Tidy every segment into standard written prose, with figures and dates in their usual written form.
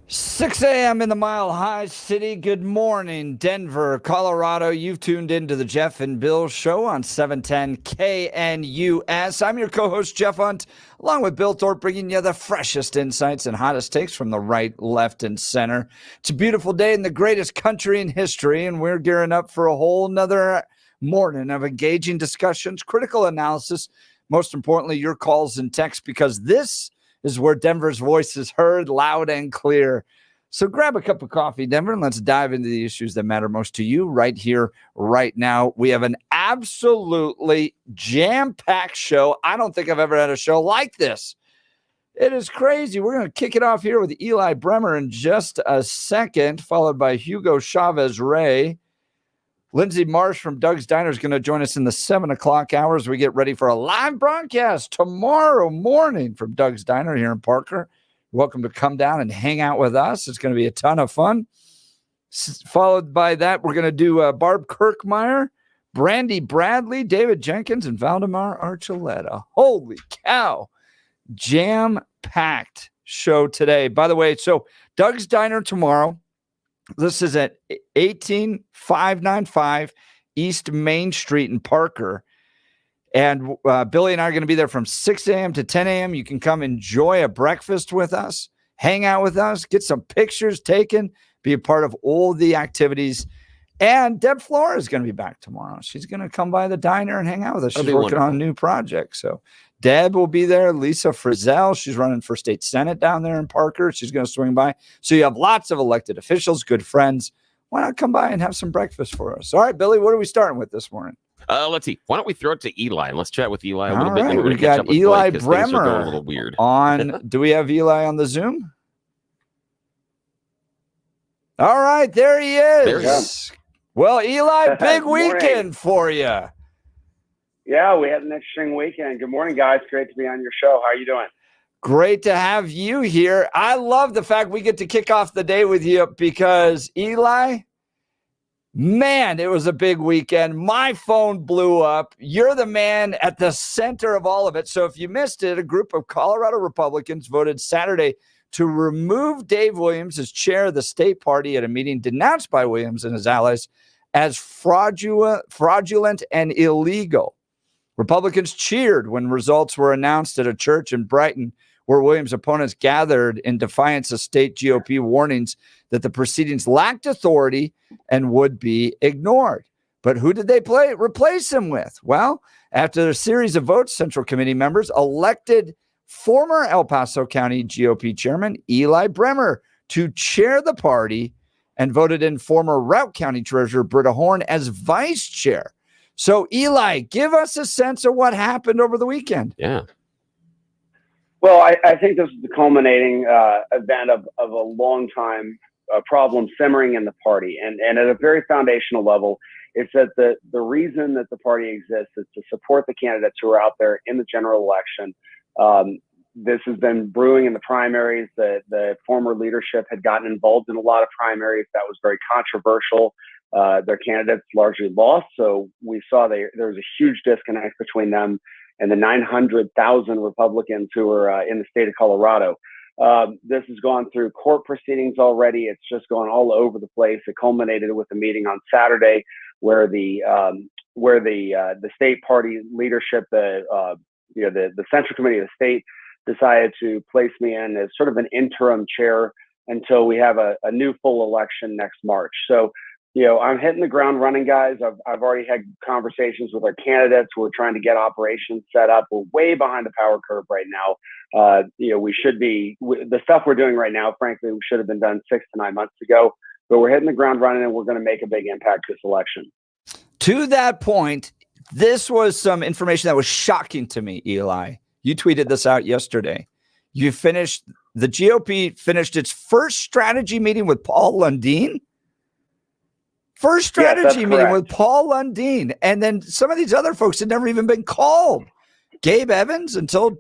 6 a.m. in the Mile High City. Good morning, Denver, Colorado. You've tuned into the Jeff and Bill Show on 710 KNUS. I'm your co-host, Jeff Hunt, along with Bill Thorpe, bringing you the freshest insights and hottest takes from the right, left, and center. It's a beautiful day in the greatest country in history, and we're gearing up for a whole nother morning of engaging discussions, critical analysis, most importantly, your calls and texts, because this is where Denver's voice is heard loud and clear. So grab a cup of coffee, Denver, and let's dive into the issues that matter most to you right here, right now. We have an absolutely jam-packed show. I don't think I've ever had a show like this. It is crazy. We're going to kick it off here with Eli Bremer in just a second, followed by Hugo Chavez Rey. Lindsey Marsh from Doug's Diner is going to join us in the 7 o'clock hour as we get ready for a live broadcast tomorrow morning from Doug's Diner here in Parker. Welcome to come down and hang out with us. It's going to be a ton of fun. Followed by that, we're going to do Barb Kirkmeyer, Brandi Bradley, David Jenkins, and Valdamar Archuleta. Holy cow. Jam-packed show today. By the way, so Doug's Diner tomorrow. This is at 18595 East Main Street in Parker. And Billy and I are going to be there from 6 a.m. to 10 a.m. You can come enjoy a breakfast with us, hang out with us, get some pictures taken, be a part of all the activities. And Deb Flora is going to be back tomorrow. She's going to come by the diner and hang out with us. She's working on a new project. So Deb will be there. Lisa Frizzell, she's running for state senate down there in Parker. She's going to swing by. So you have lots of elected officials, good friends. Why not come by and have some breakfast for us? All right, Billy, what are we starting with this morning? Let's see. Why don't we throw it to Eli and let's chat with Eli a little All bit. Right. We got Eli Bremer a little weird. on. Do we have Eli on the Zoom? All right, there he is. There he is. Well, Eli, big weekend for you. Yeah, we had an interesting weekend. Good morning, guys. Great to be on your show. How are you doing? Great to have you here. I love the fact we get to kick off the day with you because, Eli, man, it was a big weekend. My phone blew up. You're the man at the center of all of it. So if you missed it, a group of Colorado Republicans voted Saturday to remove Dave Williams as chair of the state party at a meeting denounced by Williams and his allies as fraudulent and illegal. Republicans cheered when results were announced at a church in Brighton where Williams' opponents gathered in defiance of state GOP warnings that the proceedings lacked authority and would be ignored. But who did they replace him with? Well, after a series of votes, Central Committee members elected former El Paso County GOP Chairman Eli Bremer to chair the party and voted in former Routt County Treasurer Britta Horn as vice chair. So, Eli, give us a sense of what happened over the weekend. Yeah. Well, I think this is the culminating event of a long time problem simmering in the party. And at a very foundational level, it's that the reason that the party exists is to support the candidates who are out there in the general election. This has been brewing in the primaries. The former leadership had gotten involved in a lot of primaries. That was very controversial. Their candidates largely lost. So we saw there was a huge disconnect between them and the 900,000 Republicans who are in the state of Colorado. This has gone through court proceedings already. It's just gone all over the place. It culminated with a meeting on Saturday where the state party leadership, the Central Committee of the state, decided to place me in as sort of an interim chair until we have a new full election next March. So, I'm hitting the ground running, guys. I've already had conversations with our candidates. We're trying to get operations set up. We're way behind the power curve right now. We should be, the stuff we're doing right now, frankly, we should have been done 6 to 9 months ago, but we're hitting the ground running and we're going to make a big impact this election. To that point, this was some information that was shocking to me, Eli. You tweeted this out yesterday. The GOP finished its first strategy meeting with Paul Lundeen. First strategy meeting with Paul Lundeen. And then some of these other folks had never even been called. Gabe Evans, until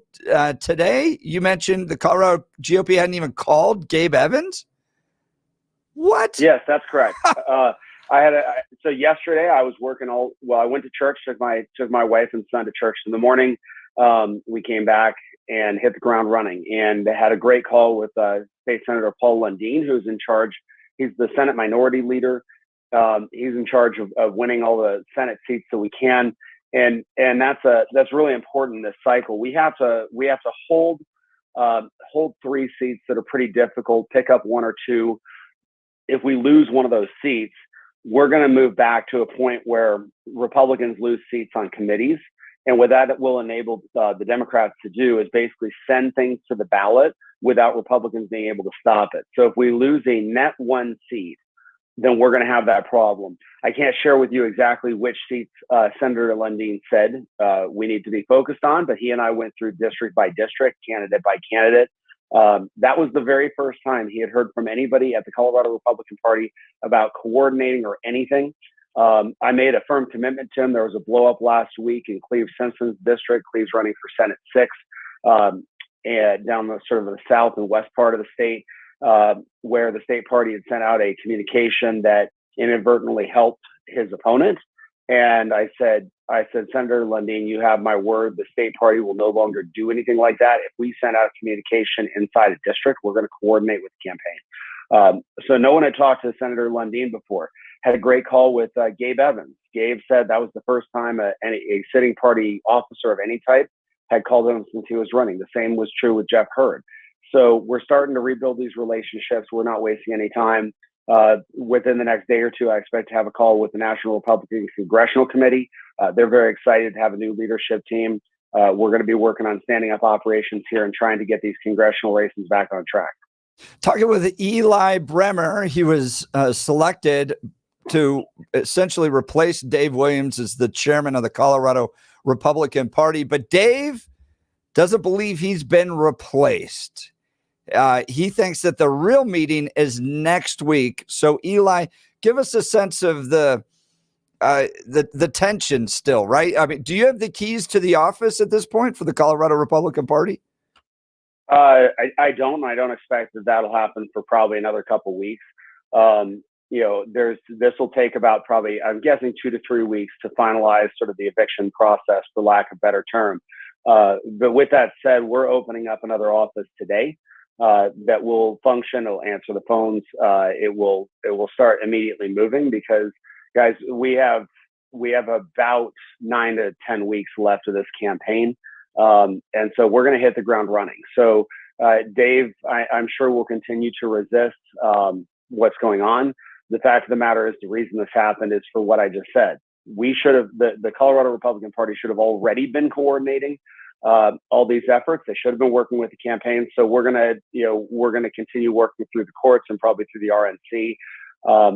today, you mentioned the Colorado GOP hadn't even called Gabe Evans. What? Yes, that's correct. So yesterday I was working I went to church, took my wife and son to church in the morning. We came back and hit the ground running and had a great call with State Senator Paul Lundeen, who's in charge. He's the Senate Minority Leader. He's in charge of winning all the Senate seats that we can, and that's really important in this cycle. We have to hold 3 seats that are pretty difficult, pick up 1 or 2. If we lose one of those seats, we're going to move back to a point where Republicans lose seats on committees. And what that will enable the Democrats to do is basically send things to the ballot without Republicans being able to stop it. So if we lose a net 1 seat, then we're going to have that problem. I can't share with you exactly which seats Senator Lundeen said we need to be focused on, but he and I went through district by district, candidate by candidate. That was the very first time he had heard from anybody at the Colorado Republican Party about coordinating or anything. I made a firm commitment to him. There was a blow up last week in Cleve Simpson's district. Cleve's running for Senate 6, and down the sort of the south and west part of the state, where the state party had sent out a communication that inadvertently helped his opponent. And I said, Senator Lundeen, you have my word. The state party will no longer do anything like that. If we send out communication inside a district, we're going to coordinate with the campaign. So no one had talked to Senator Lundeen before. Had a great call with Gabe Evans. Gabe said that was the first time a sitting party officer of any type had called him since he was running. The same was true with Jeff Hurd. So we're starting to rebuild these relationships. We're not wasting any time. Within the next day or 2, I expect to have a call with the National Republican Congressional Committee. They're very excited to have a new leadership team. We're going to be working on standing up operations here and trying to get these congressional races back on track. Talking with Eli Bremer, he was selected to essentially replace Dave Williams as the chairman of the Colorado Republican Party. But Dave doesn't believe he's been replaced. He thinks that the real meeting is next week. So, Eli, give us a sense of the tension still, right? I mean, do you have the keys to the office at this point for the Colorado Republican Party? I don't. I don't expect that that'll happen for probably another couple weeks. This will take about probably, I'm guessing, 2 to 3 weeks to finalize sort of the eviction process, for lack of a better term. But with that said, we're opening up another office today that will function. It'll answer the phones. It will start immediately moving because, guys, we have about 9 to 10 weeks left of this campaign. And so we're going to hit the ground running. So Dave, I'm sure will continue to resist what's going on. The fact of the matter is the reason this happened is for what I just said. We should have, the Colorado Republican Party should have already been coordinating all these efforts. They should have been working with the campaign. So we're going to continue working through the courts and probably through the RNC.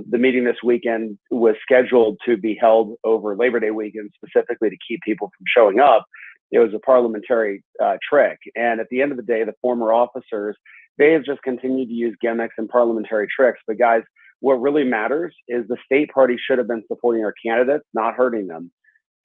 The meeting this weekend was scheduled to be held over Labor Day weekend, specifically to keep people from showing up. It was a parliamentary trick. And at the end of the day, the former officers, they have just continued to use gimmicks and parliamentary tricks. But guys, what really matters is the state party should have been supporting our candidates, not hurting them.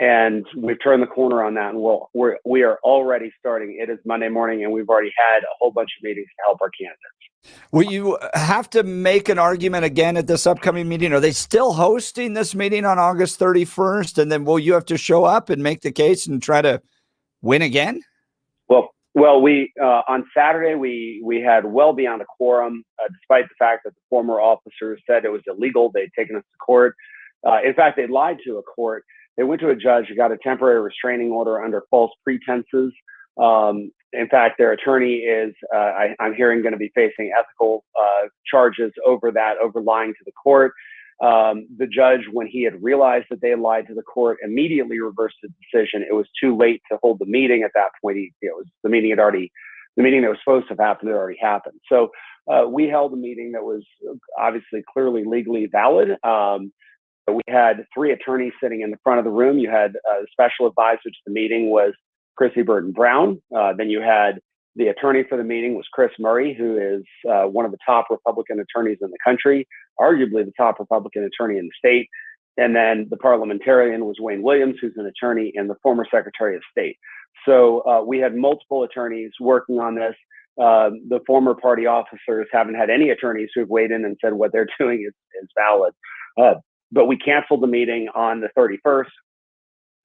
And we've turned the corner on that. And we are already starting. It is Monday morning, and we've already had a whole bunch of meetings to help our candidates. Will you have to make an argument again at this upcoming meeting? Are they still hosting this meeting on August 31st? And then will you have to show up and make the case and try to win again? Well, we on Saturday we had well beyond a quorum, despite the fact that the former officers said it was illegal. They'd taken us to court. In fact, they lied to a court. They went to a judge who got a temporary restraining order under false pretenses. In fact, their attorney is, I'm hearing, going to be facing ethical charges over lying to the court. The judge, when he had realized that they had lied to the court, immediately reversed the decision. It was too late to hold the meeting at that point. The meeting that was supposed to have happened had already happened. So we held a meeting that was obviously clearly legally valid. We had 3 attorneys sitting in the front of the room. You had a special advisor to the meeting was Chrissy Burton Brown. Then you had the attorney for the meeting was Chris Murray, who is one of the top Republican attorneys in the country, arguably the top Republican attorney in the state. And then the parliamentarian was Wayne Williams, who's an attorney and the former Secretary of State. So we had multiple attorneys working on this. The former party officers haven't had any attorneys who've weighed in and said what they're doing is valid. But we canceled the meeting on the 31st.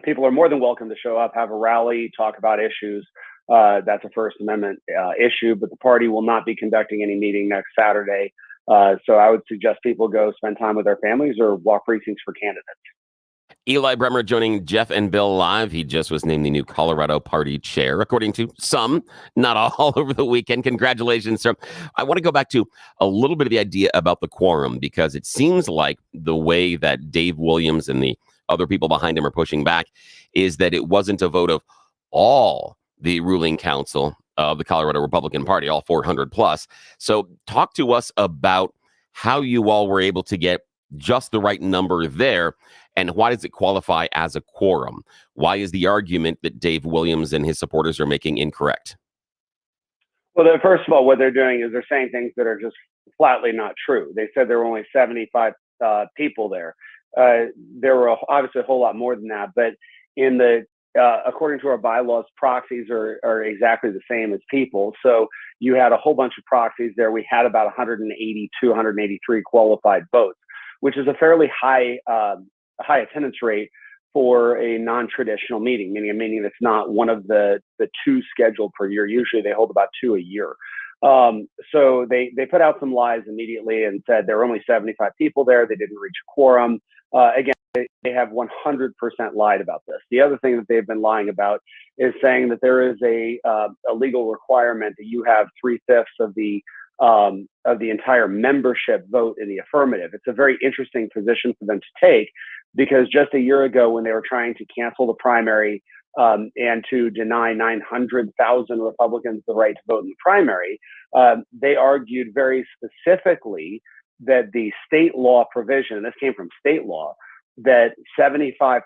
People are more than welcome to show up, have a rally, talk about issues. That's a First Amendment issue, but the party will not be conducting any meeting next Saturday. So I would suggest people go spend time with their families or walk precincts for candidates. Eli Bremer joining Jeff and Bill live. He just was named the new Colorado Party Chair, according to some, not all, over the weekend. Congratulations, sir. I want to go back to a little bit of the idea about the quorum, because it seems like the way that Dave Williams and the other people behind him are pushing back is that it wasn't a vote of all the ruling council of the Colorado Republican Party, all 400 plus. So talk to us about how you all were able to get just the right number there, and why does it qualify as a quorum? Why is the argument that Dave Williams and his supporters are making incorrect? Well, first of all, what they're doing is they're saying things that are just flatly not true. They said there were only 75 people there. There were obviously a whole lot more than that, but in the according to our bylaws, proxies are exactly the same as people. So you had a whole bunch of proxies there. We had about 182, 183 qualified votes, which is a fairly high attendance rate for a non-traditional meeting, meaning a meeting that's not one of the two scheduled per year. Usually they hold about 2 a year. So they put out some lies immediately and said there were only 75 people there. They didn't reach a quorum. Again, they have 100% lied about this. The other thing that they've been lying about is saying that there is a legal requirement that you have 3/5 of the entire membership vote in the affirmative. It's a very interesting position for them to take, because just a year ago, when they were trying to cancel the primary and to deny 900,000 Republicans the right to vote in the primary, they argued very specifically that the state law provision, and this came from state law, that 75%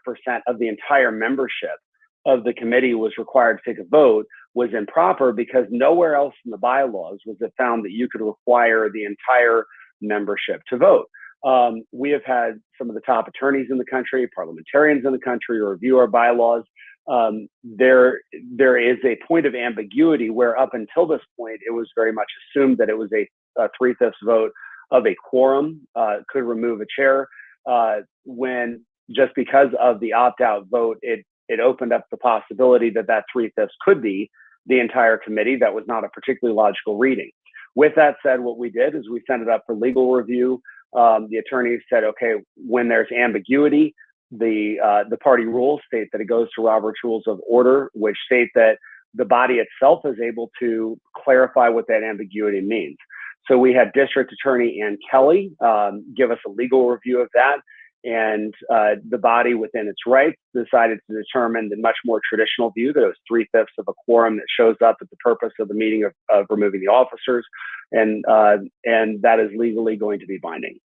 of the entire membership of the committee was required to take a vote was improper, because nowhere else in the bylaws was it found that you could require the entire membership to vote. We have had some of the top attorneys in the country, parliamentarians in the country, review our bylaws. There is a point of ambiguity where up until this point, it was very much assumed that it was a 3/5 vote of a quorum could remove a chair, when just because of the opt-out vote, it opened up the possibility that 3/5 could be the entire committee. That was not a particularly logical reading. With that said, what we did is we sent it up for legal review. The attorneys said, okay, when there's ambiguity, the party rules state that it goes to Robert's Rules of Order, which state that the body itself is able to clarify what that ambiguity means. So we had District Attorney Ann Kelly give us a legal review of that. And the body, within its rights, decided to determine the much more traditional view that it was 3/5 of a quorum that shows up at the purpose of the meeting of removing the officers, and that is legally going to be binding.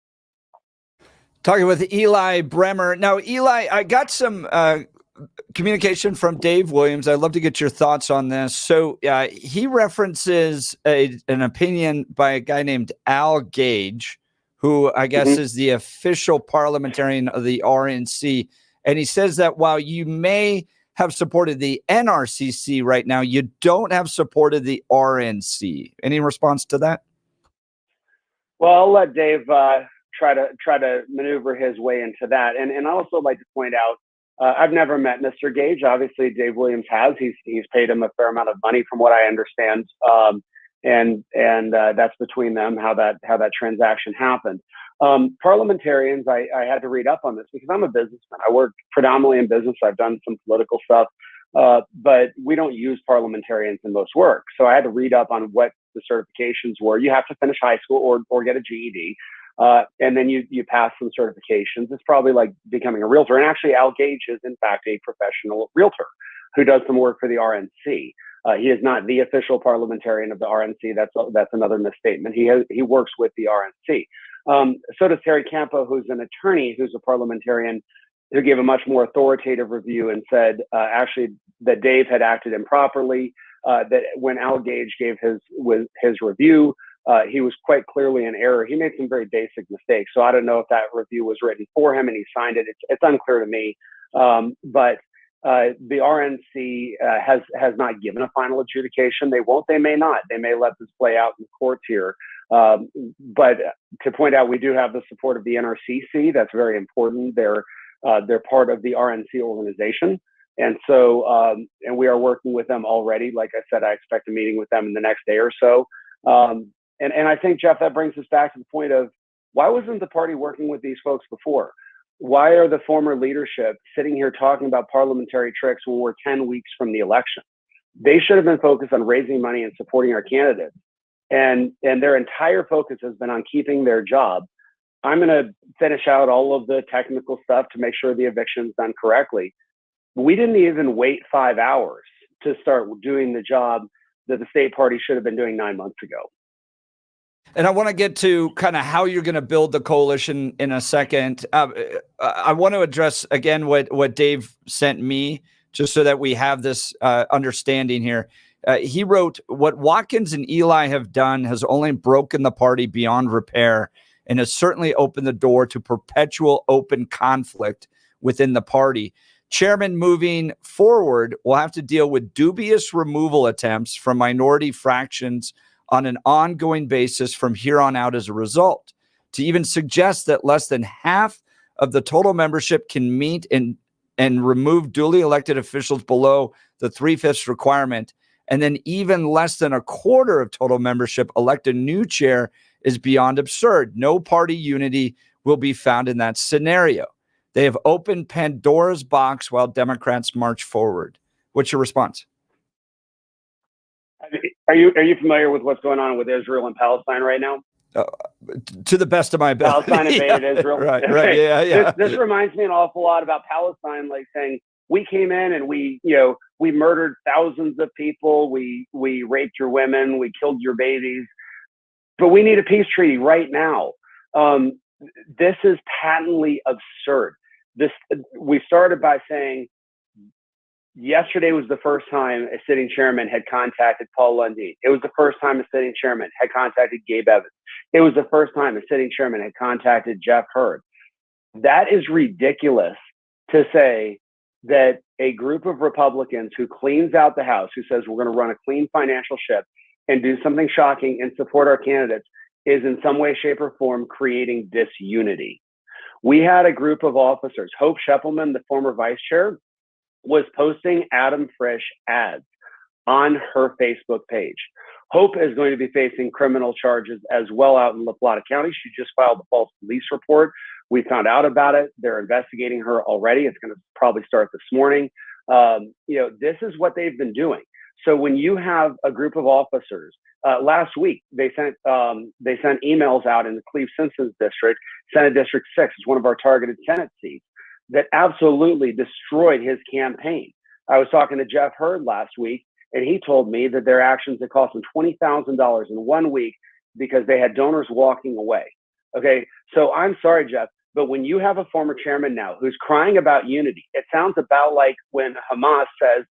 Talking with Eli Bremer. Now, Eli, I got some communication from Dave Williams. I'd love to get your thoughts on this. So he references an opinion by a guy named Al Gage, who I guess is the official parliamentarian of the RNC. And he says that while you may have supported the NRCC right now, you don't have supported the RNC. Any response to that? Well, I'll let Dave try to maneuver his way into that. And I also like to point out, I've never met Mr. Gage. Obviously, Dave Williams has. He's paid him a fair amount of money, from what I understand. And that's between them, how that transaction happened. Parliamentarians, I had to read up on this because I'm a businessman. I work predominantly in business. I've done some political stuff, but we don't use parliamentarians in most work. So I had to read up on what the certifications were. You have to finish high school or get a GED, and then you pass some certifications. It's probably like becoming a realtor. And actually, Al Gage is in fact a professional realtor who does some work for the RNC. He is not the official parliamentarian of the RNC. That's another misstatement. He works with the RNC. So does Terry Campo, who's an attorney, who's a parliamentarian, who gave a much more authoritative review and said actually that Dave had acted improperly. That when Al Gage gave his review, he was quite clearly in error. He made some very basic mistakes. So I don't know if that review was written for him and he signed it. It's unclear to me. But the RNC has not given a final adjudication. They won't. They may not. They may let this play out in the courts here. But to point out, we do have the support of the NRCC. That's very important. They're part of the RNC organization. And so, and we are working with them already. Like I said, I expect a meeting with them in the next day or so. And I think, Jeff, that brings us back to the point of, why wasn't the party working with these folks before? Why are the former leadership sitting here talking about parliamentary tricks when we're 10 weeks from the election? They should have been focused on raising money and supporting our candidates. And their entire focus has been on keeping their job. I'm going to finish out all of the technical stuff to make sure the eviction's done correctly. We didn't even wait 5 hours to start doing the job that the state party should have been doing 9 months ago. And I want to get to kind of how you're going to build the coalition in a second. I want to address again what Dave sent me, just so that we have this understanding here. He wrote, "What Watkins and Eli have done has only broken the party beyond repair and has certainly opened the door to perpetual open conflict within the party. Chairman moving forward will have to deal with dubious removal attempts from minority fractions on an ongoing basis from here on out as a result. To even suggest that less than half of the total membership can meet and remove duly elected officials below the 3/5 requirement, and then even less than a quarter of total membership elect a new chair is beyond absurd. No party unity will be found in that scenario. They have opened Pandora's box while Democrats march forward." What's your response? Are you familiar with what's going on with Israel and Palestine right now? To the best of my ability. Palestine invaded Israel. Right, yeah. This reminds me an awful lot about Palestine, like saying, we came in and we murdered thousands of people, we raped your women, we killed your babies, but we need a peace treaty right now. This is patently absurd. We started by saying, yesterday was the first time a sitting chairman had contacted Paul Lundy. It was the first time a sitting chairman had contacted Gabe Evans. It was the first time a sitting chairman had contacted Jeff Hurd. That is ridiculous to say that a group of Republicans who cleans out the House, who says we're going to run a clean financial ship and do something shocking and support our candidates, is in some way, shape, or form creating disunity. We had a group of officers. Hope Schepelman, the former vice chair, was posting Adam Frisch ads on her Facebook page. Hope is going to be facing criminal charges as well out in La Plata County. She just filed a false police report. We found out about it. They're investigating her already. It's going to probably start this morning. This is what they've been doing. So when you have a group of officers, last week they sent emails out in the Cleve-Simpsons district, Senate District 6 is one of our targeted Senate seats, that absolutely destroyed his campaign. I was talking to Jeff Hurd last week, and he told me that their actions had cost him $20,000 in 1 week because they had donors walking away. Okay, so I'm sorry, Jeff, but when you have a former chairman now who's crying about unity, it sounds about like when Hamas says,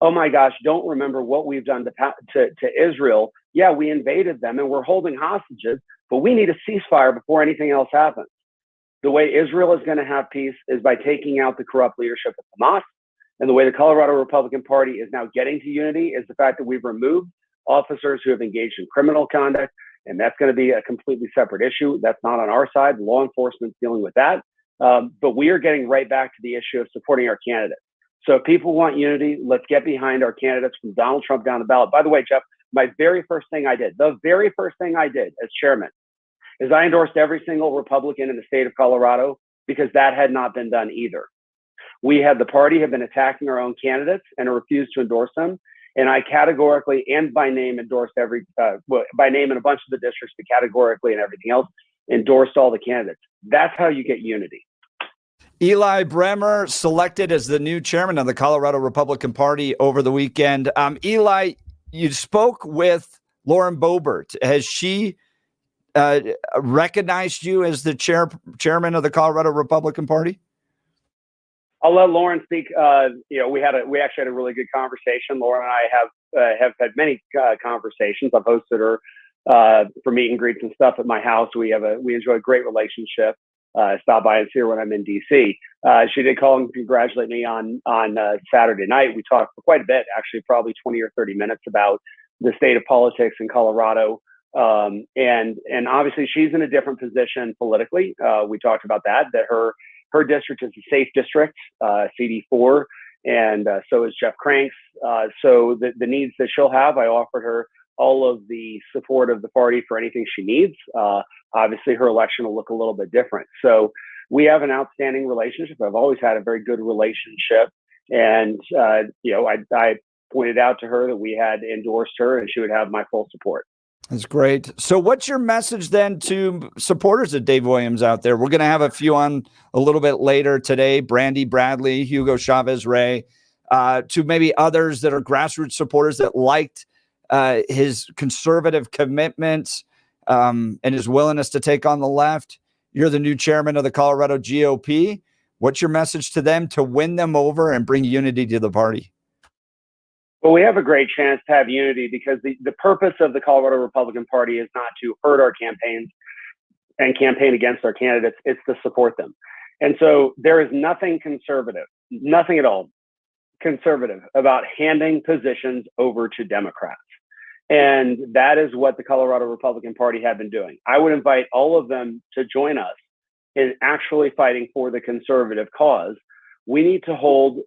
oh my gosh, don't remember what we've done to Israel. Yeah, we invaded them and we're holding hostages, but we need a ceasefire before anything else happens. The way Israel is going to have peace is by taking out the corrupt leadership of Hamas. And the way the Colorado Republican Party is now getting to unity is the fact that we've removed officers who have engaged in criminal conduct. And that's going to be a completely separate issue. That's not on our side. Law enforcement's dealing with that. But we are getting right back to the issue of supporting our candidates. So if people want unity, let's get behind our candidates from Donald Trump down the ballot. By the way, Jeff, the very first thing I did as chairman, is I endorsed every single Republican in the state of Colorado because that had not been done either. The party have been attacking our own candidates and refused to endorse them. And I categorically and by name endorsed by name in a bunch of the districts, but categorically and everything else, endorsed all the candidates. That's how you get unity. Eli Bremer selected as the new chairman of the Colorado Republican Party over the weekend. Eli, you spoke with Lauren Boebert. Has she recognized you as the chairman of the Colorado Republican Party? I'll let Lauren speak. We actually had a really good conversation. Lauren and I have had many conversations. I've hosted her for meet and greets and stuff at my house. We enjoy a great relationship. Stop by and see her when I'm in DC. She did call and congratulate me on Saturday night. We talked for quite a bit, actually, probably 20 or 30 minutes about the state of politics in Colorado. And obviously she's in a different position politically. We talked about that her district is a safe district, CD4, and so is Jeff Cranks. So the needs that she'll have, I offered her all of the support of the party for anything she needs. Obviously, her election will look a little bit different. So we have an outstanding relationship. I've always had a very good relationship. And, I pointed out to her that we had endorsed her and she would have my full support. That's great. So what's your message then to supporters of Dave Williams out there? We're going to have a few on a little bit later today, Brandi, Bradley, Hugo Chavez Rey, to maybe others that are grassroots supporters that liked his conservative commitments and his willingness to take on the left. You're the new chairman of the Colorado GOP. What's your message to them to win them over and bring unity to the party? Well, we have a great chance to have unity because the purpose of the Colorado Republican Party is not to hurt our campaigns and campaign against our candidates. It's to support them. And so there is nothing conservative, nothing at all conservative about handing positions over to Democrats. And that is what the Colorado Republican Party have been doing. I would invite all of them to join us in actually fighting for the conservative cause. We need to hold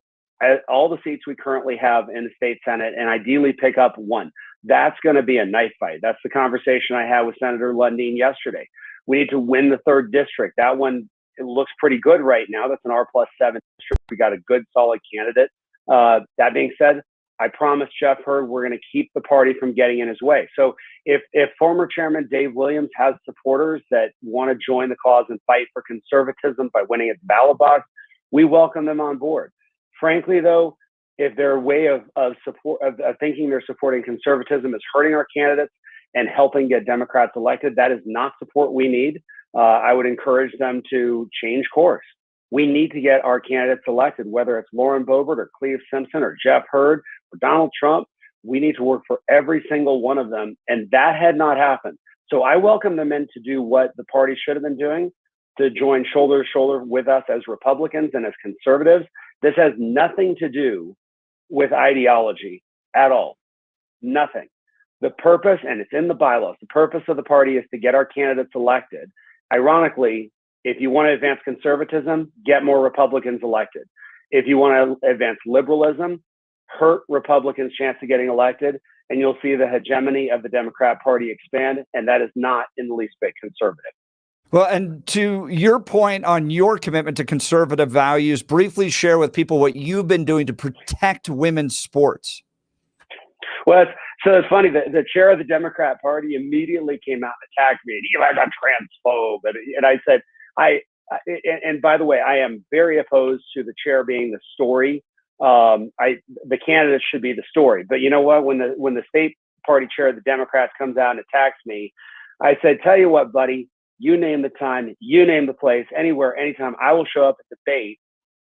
all the seats we currently have in the state Senate and ideally pick up one. That's going to be a knife fight. That's the conversation I had with Senator Lundeen yesterday. We need to win the 3rd district. That one, it looks pretty good right now. That's an R+7 district. We got a good, solid candidate. That being said, I promised Jeff Hurd we're going to keep the party from getting in his way. So if former Chairman Dave Williams has supporters that want to join the cause and fight for conservatism by winning at the ballot box, we welcome them on board. Frankly, though, if their way of thinking they're supporting conservatism is hurting our candidates and helping get Democrats elected, that is not support we need. I would encourage them to change course. We need to get our candidates elected, whether it's Lauren Boebert or Cleve Simpson or Jeff Hurd or Donald Trump. We need to work for every single one of them, and that had not happened. So I welcome them in to do what the party should have been doing, to join shoulder to shoulder with us as Republicans and as conservatives. This has nothing to do with ideology at all. Nothing. The purpose, and it's in the bylaws, the purpose of the party is to get our candidates elected. Ironically, if you want to advance conservatism, get more Republicans elected. If you want to advance liberalism, hurt Republicans' chance of getting elected, and you'll see the hegemony of the Democrat Party expand, and that is not in the least bit conservative. Well, and to your point on your commitment to conservative values, briefly share with people what you've been doing to protect women's sports. Well, it's funny that the chair of the Democrat Party immediately came out and attacked me. Eli's a transphobe, and I said, and by the way, I am very opposed to the chair being the story. The candidate should be the story. But you know what? When the state party chair of the Democrats comes out and attacks me, I said, tell you what, buddy. You name the time, you name the place, anywhere, anytime, I will show up at debate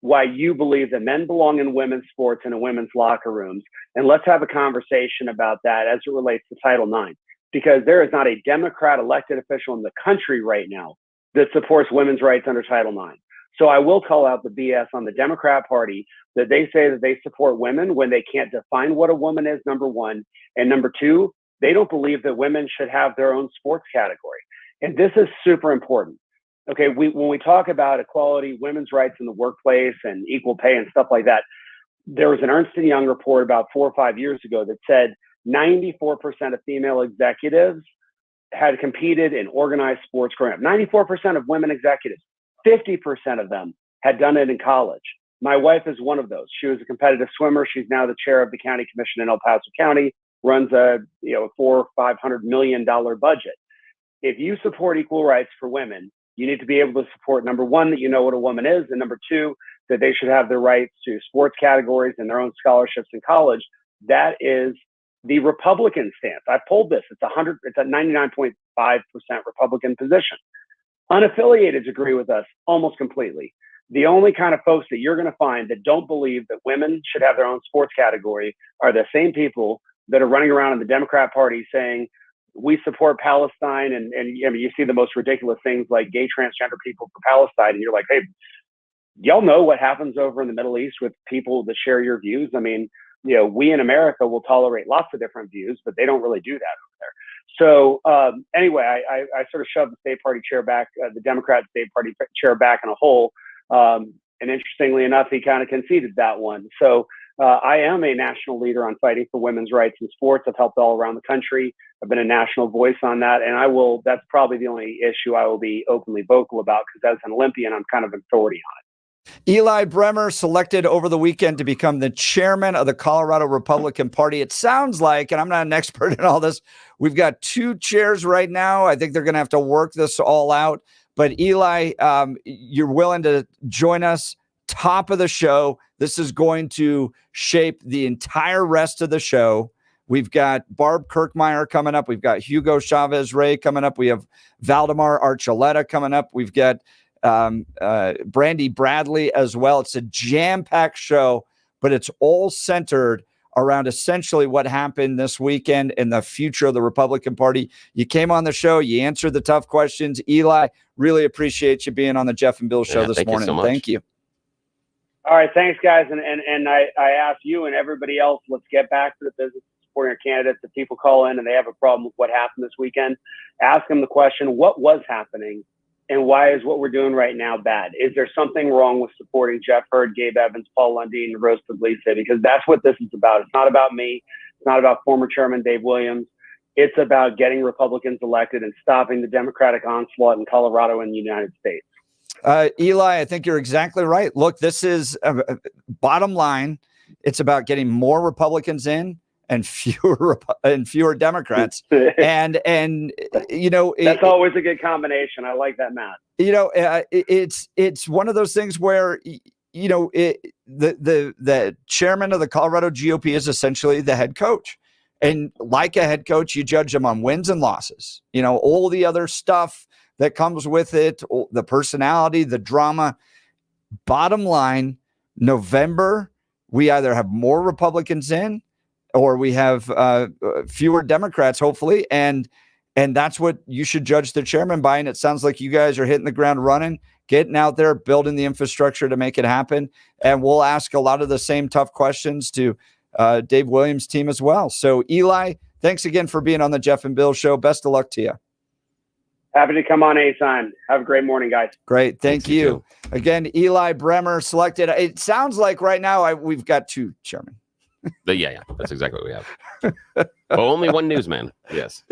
why you believe that men belong in women's sports and in women's locker rooms. And let's have a conversation about that as it relates to Title IX, because there is not a Democrat elected official in the country right now that supports women's rights under Title IX. So I will call out the BS on the Democrat Party that they say that they support women when they can't define what a woman is, number one. And number two, they don't believe that women should have their own sports category. And this is super important. Okay, when we talk about equality, women's rights in the workplace and equal pay and stuff like that, there was an Ernst & Young report about 4 or 5 years ago that said 94% of female executives had competed in organized sports growing up. 94% of women executives, 50% of them had done it in college. My wife is one of those. She was a competitive swimmer. She's now the chair of the county commission in El Paso County, runs a $400 or $500 million budget. If you support equal rights for women, you need to be able to support, number one, that you know what a woman is, and number two, that they should have their rights to sports categories and their own scholarships in college. That is the Republican stance. I polled this. It's a 99.5% Republican position. Unaffiliateds agree with us almost completely. The only kind of folks that you're going to find that don't believe that women should have their own sports category are the same people that are running around in the Democrat Party saying, we support Palestine, and I mean, you see the most ridiculous things like gay transgender people for Palestine, and you're like, hey, y'all know what happens over in the Middle East with people that share your views. I mean, we in America will tolerate lots of different views, but they don't really do that over there. So anyway, I sort of shoved the state party chair back, the Democrat state party chair back in a hole. And interestingly enough, he kind of conceded that one. So I am a national leader on fighting for women's rights in sports. I've helped all around the country. I've been a national voice on that. And that's probably the only issue I will be openly vocal about, because as an Olympian, I'm kind of an authority on it. Eli Bremer selected over the weekend to become the chairman of the Colorado Republican Party. It sounds like, and I'm not an expert in all this, we've got 2 chairs right now. I think they're going to have to work this all out. But Eli, you're willing to join us top of the show. This is going to shape the entire rest of the show. We've got Barb Kirkmeyer coming up. We've got Hugo Chavez Rey coming up. We have Valdamar Archuleta coming up. We've got Brandi Bradley as well. It's a jam-packed show, but it's all centered around essentially what happened this weekend and the future of the Republican Party. You came on the show, you answered the tough questions. Eli, really appreciate you being on the Jeff and Bill show this morning. You so thank you. All right, thanks, guys. And I ask you and everybody else, let's get back to the business of supporting our candidates. If people call in and they have a problem with what happened this weekend, ask them the question, what was happening? And why is what we're doing right now bad? Is there something wrong with supporting Jeff Hurd, Gabe Evans, Paul Lundeen, and Rose Pugliese? Because that's what this is about. It's not about me. It's not about former Chairman Dave Williams. It's about getting Republicans elected and stopping the Democratic onslaught in Colorado and the United States. Eli, I think you're exactly right. Look, this is bottom line. It's about getting more Republicans in and fewer Democrats. and that's always a good combination. I like that, Matt. It's one of those things where the chairman of the Colorado GOP is essentially the head coach, and like a head coach, you judge them on wins and losses. All the other stuff that comes with it, the personality, the drama. Bottom line, November, we either have more Republicans in, or we have fewer Democrats, hopefully. And that's what you should judge the chairman by. And it sounds like you guys are hitting the ground running, getting out there, building the infrastructure to make it happen. And we'll ask a lot of the same tough questions to Dave Williams' team as well. So, Eli, thanks again for being on the Jeff and Bill show. Best of luck to you. Happy to come on anytime. Have a great morning, guys. Great. Thank you. Again, Eli Bremer selected. It sounds like right now we've got 2 chairmen. Yeah, that's exactly what we have. Only one newsman. Yes.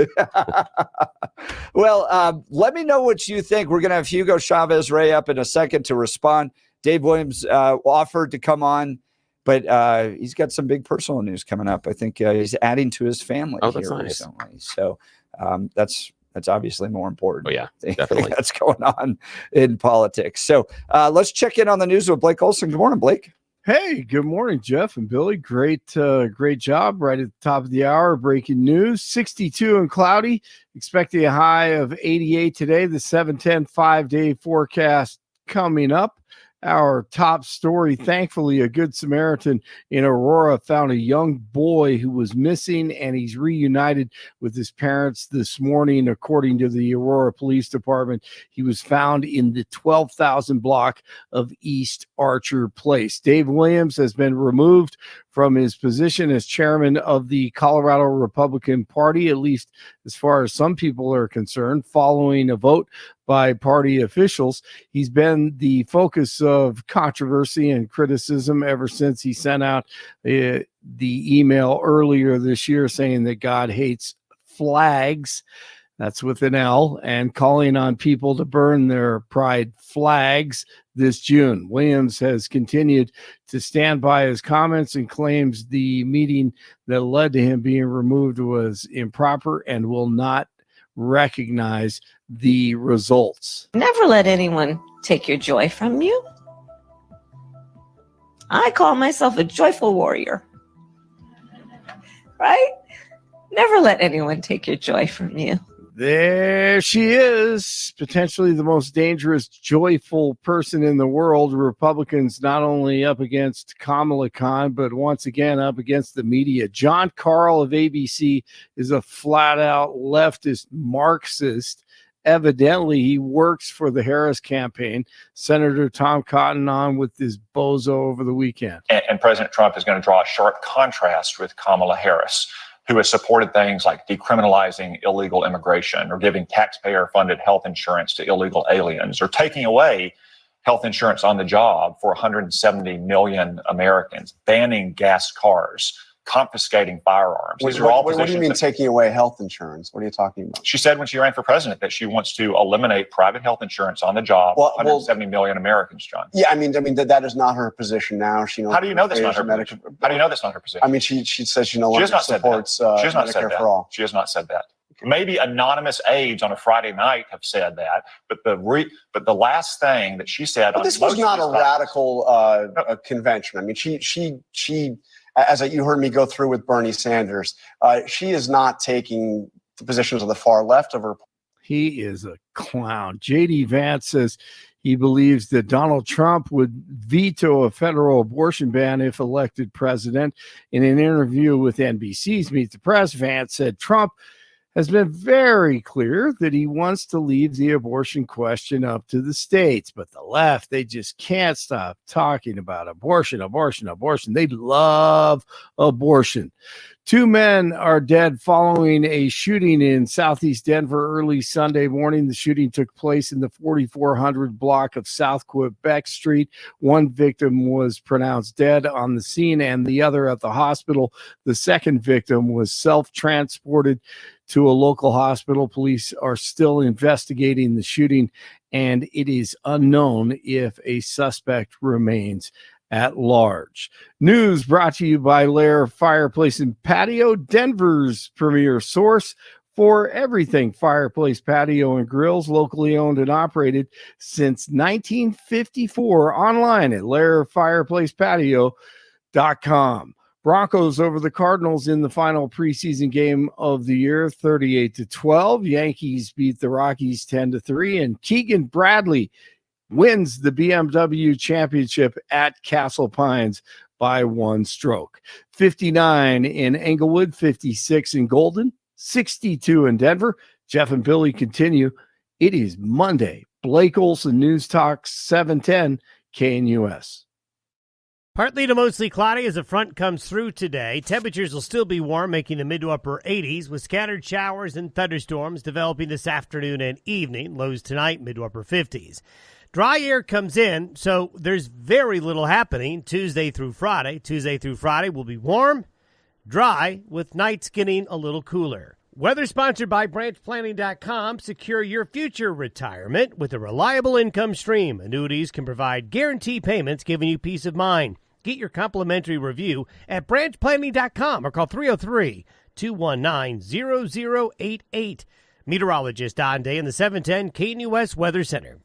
Well, let me know what you think. We're going to have Hugo Chavez Rey up in a second to respond. Dave Williams offered to come on, but he's got some big personal news coming up. I think he's adding to his family that's here nice. recently. So that's obviously more important. Oh, yeah, definitely. That's going on in politics. So let's check in on the news with Blake Olson. Good morning, Blake. Hey, good morning, Jeff and Billy. Great job right at the top of the hour. Breaking news, 62 and cloudy, expecting a high of 88 today. The 7-10 5-day forecast coming up. Our top story, thankfully, a Good Samaritan in Aurora found a young boy who was missing, and he's reunited with his parents this morning. According to the Aurora Police Department, he was found in the 12,000 block of East Archer Place. Dave Williams has been removed from his position as chairman of the Colorado Republican Party, at least as far as some people are concerned, following a vote by party officials. He's been the focus of controversy and criticism ever since he sent out the email earlier this year saying that God hates flags. That's with an L, and calling on people to burn their pride flags this June. Williams has continued to stand by his comments and claims the meeting that led to him being removed was improper and will not recognize the results. Never let anyone take your joy from you. I call myself a joyful warrior. Right? Never let anyone take your joy from you. There she is, potentially the most dangerous, joyful person in the world. Republicans not only up against Kamala Khan, but once again up against the media. John Carl of ABC is a flat-out leftist Marxist. Evidently, he works for the Harris campaign. Senator Tom Cotton on with this bozo over the weekend. And President Trump is going to draw a sharp contrast with Kamala Harris, who has supported things like decriminalizing illegal immigration or giving taxpayer-funded health insurance to illegal aliens or taking away health insurance on the job for 170 million Americans, banning gas cars, confiscating firearms. These are all what do you mean taking away health insurance? What are you talking about? She said when she ran for president that she wants to eliminate private health insurance on the job. 170 million Americans, John. Yeah, I mean that is not her position now. How do you know that's not her position? How do you know that's not her position? I mean, she says she no longer supports Medicare for all. She has not said that. Maybe anonymous aides on a Friday night have said that, but the last thing that she said. But this was not a radical convention. I mean, she. As you heard me go through with Bernie Sanders, she is not taking the positions of the far left of her. He is a clown. J.D. Vance says he believes that Donald Trump would veto a federal abortion ban if elected president. In an interview with NBC's Meet the Press, Vance said Trump has been very clear that he wants to leave the abortion question up to the states. But the left, they just can't stop talking about abortion. They love abortion. 2 men are dead following a shooting in southeast Denver early Sunday morning. The shooting took place in the 4400 block of South Quebec Street. One victim was pronounced dead on the scene and the other at the hospital. The second victim was self-transported to a local hospital. Police are still investigating the shooting, and it is unknown if a suspect remains at large. News brought to you by Lair Fireplace and Patio, Denver's premier source for everything fireplace, patio, and grills, locally owned and operated since 1954. Online at lairfireplacepatio.com. Broncos over the Cardinals in the final preseason game of the year, 38-12. Yankees beat the Rockies 10-3, and Keegan Bradley wins the BMW championship at Castle Pines by 1 stroke. 59 in Englewood, 56 in Golden, 62 in Denver. Jeff and Billy continue. It is Monday. Blake Olson, News Talk 710 KNUS. Partly to mostly cloudy as a front comes through today. Temperatures will still be warm, making the mid to upper 80s, with scattered showers and thunderstorms developing this afternoon and evening. Lows tonight, mid to upper 50s. Dry air comes in, so there's very little happening Tuesday through Friday. Tuesday through Friday will be warm, dry, with nights getting a little cooler. Weather sponsored by branchplanning.com. Secure your future retirement with a reliable income stream. Annuities can provide guaranteed payments, giving you peace of mind. Get your complimentary review at branchplanning.com or call 303-219-0088. Meteorologist Don Day in the 710 KNUS Weather Center.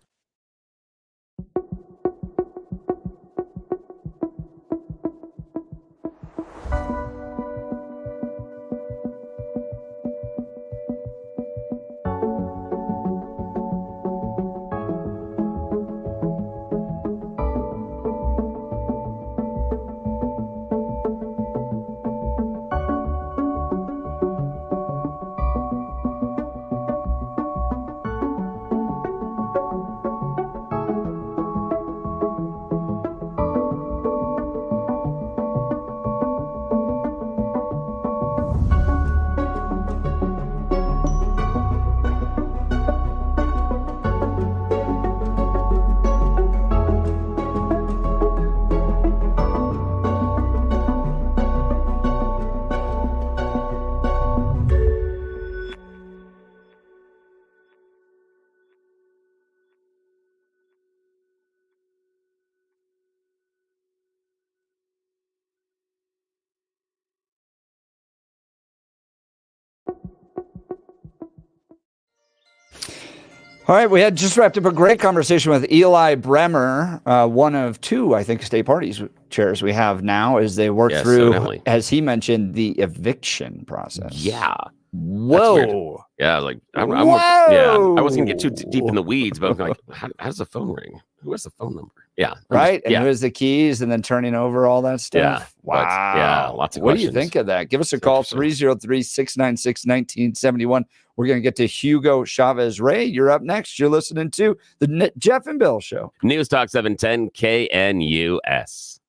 All right, we had just wrapped up a great conversation with Eli Bremer, one of 2, I think, state party chairs we have now as they work through, as he mentioned, the eviction process. Yeah. Whoa. Yeah, like I wasn't gonna get too deep in the weeds, but I'm like, how does the phone ring? Who has the phone number? Yeah. Right. And who has the keys and then turning over all that stuff? Yeah. Wow. Lots of what questions. do you think of that? Give us a call, 303-696-1971. We're going to get to Hugo Chavez Rey. You're up next. You're listening to the Jeff and Bill Show. News Talk 710 KNUS.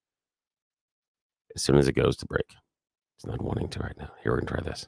As soon as it goes to break. It's not wanting to right now. Here, we're going to try this.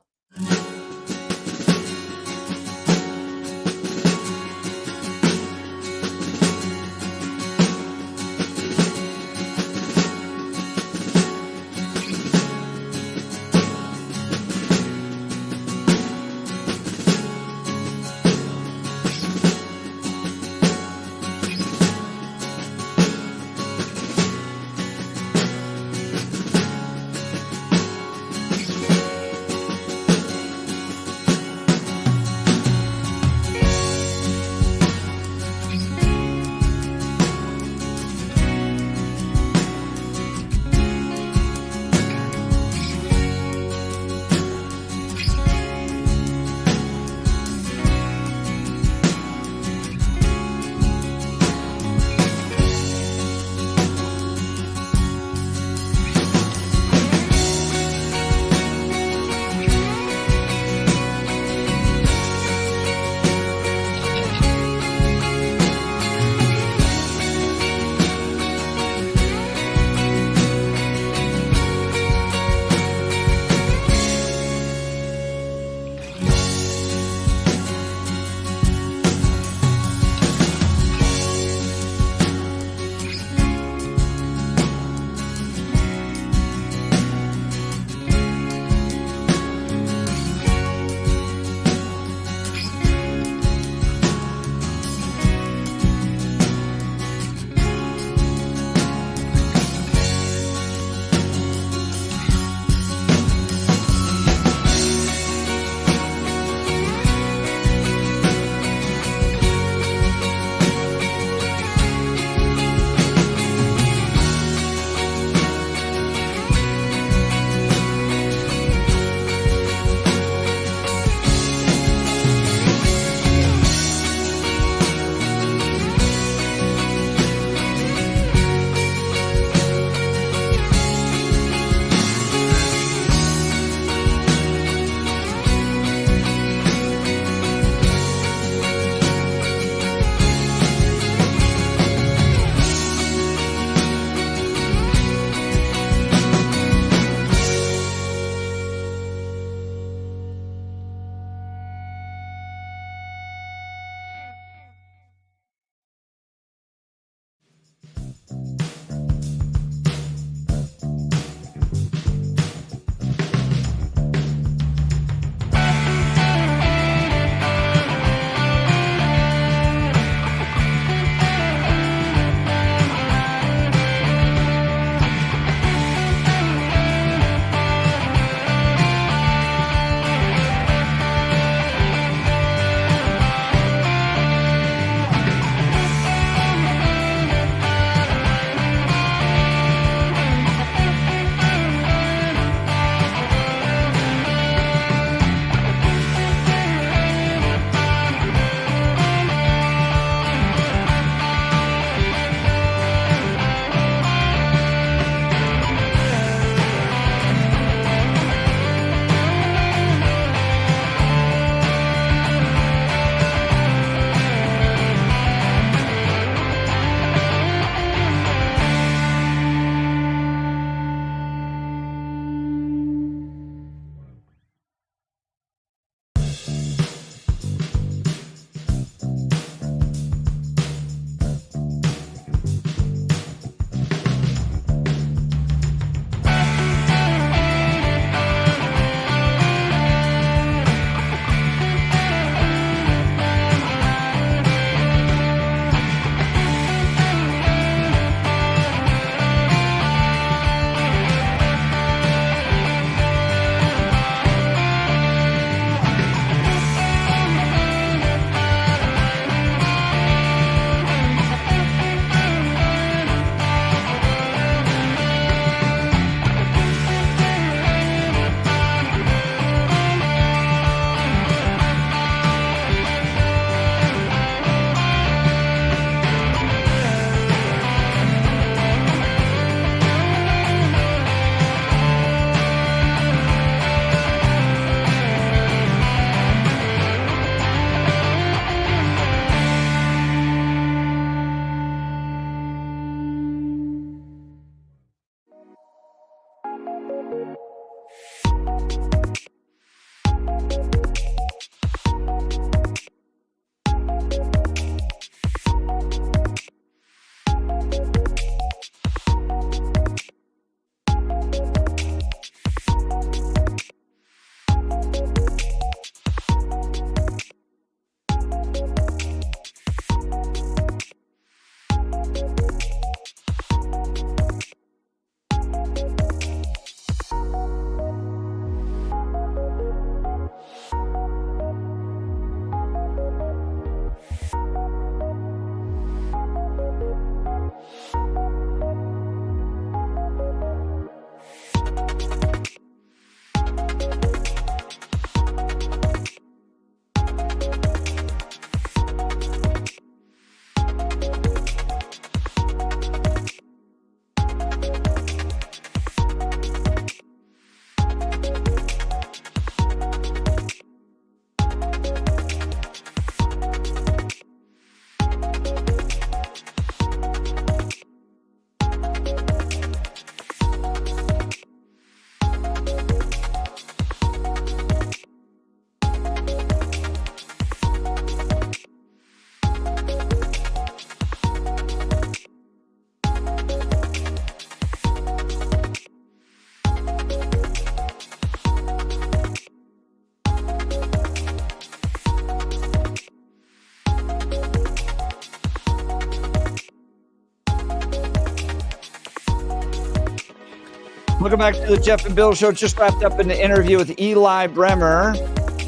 Welcome back to the Jeff and Bill Show. Just wrapped up an interview with Eli Bremer,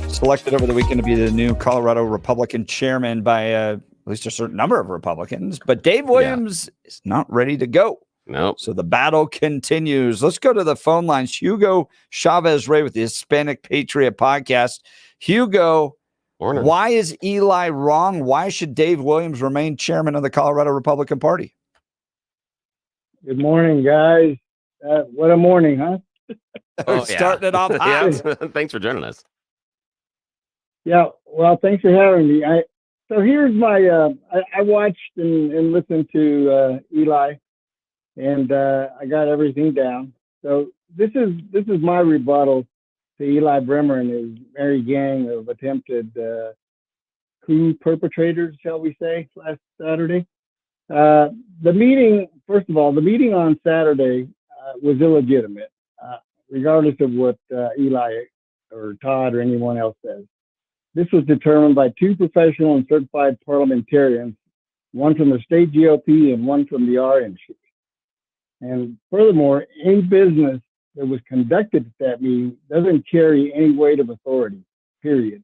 selected over the weekend to be the new Colorado Republican chairman by at least a certain number of Republicans. But Dave Williams is not ready to go. Nope. So the battle continues. Let's go to the phone lines. Hugo Chavez Rey with the Hispanic Patriot Podcast. Hugo, Morning. why is Eli wrong? Why should Dave Williams remain chairman of the Colorado Republican Party? Good morning, guys. What a morning, huh? Starting it off hot. Yeah. Thanks for joining us. Yeah, well, thanks for having me. So here's my, I watched and listened to Eli, and I got everything down. So this is my rebuttal to Eli Bremer and his merry gang of attempted coup perpetrators, shall we say, last Saturday. The meeting, first of all, the meeting on Saturday was illegitimate, regardless of what Eli or Todd or anyone else says. This was determined by two professional and certified parliamentarians, one from the state GOP and one from the RNC. And furthermore, any business that was conducted at that meeting doesn't carry any weight of authority, period.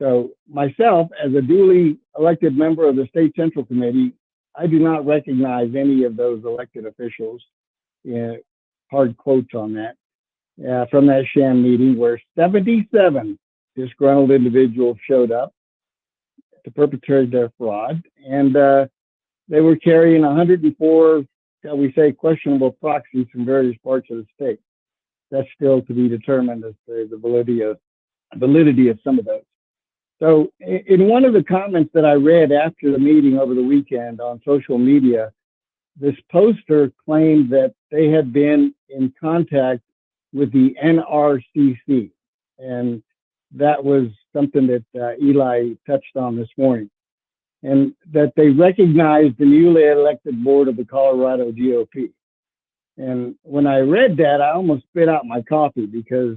So myself, as a duly elected member of the State Central Committee, I do not recognize any of those elected officials, hard quotes on that, from that sham meeting where 77 disgruntled individuals showed up to perpetrate their fraud. And they were carrying 104, shall we say, questionable proxies from various parts of the state. That's still to be determined as to the validity of some of those. So in one of the comments that I read after the meeting over the weekend on social media, this poster claimed that they had been in contact with the NRCC. And that was something that Eli touched on this morning. And that they recognized the newly elected board of the Colorado GOP. And when I read that, I almost spit out my coffee because,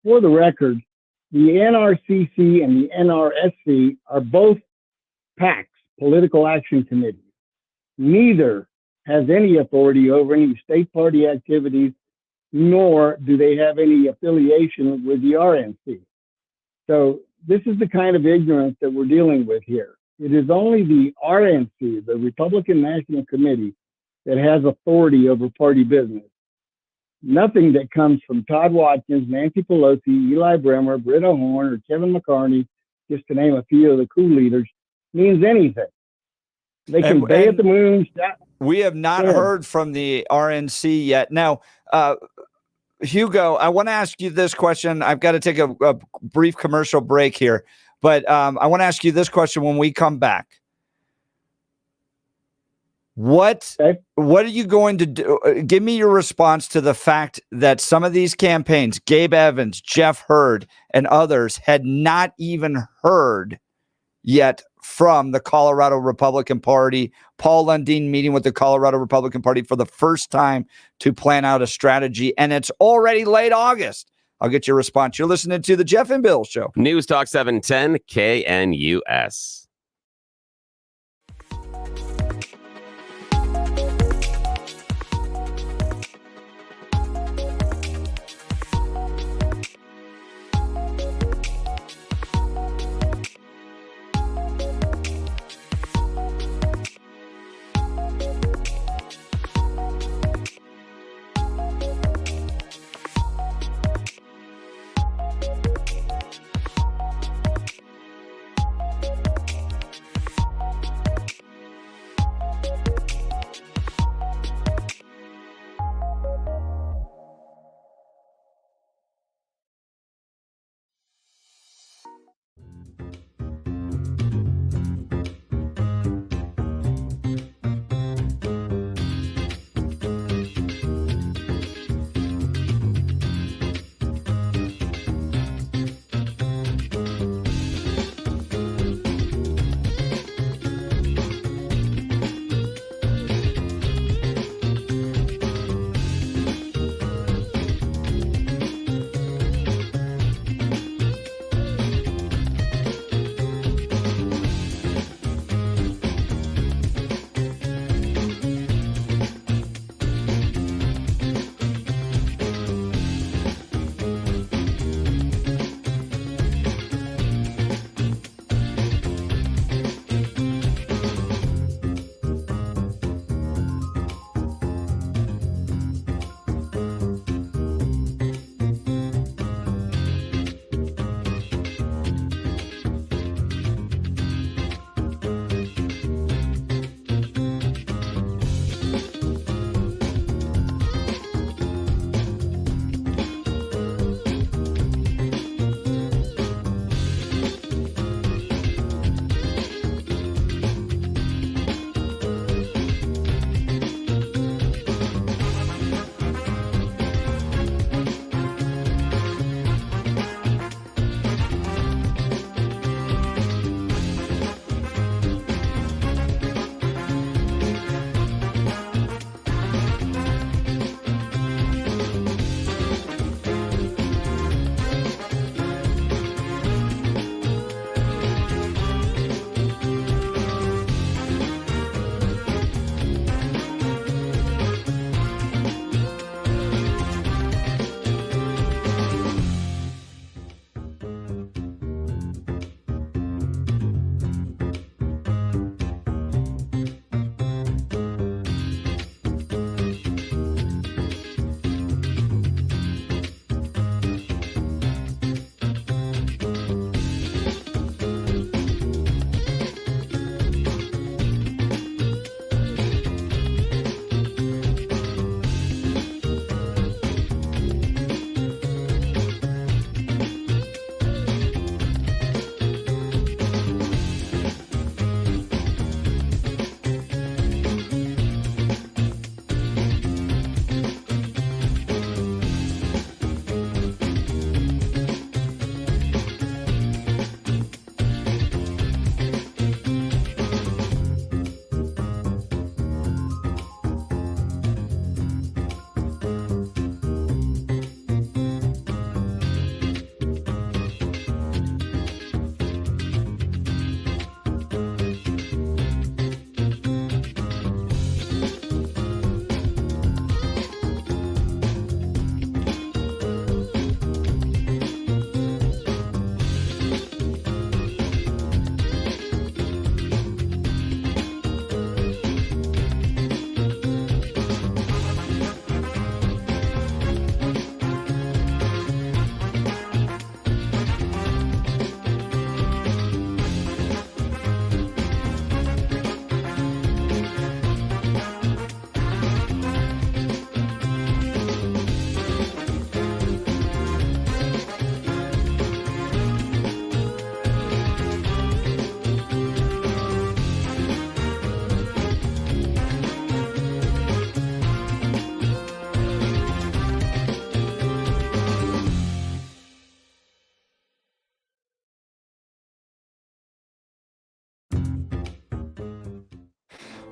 for the record, the NRCC and the NRSC are both PACs, political action committees. Neither has any authority over any state party activities, nor do they have any affiliation with the RNC. So this is the kind of ignorance that we're dealing with here. It is only the RNC, the Republican National Committee, that has authority over party business. Nothing that comes from Todd Watkins, Nancy Pelosi, Eli Bremer, Britta Horn, or Kevin McCartney, just to name a few of the coup leaders, means anything. They can bay at the moon. We have not heard from the RNC yet. Now, Hugo, I want to ask you this question. I've got to take a brief commercial break here, but I want to ask you this question when we come back. What are you going to do? Give me your response to the fact that some of these campaigns, Gabe Evans, Jeff Hurd, and others, had not even heard yet from the Colorado Republican Party. Paul Lundeen meeting with the Colorado Republican Party for the first time to plan out a strategy, and it's already late August. I'll get your response. You're listening to the Jeff and Bill Show. News Talk 710 KNUS.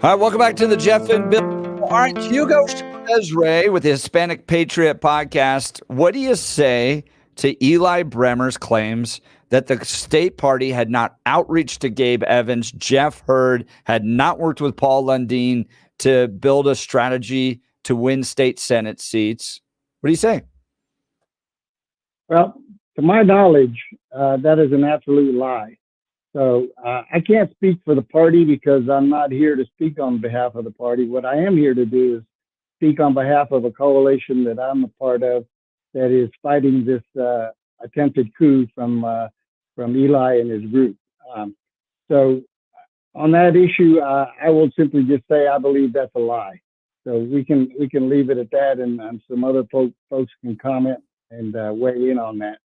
All right, welcome back to the Jeff and Bill. All right, Hugo Chavez Rey with the Hispanic Patriot Podcast. What do you say to Eli Bremer's claims that the state party had not outreached to Gabe Evans, Jeff Hurd, had not worked with Paul Lundeen to build a strategy to win state Senate seats? What do you say? Well, to my knowledge, that is an absolute lie. So I can't speak for the party because I'm not here to speak on behalf of the party. What I am here to do is speak on behalf of a coalition that I'm a part of that is fighting this attempted coup from Eli and his group. So on that issue, I will simply just say I believe that's a lie. So we can leave it at that, and some other folks can comment and weigh in on that.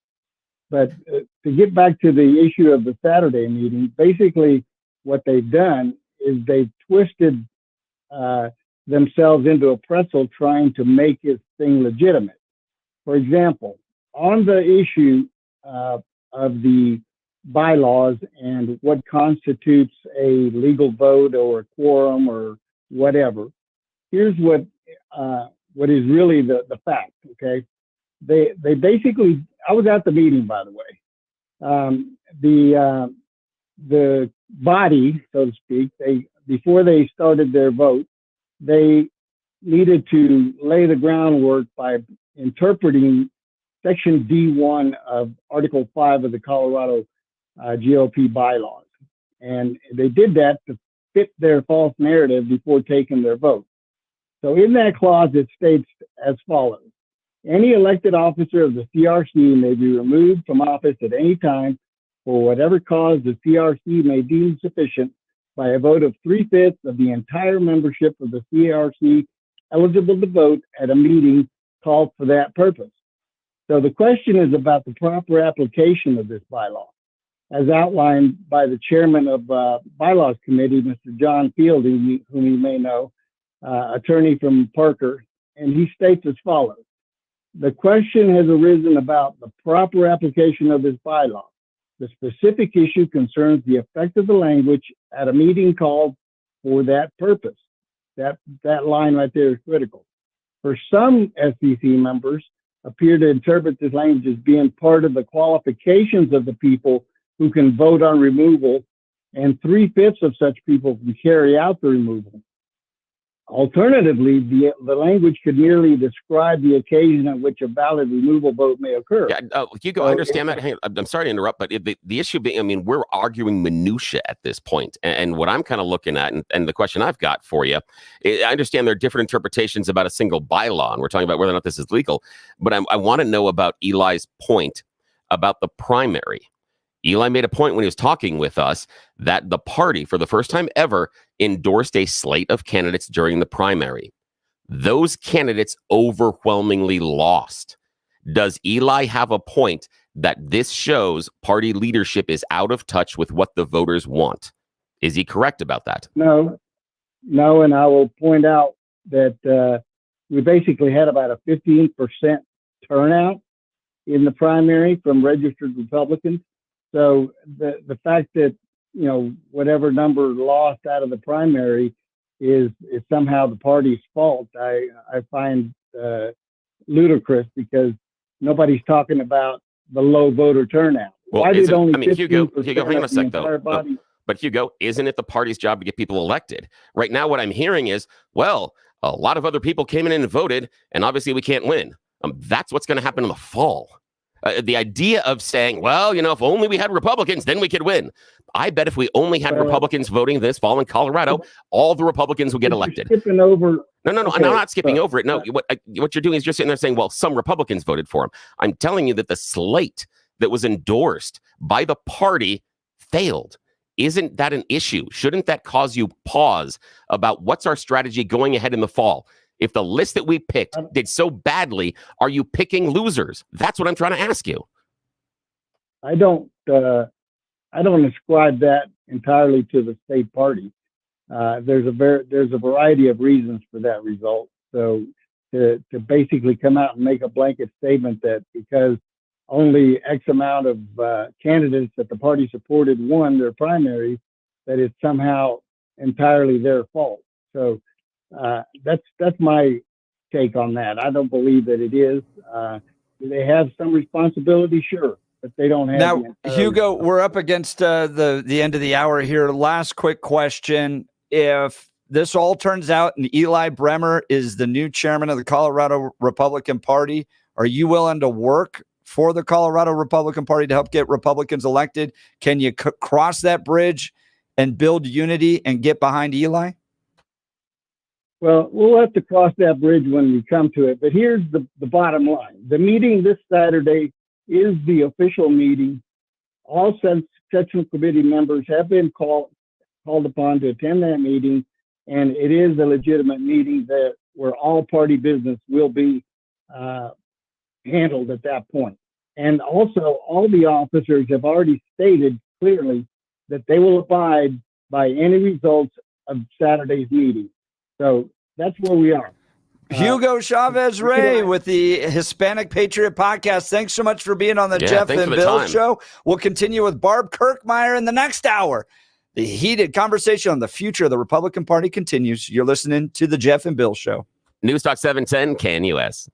But to get back to the issue of the Saturday meeting, basically what they've done is they've twisted themselves into a pretzel trying to make this thing legitimate. For example, on the issue of the bylaws and what constitutes a legal vote or a quorum or whatever, here's what is really the fact, okay? They basically, I was at the meeting, by the way. The body, so to speak, before they started their vote, they needed to lay the groundwork by interpreting Section D1 of Article 5 of the Colorado GOP bylaws. And they did that to fit their false narrative before taking their vote. So in that clause, it states as follows. Any elected officer of the CRC may be removed from office at any time for whatever cause the CRC may deem sufficient by a vote of 3/5 of the entire membership of the CRC eligible to vote at a meeting called for that purpose. So the question is about the proper application of this bylaw, as outlined by the chairman of Bylaws Committee, Mr. John Fielding, whom you may know, attorney from Parker, and he states as follows. The question has arisen about the proper application of this bylaw. The specific issue concerns the effect of the language at a meeting called for that purpose. That line right there is critical. For some SEC members appear to interpret this language as being part of the qualifications of the people who can vote on removal, and 3/5 of such people can carry out the removal. Alternatively, the language could merely describe the occasion at which a valid removal vote may occur. Yeah, Hugo, I understand that. Hey, I'm sorry to interrupt, but the issue being, I mean, we're arguing minutia at this point. And what I'm kind of looking at, and the question I've got for you, I understand there are different interpretations about a single bylaw, and we're talking about whether or not this is legal. But I want to know about Eli's point about the primary. Eli made a point when he was talking with us that the party, for the first time ever, endorsed a slate of candidates during the primary. Those candidates overwhelmingly lost. Does Eli have a point that this shows party leadership is out of touch with what the voters want? Is he correct about that? No, and I will point out that we basically had about a 15% turnout in the primary from registered Republicans. So the fact that, you know, whatever number lost out of the primary is somehow the party's fault, I find ludicrous, because nobody's talking about the low voter turnout. Well, Why did only Hugo, 15% hang on a of the sec, entire though. body? But Hugo, isn't it the party's job to get people elected? Right now, what I'm hearing is, well, a lot of other people came in and voted, and obviously we can't win. That's what's going to happen in the fall. The idea of saying, well, you know, if only we had Republicans, then we could win. I bet if we only had Republicans voting this fall in Colorado, all the Republicans would get elected. Skipping over. No, Okay, I'm not skipping over it. No, what you're doing is you're sitting there saying, well, some Republicans voted for him. I'm telling you that the slate that was endorsed by the party failed. Isn't that an issue? Shouldn't that cause you pause about what's our strategy going ahead in the fall? If the list that we picked did so badly, are you picking losers? That's what I'm trying to ask you. I don't ascribe that entirely to the state party. There's a variety of reasons for that result. So to basically come out and make a blanket statement that because only X amount of candidates that the party supported won their primaries, that it's somehow entirely their fault. So that's my take on that. I don't believe that it is. Do they have some responsibility? Sure, but they don't have. Now, Hugo, we're up against the end of the hour here. Last quick question: if this all turns out and Eli Bremer is the new chairman of the Colorado Republican Party, are you willing to work for the Colorado Republican Party to help get Republicans elected? Can you cross that bridge and build unity and get behind Eli? Well, we'll have to cross that bridge when we come to it. But here's the bottom line. The meeting this Saturday is the official meeting. All section committee members have been called upon to attend that meeting. And it is a legitimate meeting where all party business will be handled at that point. And also, all the officers have already stated clearly that they will abide by any results of Saturday's meeting. So that's where we are. Hugo Chavez Rey with the Hispanic Patriot Podcast. Thanks so much for being on the Jeff and Bill show. We'll continue with Barb Kirkmeyer in the next hour. The heated conversation on the future of the Republican Party continues. You're listening to the Jeff and Bill show. News Talk 710 KNUS.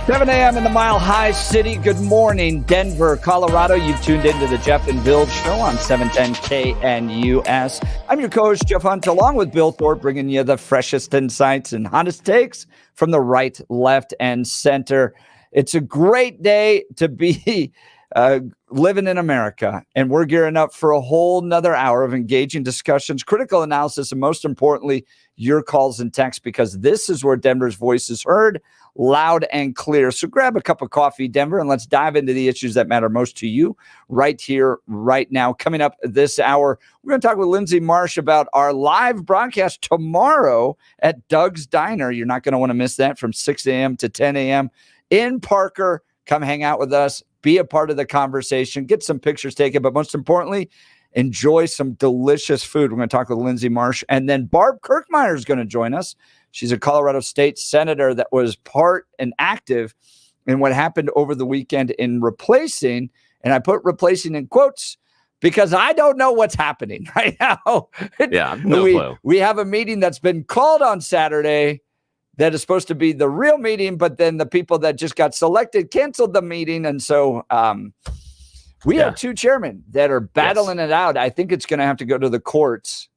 7 a.m. in the Mile High City. Good morning, Denver, Colorado. You've tuned into the Jeff and Bill Show on 710 KNUS. I'm your co-host, Jeff Hunt, along with Bill Thorpe, bringing you the freshest insights and hottest takes from the right, left, and center. It's a great day to be living in America, and we're gearing up for a whole nother hour of engaging discussions, critical analysis, and most importantly, your calls and texts, because this is where Denver's voice is heard loud and clear. So grab a cup of coffee, Denver, and let's dive into the issues that matter most to you right here, right now. Coming up this hour, we're going to talk with Lindsey Marsh about our live broadcast tomorrow at Doug's Diner. You're not going to want to miss that from 6 a.m. to 10 a.m. in Parker. Come hang out with us, be a part of the conversation, get some pictures taken, but most importantly, enjoy some delicious food. We're going to talk with Lindsey Marsh, and then Barb Kirkmeyer is going to join us. She's a Colorado state senator that was part and active in what happened over the weekend in replacing, and I put replacing in quotes because I don't know what's happening right now. Yeah, no clue. We have a meeting that's been called on Saturday that is supposed to be the real meeting, but then the people that just got selected canceled the meeting, and so we have two chairmen that are battling it out. I think it's going to have to go to the courts.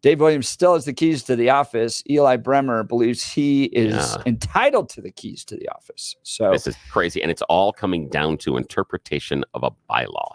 Dave Williams still has the keys to the office. Eli Bremer believes he is entitled to the keys to the office. So this is crazy, and it's all coming down to interpretation of a bylaw.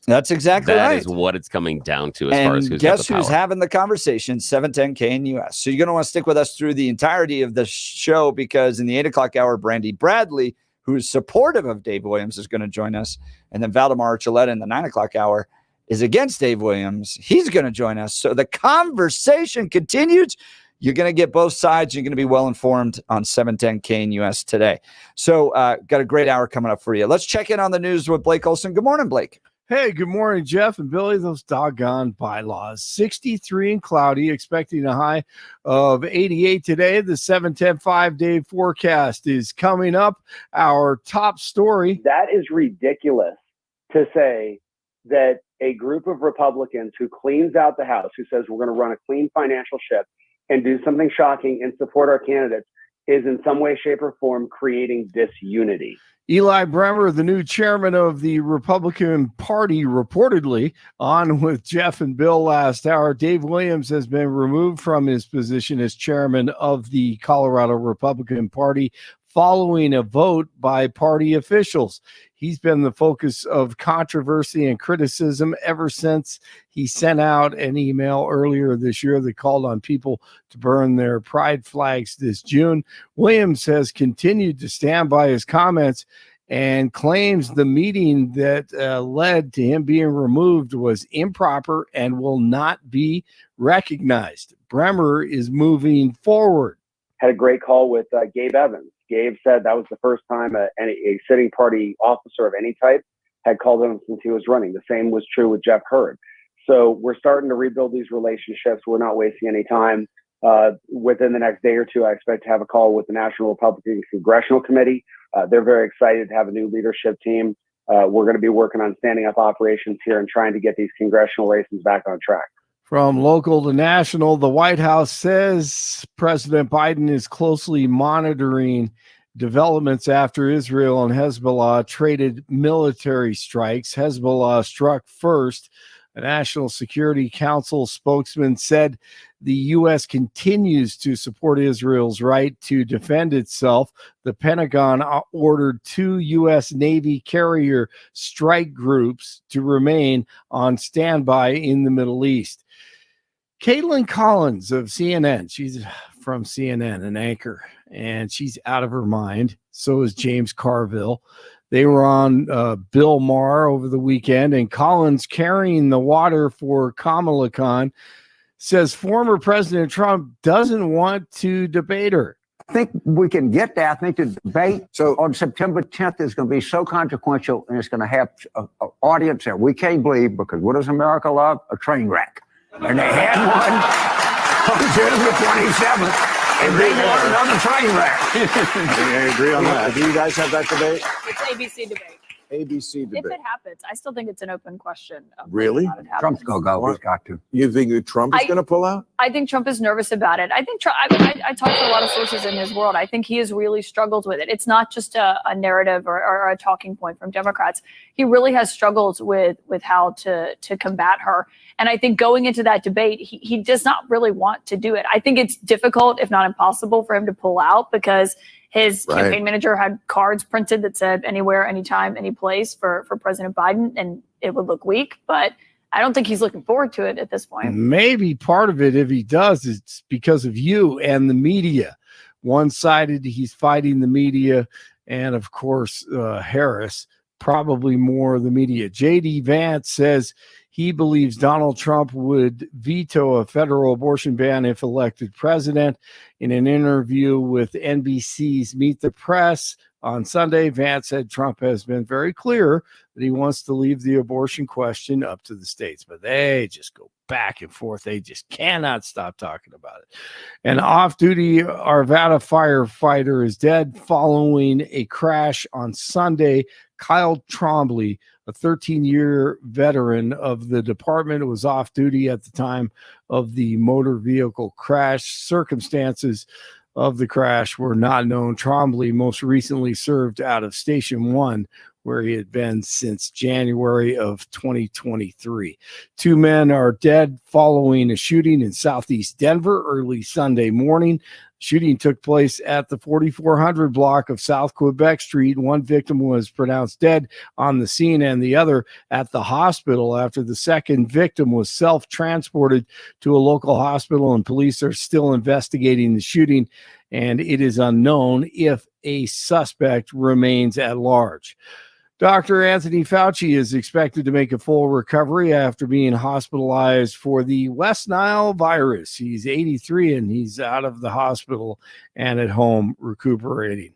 That's exactly right. That is what it's coming down to as far as who's guess got the who's power. having the conversation? 710 KNUS. So you're going to want to stick with us through the entirety of the show, because in the 8 o'clock hour, Brandi Bradley, who is supportive of Dave Williams, is going to join us. And then Valdamar Archuleta in the 9 o'clock hour is against Dave Williams. He's going to join us. So the conversation continues. You're going to get both sides. You're going to be well informed on 710 KNUS today. So got a great hour coming up for you. Let's check in on the news with Blake Olson. Good morning, Blake. Hey, good morning, Jeff and Billy. Those doggone bylaws. 63 and cloudy, expecting a high of 88 today. The 710 5-day forecast is coming up. Our top story. That is ridiculous to say that a group of Republicans who cleans out the House, who says we're going to run a clean financial ship and do something shocking and support our candidates, is in some way, shape, or form creating disunity. Eli Bremer, the new chairman of the Republican Party, reportedly on with Jeff and Bill last hour. Dave Williams has been removed from his position as chairman of the Colorado Republican Party following a vote by party officials. He's been the focus of controversy and criticism ever since he sent out an email earlier this year that called on people to burn their pride flags this June. Williams has continued to stand by his comments and claims the meeting that led to him being removed was improper and will not be recognized. Bremer is moving forward. Had a great call with Gabe Evans. Gabe said that was the first time a sitting party officer of any type had called him since he was running. The same was true with Jeff Hurd. So we're starting to rebuild these relationships. We're not wasting any time. Within the next day or two, I expect to have a call with the National Republican Congressional Committee. They're very excited to have a new leadership team. We're going to be working on standing up operations here and trying to get these congressional races back on track. From local to national, the White House says President Biden is closely monitoring developments after Israel and Hezbollah traded military strikes. Hezbollah struck first. A National Security Council spokesman said the U.S. continues to support Israel's right to defend itself. The Pentagon ordered 2 U.S. Navy carrier strike groups to remain on standby in the Middle East. Caitlin Collins of CNN, she's from CNN, an anchor, and she's out of her mind. So is James Carville. They were on Bill Maher over the weekend, and Collins, carrying the water for Kamala Khan, says former President Trump doesn't want to debate her. I think we can get there. I think the debate on September 10th is going to be so consequential, and it's going to have an audience that we can't believe, because what does America love? A train wreck. And they had one on June the 27th, and they want another train wreck. I agree on that. Do you guys have that debate? It's ABC debate. ABC debate. If it happens, I still think it's an open question. Really? Trump's going to go. He's got to. You think that Trump is going to pull out? I think Trump is nervous about it. I think Trump, I talked to a lot of sources in his world. I think he has really struggled with it. It's not just a narrative or a talking point from Democrats. He really has struggled with how to combat her. And I think going into that debate, he does not really want to do it. I think it's difficult, if not impossible, for him to pull out because his campaign manager had cards printed that said anywhere, anytime, any place for President Biden, and it would look weak. But I don't think he's looking forward to it at this point. Maybe part of it, if he does, it's because of you and the media. One-sided, he's fighting the media, and of course, Harris, probably more the media. J.D. Vance says he believes Donald Trump would veto a federal abortion ban if elected president. In an interview with NBC's Meet the Press on Sunday, Vance said Trump has been very clear that he wants to leave the abortion question up to the states, but they just go back and forth. They just cannot stop talking about it. An off-duty Arvada firefighter is dead following a crash on Sunday. Kyle Trombley, a 13-year veteran of the department, was off duty at the time of the motor vehicle crash. Circumstances of the crash were not known. Trombley most recently served out of Station 1, where he had been since January of 2023. 2 men are dead following a shooting in southeast Denver early Sunday morning. Shooting took place at the 4400 block of South Quebec Street. One victim was pronounced dead on the scene and the other at the hospital after the second victim was self-transported to a local hospital, and police are still investigating the shooting, and it is unknown if a suspect remains at large. Dr. Anthony Fauci is expected to make a full recovery after being hospitalized for the West Nile virus. He's 83 and he's out of the hospital and at home recuperating.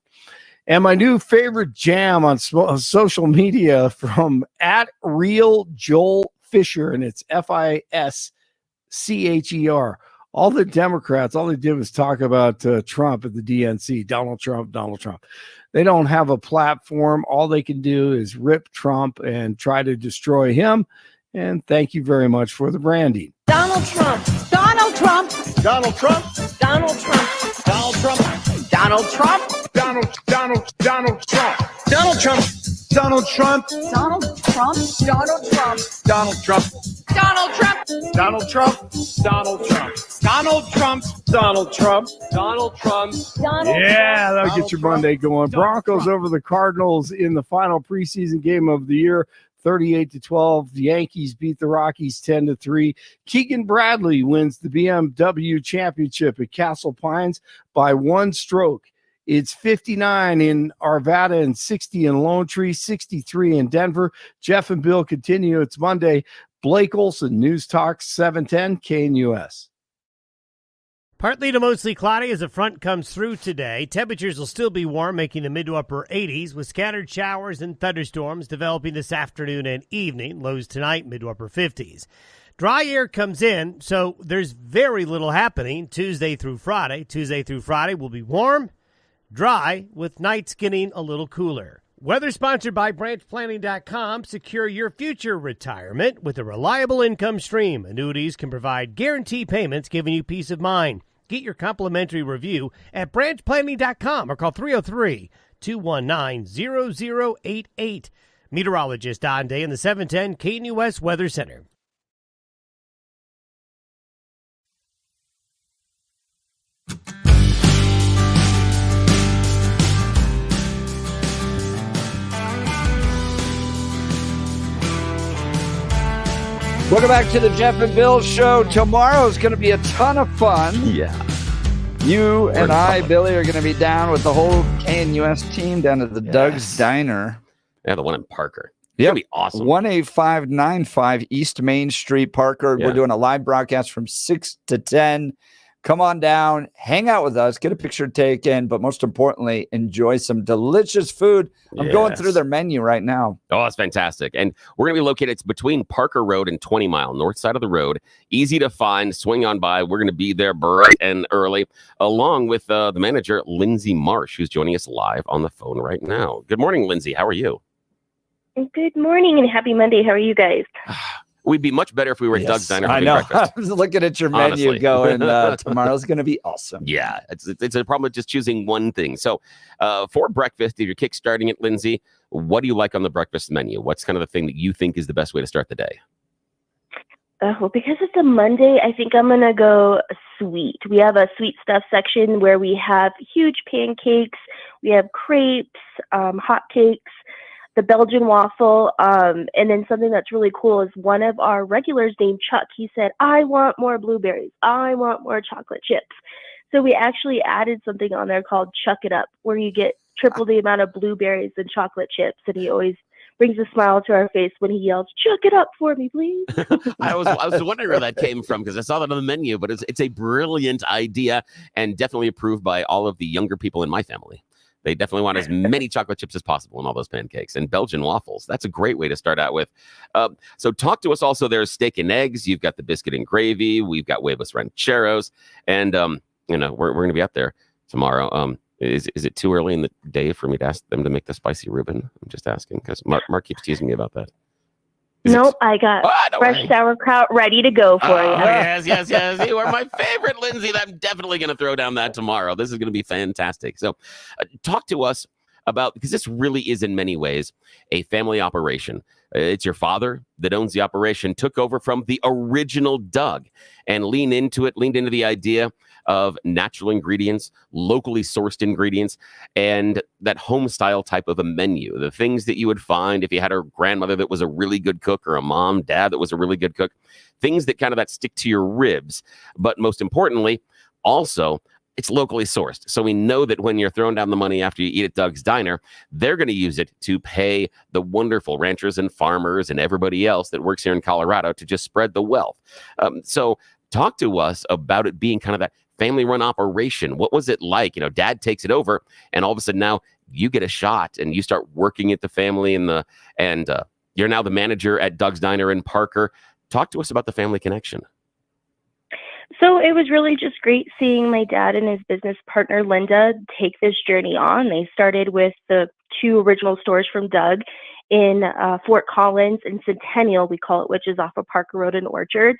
And my new favorite jam on social media from @RealJoelFisher, and it's FISCHER. All the Democrats, all they did was talk about Trump at the DNC, Donald Trump, Donald Trump. They don't have a platform. All they can do is rip Trump and try to destroy him. And thank you very much for the branding. Donald Trump. Donald Trump. Donald Trump. Donald Trump. Donald Trump. Donald Trump. Donald Trump. Donald Trump. Donald Trump. Donald Trump. Donald Trump. Donald Trump. Donald Trump. Donald Trump. Donald Trump. Donald Trump. Donald Trump. Donald Trump. Donald Trump. Yeah, that'll get your Monday going. Broncos over the Cardinals in the final preseason game of the year, 38-12. The Yankees beat the Rockies 10-3. Keegan Bradley wins the BMW championship at Castle Pines by 1 stroke. It's 59 in Arvada and 60 in Lone Tree, 63 in Denver. Jeff and Bill continue. It's Monday. Blake Olson, News Talk 710 KNUS. Partly to mostly cloudy as a front comes through today. Temperatures will still be warm, making the mid to upper 80s, with scattered showers and thunderstorms developing this afternoon and evening. Lows tonight, mid to upper 50s. Dry air comes in, so there's very little happening Tuesday through Friday. Tuesday through Friday will be warm, dry, with nights getting a little cooler. Weather sponsored by branchplanning.com. Secure your future retirement with a reliable income stream. Annuities can provide guaranteed payments, giving you peace of mind. Get your complimentary review at branchplanning.com or call 303-219-0088. Meteorologist Don Day in the 710 KNUS Weather Center. Welcome back to the Jeff and Bill Show. Tomorrow is going to be a ton of fun. Yeah. You and I, Billy, are going to be down with the whole KNUS team down at the Doug's Diner. Yeah, the one in Parker. Yeah, It'll be awesome. 18595 East Main Street, Parker. Yeah. We're doing a live broadcast from 6 to 10. Come on down, hang out with us, get a picture taken, but most importantly, enjoy some delicious food. I'm going through their menu right now. Oh, that's fantastic. And we're going to be located, it's between Parker Road and 20 Mile, north side of the road. Easy to find, swing on by. We're going to be there bright and early, along with the manager, Lindsey Marsh, who's joining us live on the phone right now. Good morning, Lindsey. How are you? Good morning and happy Monday. How are you guys? We'd be much better if we were at Doug's Diner having breakfast. I was looking at your menu Honestly. going, tomorrow's going to be awesome. Yeah, it's a problem with just choosing one thing. So for breakfast, if you're kickstarting it, Lindsey, what do you like on the breakfast menu? What's kind of the thing that you think is the best way to start the day? Well, because it's a Monday, I think I'm going to go sweet. We have a sweet stuff section where we have huge pancakes. We have crepes, hot cakes, the Belgian waffle. And then something that's really cool is one of our regulars named Chuck. He said, I want more blueberries. I want more chocolate chips. So we actually added something on there called Chuck It Up, where you get triple the amount of blueberries and chocolate chips. And he always brings a smile to our face when he yells, "Chuck it up for me, please." I was wondering where that came from because I saw that on the menu, but it's a brilliant idea and definitely approved by all of the younger people in my family. They definitely want as many chocolate chips as possible in all those pancakes and Belgian waffles. That's a great way to start out with. So talk to us also. There's steak and eggs. You've got the biscuit and gravy. We've got huevos rancheros. And, we're going to be out there tomorrow. Is it too early in the day for me to ask them to make the spicy Reuben? I'm just asking because Mark keeps teasing me about that. Nope, I got fresh sauerkraut ready to go for you. Yes. You are my favorite, Lindsey. I'm definitely going to throw down that tomorrow. This is going to be fantastic. So talk to us about, because this really is in many ways a family operation. It's your father that owns the operation, took over from the original Doug and leaned into the idea of natural ingredients, locally sourced ingredients, and that home style type of a menu. The things that you would find if you had a grandmother that was a really good cook or a mom, dad that was a really good cook, things that that stick to your ribs. But most importantly, also, it's locally sourced. So we know that when you're throwing down the money after you eat at Doug's Diner, they're going to use it to pay the wonderful ranchers and farmers and everybody else that works here in Colorado to just spread the wealth. So talk to us about it being kind of that family-run operation. What was it like? Dad takes it over, and all of a sudden now you get a shot, and you start working at the family, and you're now the manager at Doug's Diner in Parker. Talk to us about the family connection. So it was really just great seeing my dad and his business partner, Linda, take this journey on. They started with the 2 original stores from Doug in Fort Collins and Centennial, we call it, which is off of Parker Road and Orchard.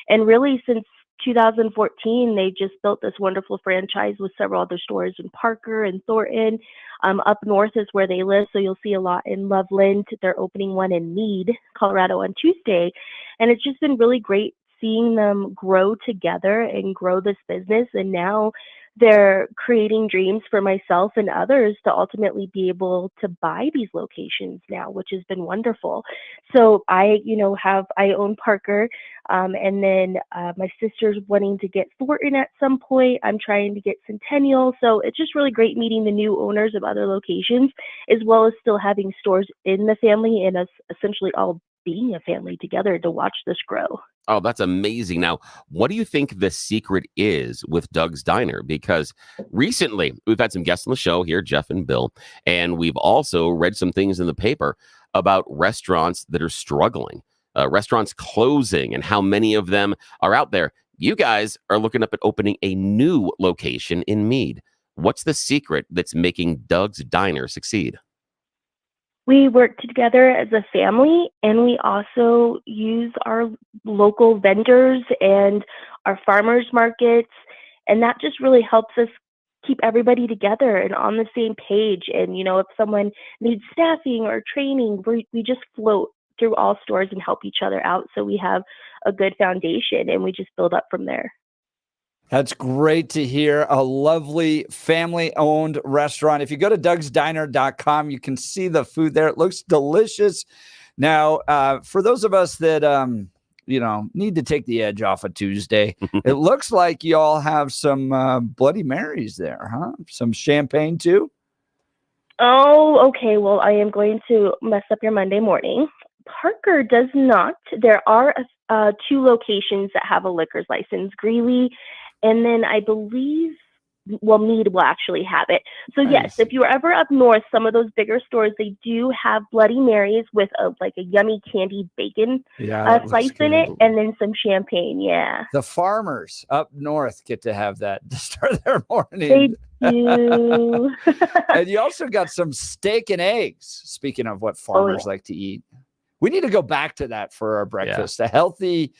And really, since 2014, they just built this wonderful franchise with several other stores in Parker and Thornton. Up north is where they live, so you'll see a lot in Loveland. They're opening one in Meade, Colorado on Tuesday. And it's just been really great seeing them grow together and grow this business. And now they're creating dreams for myself and others to ultimately be able to buy these locations now, which has been wonderful. So I own Parker, and then my sister's wanting to get Thornton at some point. I'm trying to get Centennial. So it's just really great meeting the new owners of other locations, as well as still having stores in the family and us essentially all being a family together to watch this grow. Oh, that's amazing. Now, what do you think the secret is with Doug's Diner? Because recently we've had some guests on the show here, Jeff and Bill, and we've also read some things in the paper about restaurants that are struggling, restaurants closing, and how many of them are out there. You guys are looking up at opening a new location in Meade. What's the secret that's making Doug's Diner succeed? We work together as a family, and we also use our local vendors and our farmers markets, and that just really helps us keep everybody together and on the same page. And, if someone needs staffing or training, we just float through all stores and help each other out, so we have a good foundation, and we just build up from there. That's great to hear. A lovely family-owned restaurant. If you go to DougsDiner.com, you can see the food there. It looks delicious. Now, for those of us that, need to take the edge off of Tuesday, it looks like y'all have some Bloody Marys there, huh? Some champagne, too? Oh, okay. Well, I am going to mess up your Monday morning. Parker does not. There are 2 locations that have a liquor's license, Greeley, and then I believe Mead will actually have it. So yes, if you're ever up north, some of those bigger stores, they do have Bloody Marys with a yummy candied bacon slice in it, and then some champagne. Yeah. The farmers up north get to have that to start their morning. They do. And you also got some steak and eggs. Speaking of what farmers like to eat, we need to go back to that for our breakfast. A healthy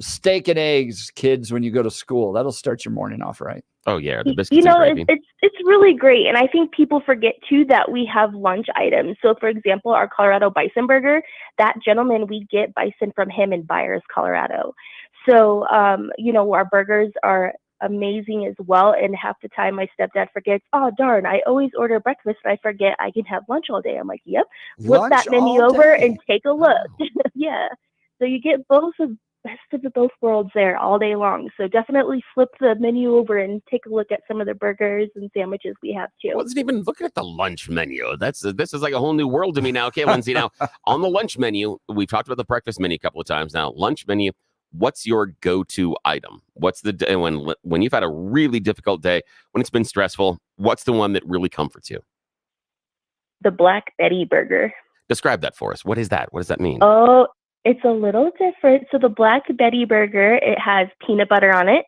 steak and eggs, kids, when you go to school. That'll start your morning off right. Oh yeah, the biscuits and gravy. It's really great, and I think people forget too that we have lunch items. So, for example, our Colorado Bison Burger, that gentleman, we get bison from him in Byers, Colorado. So, our burgers are amazing as well. And half the time, my stepdad forgets. Oh darn! I always order breakfast, and I forget I can have lunch all day. I'm like, yep. Flip that menu over and take a look. Yeah. So you get best of the both worlds there all day long. So definitely flip the menu over and take a look at some of the burgers and sandwiches we have too. I wasn't even looking at the lunch menu. This is like a whole new world to me now. Okay, Lindsey, now on the lunch menu, we've talked about the breakfast menu a couple of times now. Lunch menu, what's your go-to item? What's the when you've had a really difficult day, when it's been stressful, what's the one that really comforts you? The Black Betty burger. Describe that for us. What is that? What does that mean? Oh, it's a little different. So the Black Betty burger, it has peanut butter on it,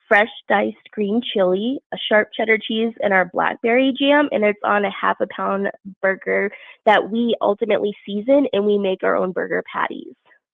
fresh diced green chili, a sharp cheddar cheese, and our blackberry jam. And it's on a half-a-pound burger that we ultimately season, and we make our own burger patties.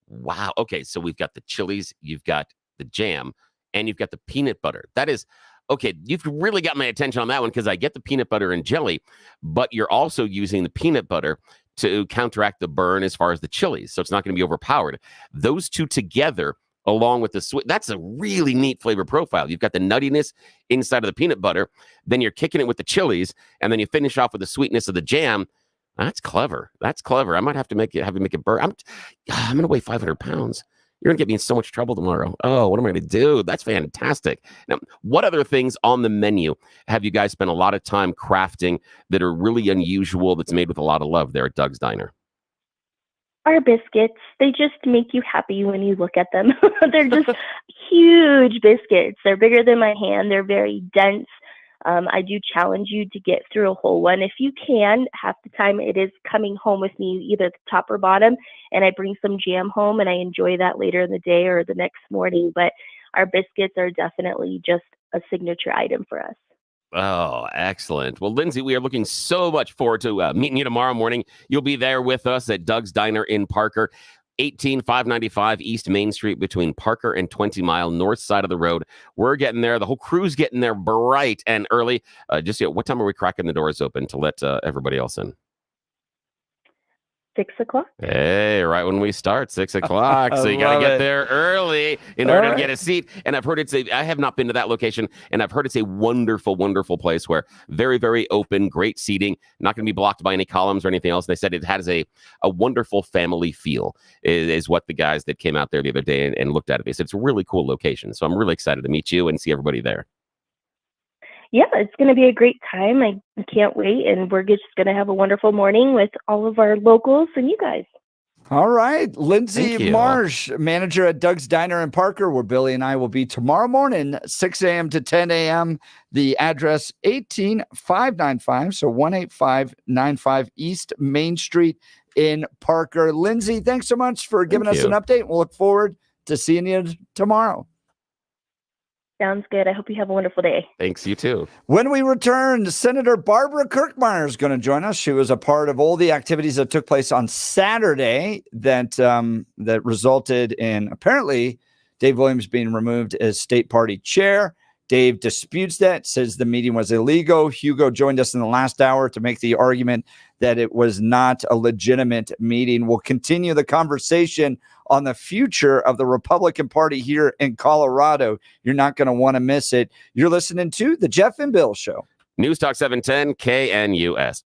Wow. Okay, so we've got the chilies, you've got the jam, and you've got the peanut butter. That is... Okay, you've really got my attention on that one because I get the peanut butter and jelly, but you're also using the peanut butter to counteract the burn as far as the chilies. So it's not going to be overpowered. Those two together, along with the sweet, that's a really neat flavor profile. You've got the nuttiness inside of the peanut butter, then you're kicking it with the chilies, and then you finish off with the sweetness of the jam. That's clever. That's clever. I might have to make it burn. I'm going to weigh 500 pounds. You're going to get me in so much trouble tomorrow. Oh, what am I going to do? That's fantastic. Now, what other things on the menu have you guys spent a lot of time crafting that are really unusual, that's made with a lot of love there at Doug's Diner? Our biscuits, they just make you happy when you look at them. They're just huge biscuits. They're bigger than my hand. They're very dense. I do challenge you to get through a whole one. If you can, half the time it is coming home with me, either the top or bottom, and I bring some jam home and I enjoy that later in the day or the next morning. But our biscuits are definitely just a signature item for us. Oh, excellent. Well, Lindsey, we are looking so much forward to meeting you tomorrow morning. You'll be there with us at Doug's Diner in Parker. 18595 East Main Street between Parker and 20 Mile, north side of the road. We're getting there. The whole crew's getting there bright and early. What time are we cracking the doors open to let everybody else in? 6 o'clock. Hey, right when we start, 6 o'clock. So you got to get there early in order to get a seat. And I've heard I have not been to that location, and I've heard it's a wonderful, wonderful place where very, very open, great seating, not going to be blocked by any columns or anything else. And they said it has a wonderful family feel, is what the guys that came out there the other day and looked at it. They said it's a really cool location. So I'm really excited to meet you and see everybody there. Yeah, it's going to be a great time. I can't wait. And we're just going to have a wonderful morning with all of our locals and you guys. All right. Lindsey Marsh, manager at Doug's Diner in Parker, where Billy and I will be tomorrow morning, 6 a.m. to 10 a.m. The address 18595, so 18595 East Main Street in Parker. Lindsey, thanks so much for giving us an update. We'll look forward to seeing you tomorrow. Sounds good. I hope you have a wonderful day. Thanks, you too. When we return, Senator Barb Kirkmeyer is going to join us. She was a part of all the activities that took place on Saturday that resulted in apparently Dave Williams being removed as state party chair. Dave disputes that, says the meeting was illegal. Hugo joined us in the last hour to make the argument that it was not a legitimate meeting. We'll continue the conversation on the future of the Republican Party here in Colorado. You're not going to want to miss it. You're listening to The Jeff and Bill Show. News Talk 710 KNUS.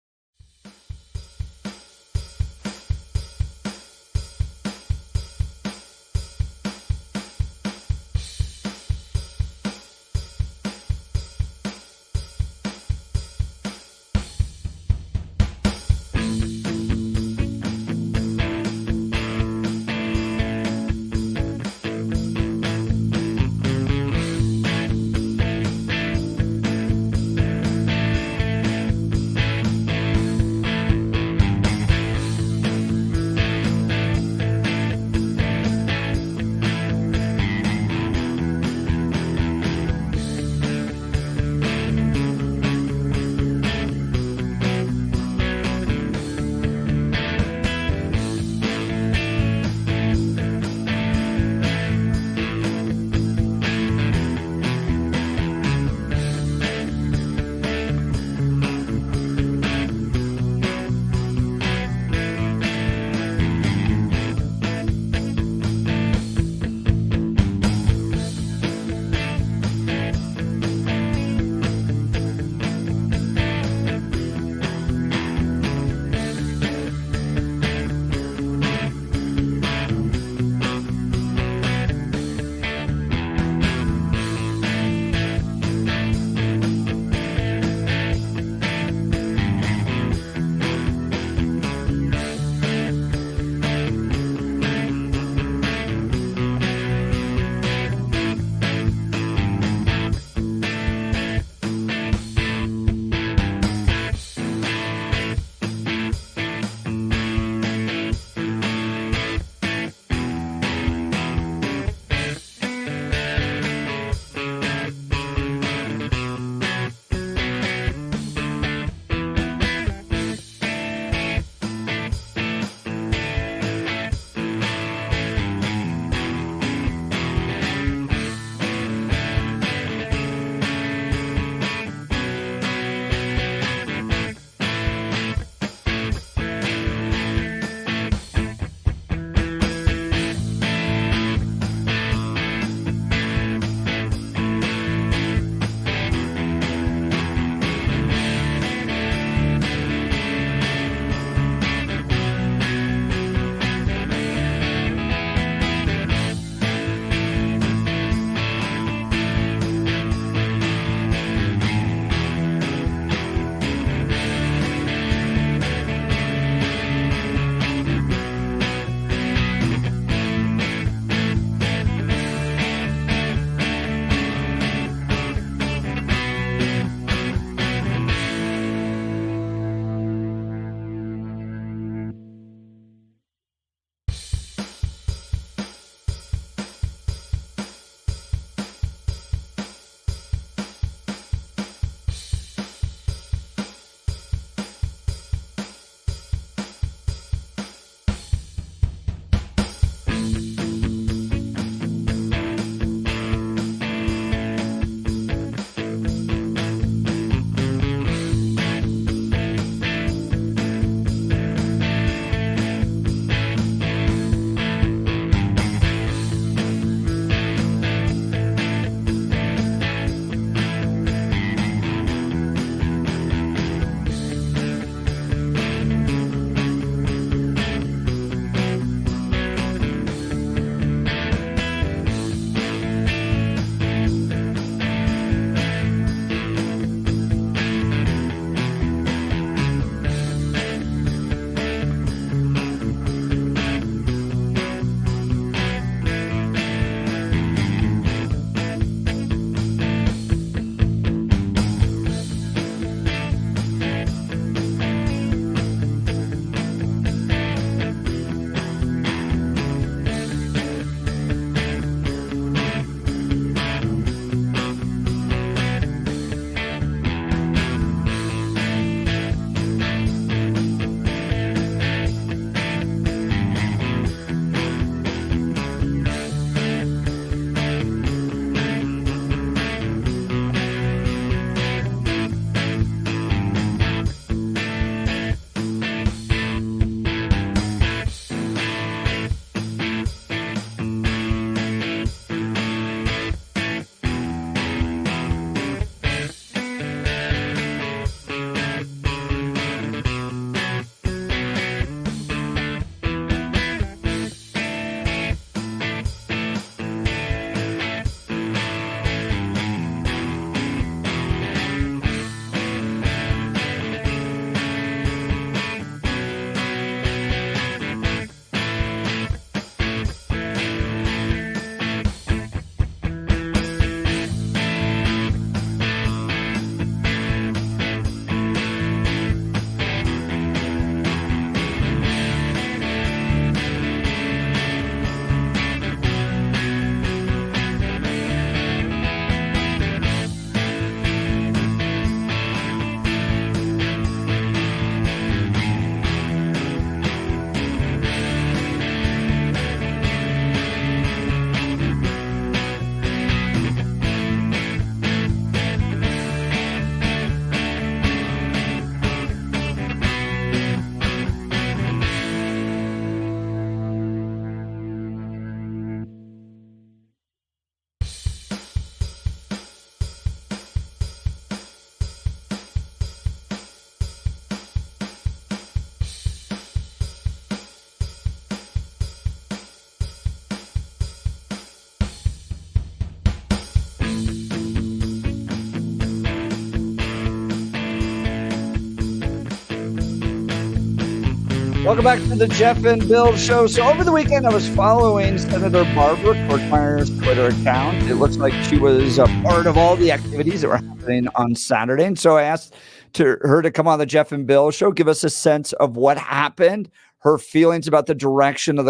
Welcome back to the Jeff and Bill Show. So over the weekend, I was following Senator Barbara Kirkmeyer's Twitter account. It looks like she was a part of all the activities that were happening on Saturday. And so I asked her to come on the Jeff and Bill Show, give us a sense of what happened, her feelings about the direction of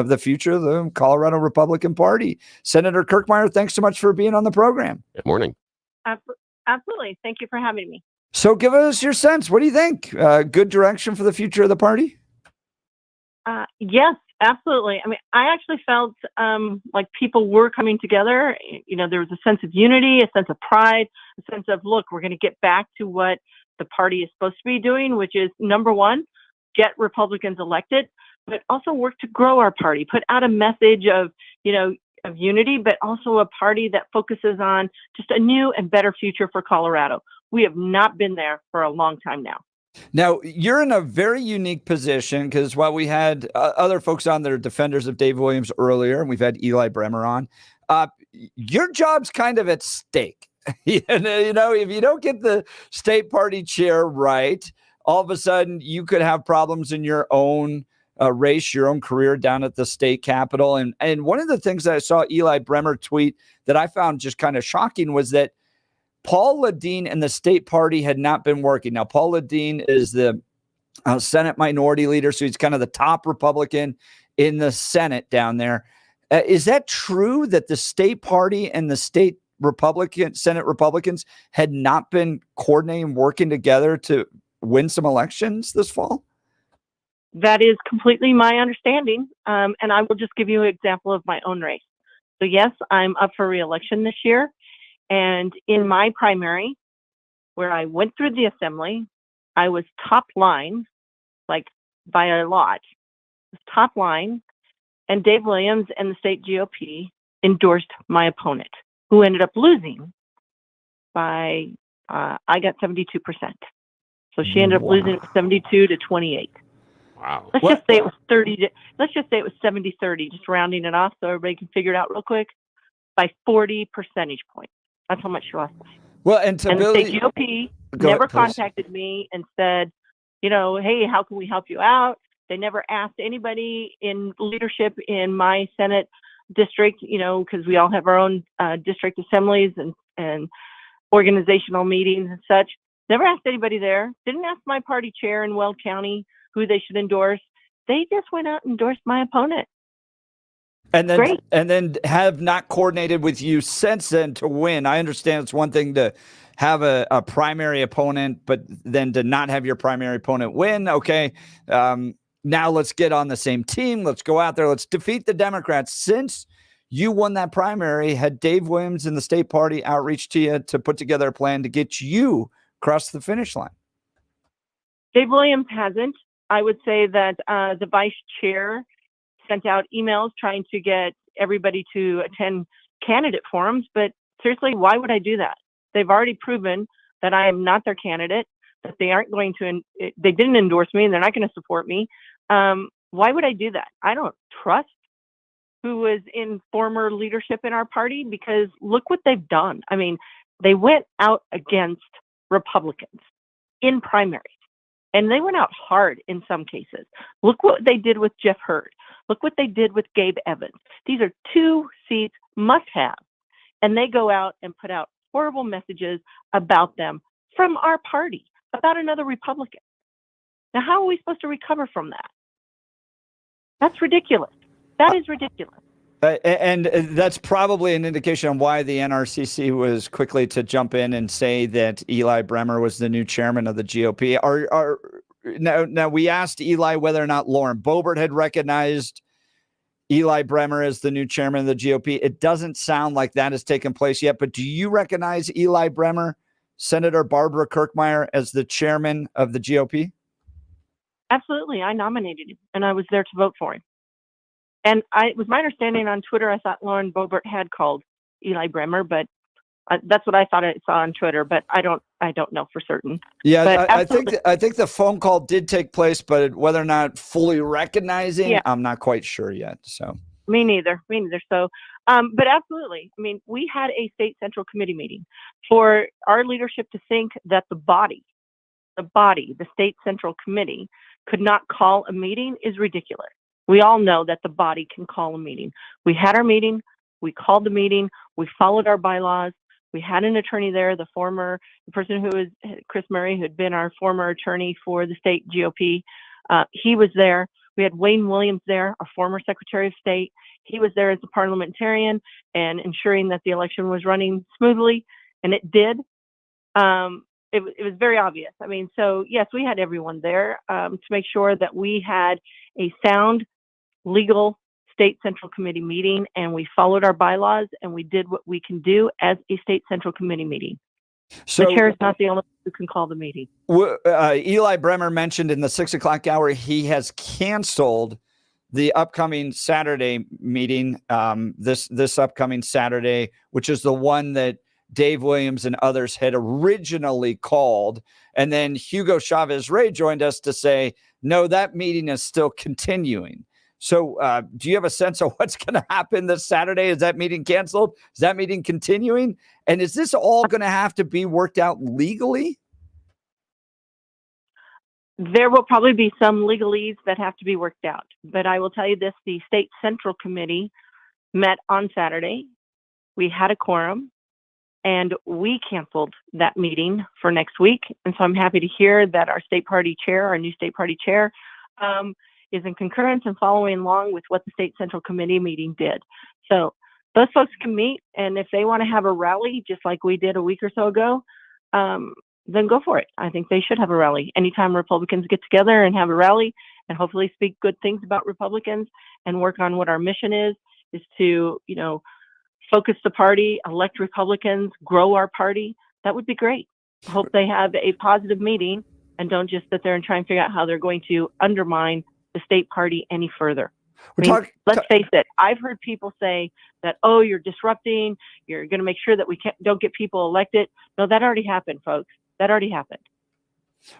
the future of the Colorado Republican Party. Senator Kirkmeyer, thanks so much for being on the program. Good morning. Absolutely. Thank you for having me. So give us your sense. What do you think? Good direction for the future of the party? Yes, absolutely. I mean, I actually felt like people were coming together. You know, there was a sense of unity, a sense of pride, a sense of, look, we're going to get back to what the party is supposed to be doing, which is, number one, get Republicans elected, but also work to grow our party, put out a message of, of unity, but also a party that focuses on just a new and better future for Colorado. We have not been there for a long time now. Now, you're in a very unique position because while we had other folks on that are defenders of Dave Williams earlier, and we've had Eli Bremer on, your job's kind of at stake. If you don't get the state party chair right, all of a sudden you could have problems in your own race, your own career down at the state capitol. And one of the things that I saw Eli Bremer tweet that I found just kind of shocking was that Paul Ledeen and the state party had not been working. Now, Paul Ledeen is the Senate minority leader, so he's kind of the top Republican in the Senate down there. Is that true that the state party and the state Senate Republicans had not been coordinating, working together to win some elections this fall? That is completely my understanding. And I will just give you an example of my own race. So yes, I'm up for re-election this year. And in my primary, where I went through the assembly, I was top line, like by a lot, top line. And Dave Williams and the state GOP endorsed my opponent, who ended up losing by, I got 72%. So she ended up losing 72 to 28. Wow. Let's just say it was 30. Let's just say it was 70-30, just rounding it off so everybody can figure it out real quick, by 40 percentage points. That's how much she lost. Well, and the state GOP never contacted me and said, hey, how can we help you out? They never asked anybody in leadership in my Senate district, because we all have our own district assemblies and organizational meetings and such. Never asked anybody there. Didn't ask my party chair in Weld County who they should endorse. They just went out and endorsed my opponent. And then have not coordinated with you since then to win. I understand it's one thing to have a primary opponent, but then to not have your primary opponent win. Okay. Now let's get on the same team. Let's go out there. Let's defeat the Democrats. Since you won that primary, had Dave Williams and the state party outreach to you to put together a plan to get you across the finish line? Dave Williams hasn't. I would say that the vice chair sent out emails trying to get everybody to attend candidate forums. But seriously, why would I do that? They've already proven that I am not their candidate, that they aren't going to, they didn't endorse me and they're not going to support me. Why would I do that? I don't trust who was in former leadership in our party, because look what they've done. I mean, they went out against Republicans in primaries. And they went out hard in some cases. Look what they did with Jeff Hurd. Look what they did with Gabe Evans. These are 2 seats must have. And they go out and put out horrible messages about them from our party, about another Republican. Now, how are we supposed to recover from that? That's ridiculous. That is ridiculous. And that's probably an indication on why the NRCC was quickly to jump in and say that Eli Bremer was the new chairman of the GOP. Now we asked Eli whether or not Lauren Boebert had recognized Eli Bremer as the new chairman of the GOP. It doesn't sound like that has taken place yet, but do you recognize Eli Bremer, Senator Barbara Kirkmeyer, as the chairman of the GOP? Absolutely. I nominated him, and I was there to vote for him. And it was my understanding on Twitter, I thought Lauren Boebert had called Eli Bremer, but that's what I thought I saw on Twitter, but I don't know for certain. Yeah, I think the phone call did take place, but whether or not fully recognizing, I'm not quite sure yet. So me neither. So, but absolutely. I mean, we had a state central committee meeting for our leadership to think that the body, the state central committee, could not call a meeting is ridiculous. We all know that the body can call a meeting. We had our meeting. We called the meeting. We followed our bylaws. We had an attorney there, the person who was Chris Murray, who had been our former attorney for the state GOP. He was there. We had Wayne Williams there, our former Secretary of State. He was there as a parliamentarian and ensuring that the election was running smoothly, and it did. It was very obvious. I mean, so yes, we had everyone there to make sure that we had a sound, legal state central committee meeting, and we followed our bylaws, and we did what we can do as a state central committee meeting. So the chair is not the only one who can call the meeting. Eli Bremer mentioned in the 6 o'clock hour he has canceled the upcoming Saturday meeting, this upcoming Saturday, which is the one that Dave Williams and others had originally called. And then Hugo Chavez Rey joined us to say, no, that meeting is still continuing. So do you have a sense of what's going to happen this Saturday? Is that meeting canceled? Is that meeting continuing? And is this all going to have to be worked out legally? There will probably be some legalese that have to be worked out. But I will tell you this, the State Central Committee met on Saturday. We had a quorum, and we canceled that meeting for next week. And so I'm happy to hear that our state party chair, our new state party chair, is in concurrence and following along with what the State Central Committee meeting did. So those folks can meet, and if they want to have a rally, just like we did a week or so ago, then go for it. I think they should have a rally. Anytime Republicans get together and have a rally and hopefully speak good things about Republicans and work on what our mission is to, focus the party, elect Republicans, grow our party, that would be great. I hope they have a positive meeting and don't just sit there and try and figure out how they're going to undermine the state party any further. Let's face it. I've heard people say that, oh, you're disrupting. You're going to make sure that we don't get people elected. No, that already happened, folks. That already happened.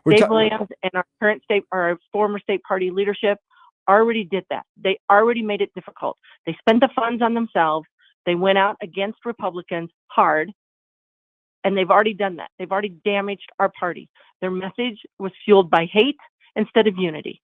Dave Williams and our former state party leadership already did that. They already made it difficult. They spent the funds on themselves. They went out against Republicans hard, and they've already done that. They've already damaged our party. Their message was fueled by hate instead of unity.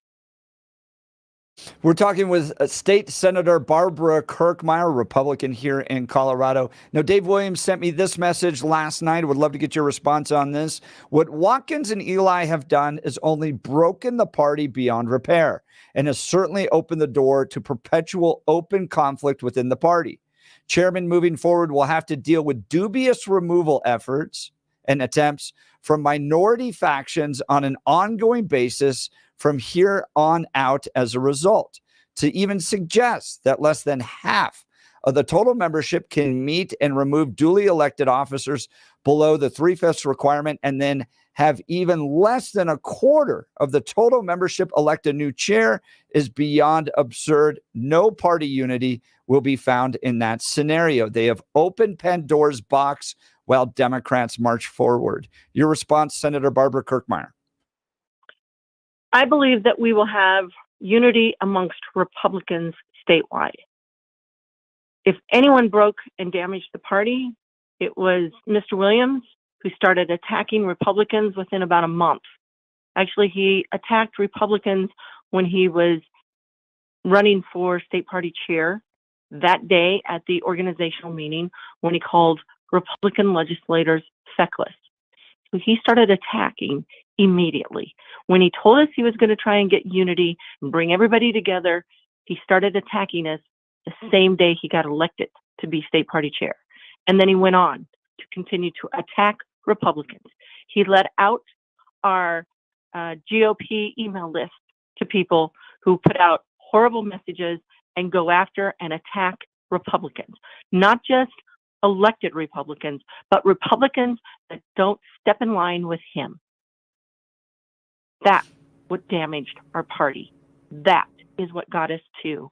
We're talking with State Senator Barbara Kirkmeyer, Republican here in Colorado. Now, Dave Williams sent me this message last night. I would love to get your response on this. What Watkins and Eli have done is only broken the party beyond repair and has certainly opened the door to perpetual open conflict within the party. Chairman moving forward will have to deal with dubious removal efforts and attempts from minority factions on an ongoing basis from here on out as a result. To even suggest that less than half of the total membership can meet and remove duly elected officers below the 3/5 requirement and then have even less than a quarter of the total membership elect a new chair is beyond absurd. No party unity will be found in that scenario. They have opened Pandora's box while Democrats march forward. Your response, Senator Barbara Kirkmeyer. I believe that we will have unity amongst Republicans statewide. If anyone broke and damaged the party, it was Mr. Williams, who started attacking Republicans within about a month. Actually, he attacked Republicans when he was running for state party chair that day at the organizational meeting when he called Republican legislators feckless. So he started attacking immediately. When he told us he was going to try and get unity and bring everybody together, he started attacking us the same day he got elected to be state party chair. And then he went on to continue to attack Republicans. He let out our GOP email list to people who put out horrible messages and go after and attack Republicans, not just elected Republicans, but Republicans that don't step in line with him. That's what damaged our party. That is what got us to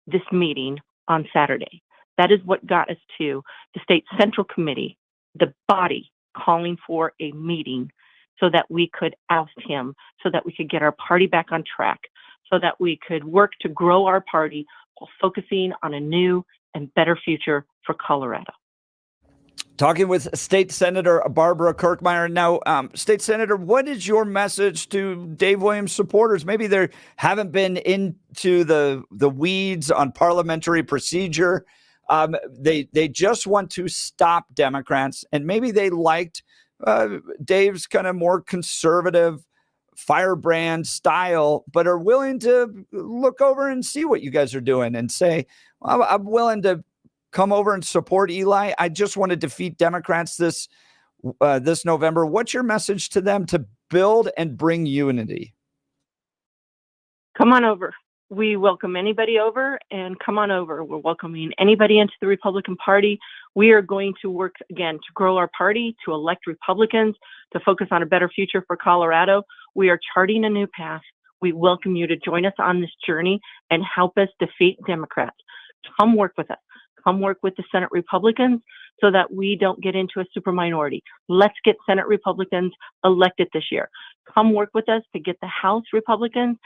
this meeting on Saturday. That is what got us to the State Central Committee, the body calling for a meeting so that we could oust him, so that we could get our party back on track, so that we could work to grow our party while focusing on a new and better future for Colorado. Talking with State Senator Barbara Kirkmeyer. Now, State Senator, what is your message to Dave Williams supporters? Maybe they haven't been into the weeds on parliamentary procedure. They just want to stop Democrats, and maybe they liked Dave's kind of more conservative firebrand style, but are willing to look over and see what you guys are doing and say, well, I'm willing to come over and support Eli. I just want to defeat Democrats this November. What's your message to them to build and bring unity? Come on over. We welcome anybody over, and come on over. We're welcoming anybody into the Republican Party. We are going to work, again, to grow our party, to elect Republicans, to focus on a better future for Colorado. We are charting a new path. We welcome you to join us on this journey and help us defeat Democrats. Come work with us. Come work with the Senate Republicans so that we don't get into a super minority. Let's get Senate Republicans elected this year. Come work with us to get the House Republicans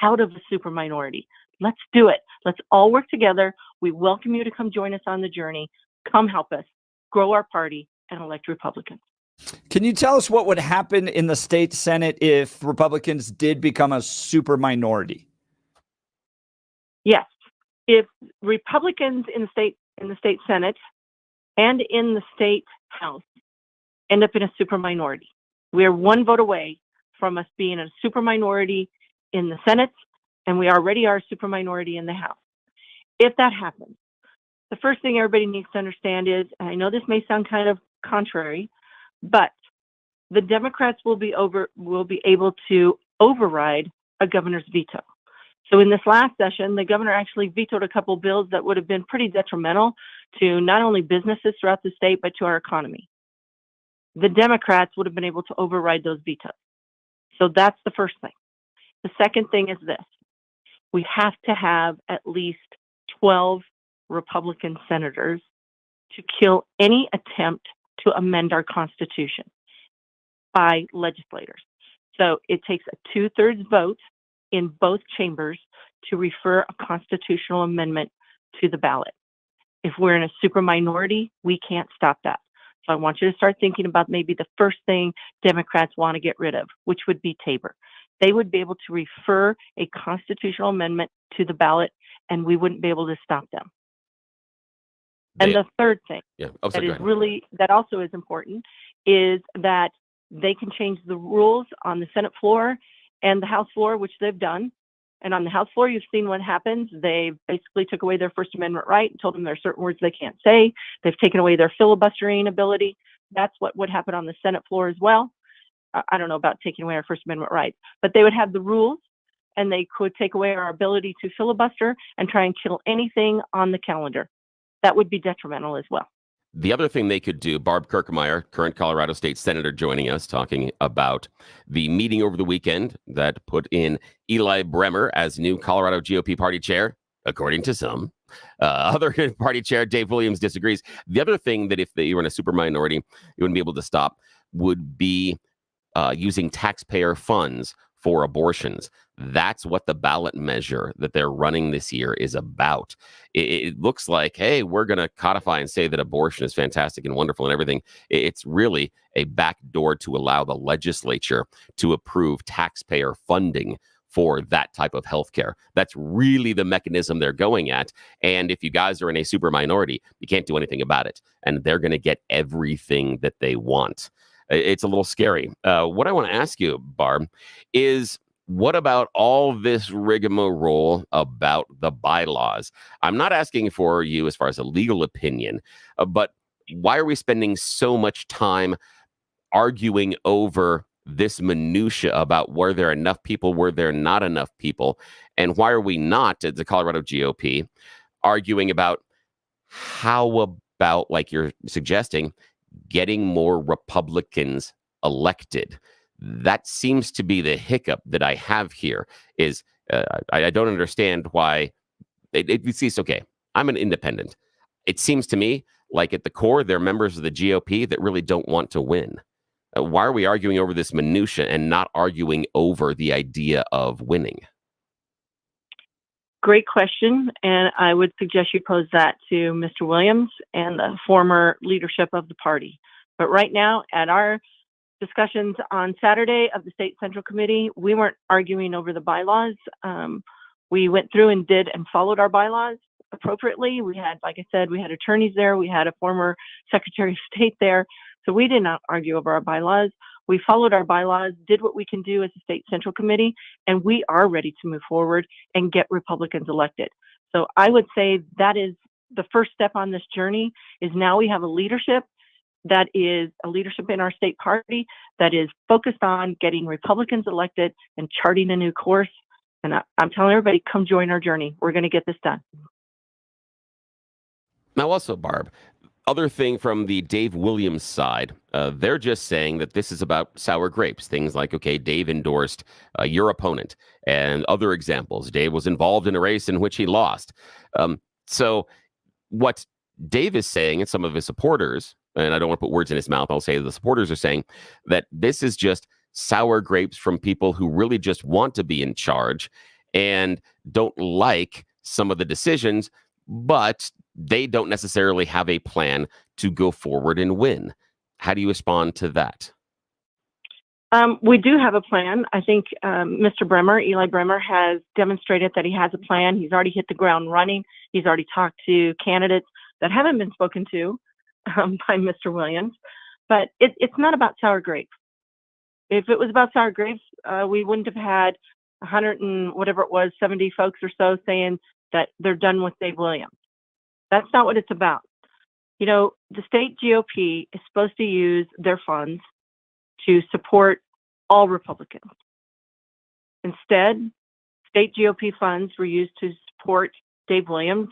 out of the super minority. Let's do it. Let's all work together. We welcome you to come join us on the journey. Come help us grow our party and elect Republicans. Can you tell us what would happen in the state Senate if Republicans did become a super minority? Yes. If Republicans in the state Senate and in the state House end up in a super minority, we are one vote away from us being a super minority in the Senate, and we already are a super minority in the House. If that happens, the first thing everybody needs to understand is, and I know this may sound kind of contrary, but the Democrats will be able to override a governor's veto. So in this last session, the governor actually vetoed a couple bills that would have been pretty detrimental to not only businesses throughout the state, but to our economy. The Democrats would have been able to override those vetoes. So that's the first thing. The second thing is this. We have to have at least 12 Republican senators to kill any attempt to amend our Constitution by legislators. So it takes a 2/3 vote in both chambers to refer a constitutional amendment to the ballot. If we're in a super minority, we can't stop that. So I want you to start thinking about maybe the first thing Democrats want to get rid of, which would be Tabor. They would be able to refer a constitutional amendment to the ballot, and we wouldn't be able to stop them. And the third thing that also is important is that they can change the rules on the Senate floor and the House floor, which they've done. And on the House floor, you've seen what happens. They basically took away their First Amendment right and told them there are certain words they can't say. They've taken away their filibustering ability. That's what would happen on the Senate floor as well. I don't know about taking away our First Amendment rights, but they would have the rules, and they could take away our ability to filibuster and try and kill anything on the calendar. That would be detrimental as well. The other thing they could do, Barb Kirkmeyer, current Colorado State Senator, joining us, talking about the meeting over the weekend that put in Eli Bremer as new Colorado GOP Party Chair, according to some. Other party chair, Dave Williams, disagrees. The other thing that if you were in a super minority, you wouldn't be able to stop would be using taxpayer funds for abortions. That's what the ballot measure that they're running this year is about. It looks like, hey, we're going to codify and say that abortion is fantastic and wonderful and everything. It's really a backdoor to allow the legislature to approve taxpayer funding for that type of healthcare. That's really the mechanism they're going at. And if you guys are in a super minority, you can't do anything about it. And they're going to get everything that they want. It's a little scary. What I want to ask you, Barb, is what about all this rigmarole about the bylaws? I'm not asking for you as far as a legal opinion, but why are we spending so much time arguing over this minutia about were there enough people, were there not enough people? And why are we not, at the Colorado GOP, arguing about how about, like you're suggesting, getting more Republicans elected? That seems to be the hiccup that I have here is I don't understand why it's okay. I'm an independent. It seems to me like at the core, they're members of the GOP that really don't want to win. Why are we arguing over this minutia and not arguing over the idea of winning? Great question, and I would suggest you pose that to Mr. Williams and the former leadership of the party. But right now, at our discussions on Saturday of the State Central Committee, we weren't arguing over the bylaws. We went through and did and followed our bylaws appropriately. We had, like I said, we had attorneys there. We had a former Secretary of State there. So we did not argue over our bylaws. We followed our bylaws, did what we can do as a State Central Committee, and we are ready to move forward and get Republicans elected. So I would say that is the first step on this journey. Is now we have a leadership that is a leadership in our state party that is focused on getting Republicans elected and charting a new course. And I'm telling everybody, come join our journey. We're going to get this done. Now, also, Barb, other thing from the Dave Williams side, they're just saying that this is about sour grapes. Things like, okay, Dave endorsed your opponent, and other examples. Dave was involved in a race in which he lost. So what Dave is saying, and some of his supporters, and I don't want to put words in his mouth, I'll say the supporters are saying that this is just sour grapes from people who really just want to be in charge and don't like some of the decisions, but they don't necessarily have a plan to go forward and win. How do you respond to that? We do have a plan. I think Mr. Bremer, Eli Bremer, has demonstrated that he has a plan. He's already hit the ground running. He's already talked to candidates that haven't been spoken to by Mr. Williams. But it's not about sour grapes. If it was about sour grapes, we wouldn't have had 100 and whatever it was, 70 folks or so saying that they're done with Dave Williams. That's not what it's about. You know, the state GOP is supposed to use their funds to support all Republicans. Instead, state GOP funds were used to support Dave Williams.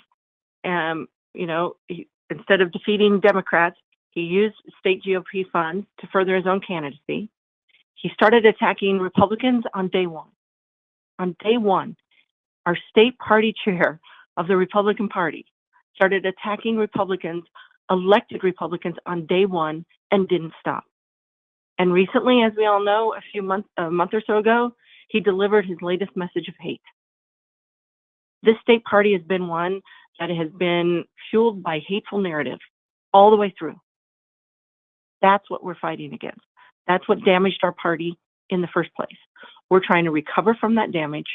Instead of defeating Democrats, he used state GOP funds to further his own candidacy. He started attacking Republicans on day one. On day one, our state party chair of the Republican Party started attacking Republicans, elected Republicans on day one, and didn't stop. And recently, as we all know, a month or so ago, he delivered his latest message of hate. This state party has been one that has been fueled by hateful narrative all the way through. That's what we're fighting against. That's what damaged our party in the first place. We're trying to recover from that damage.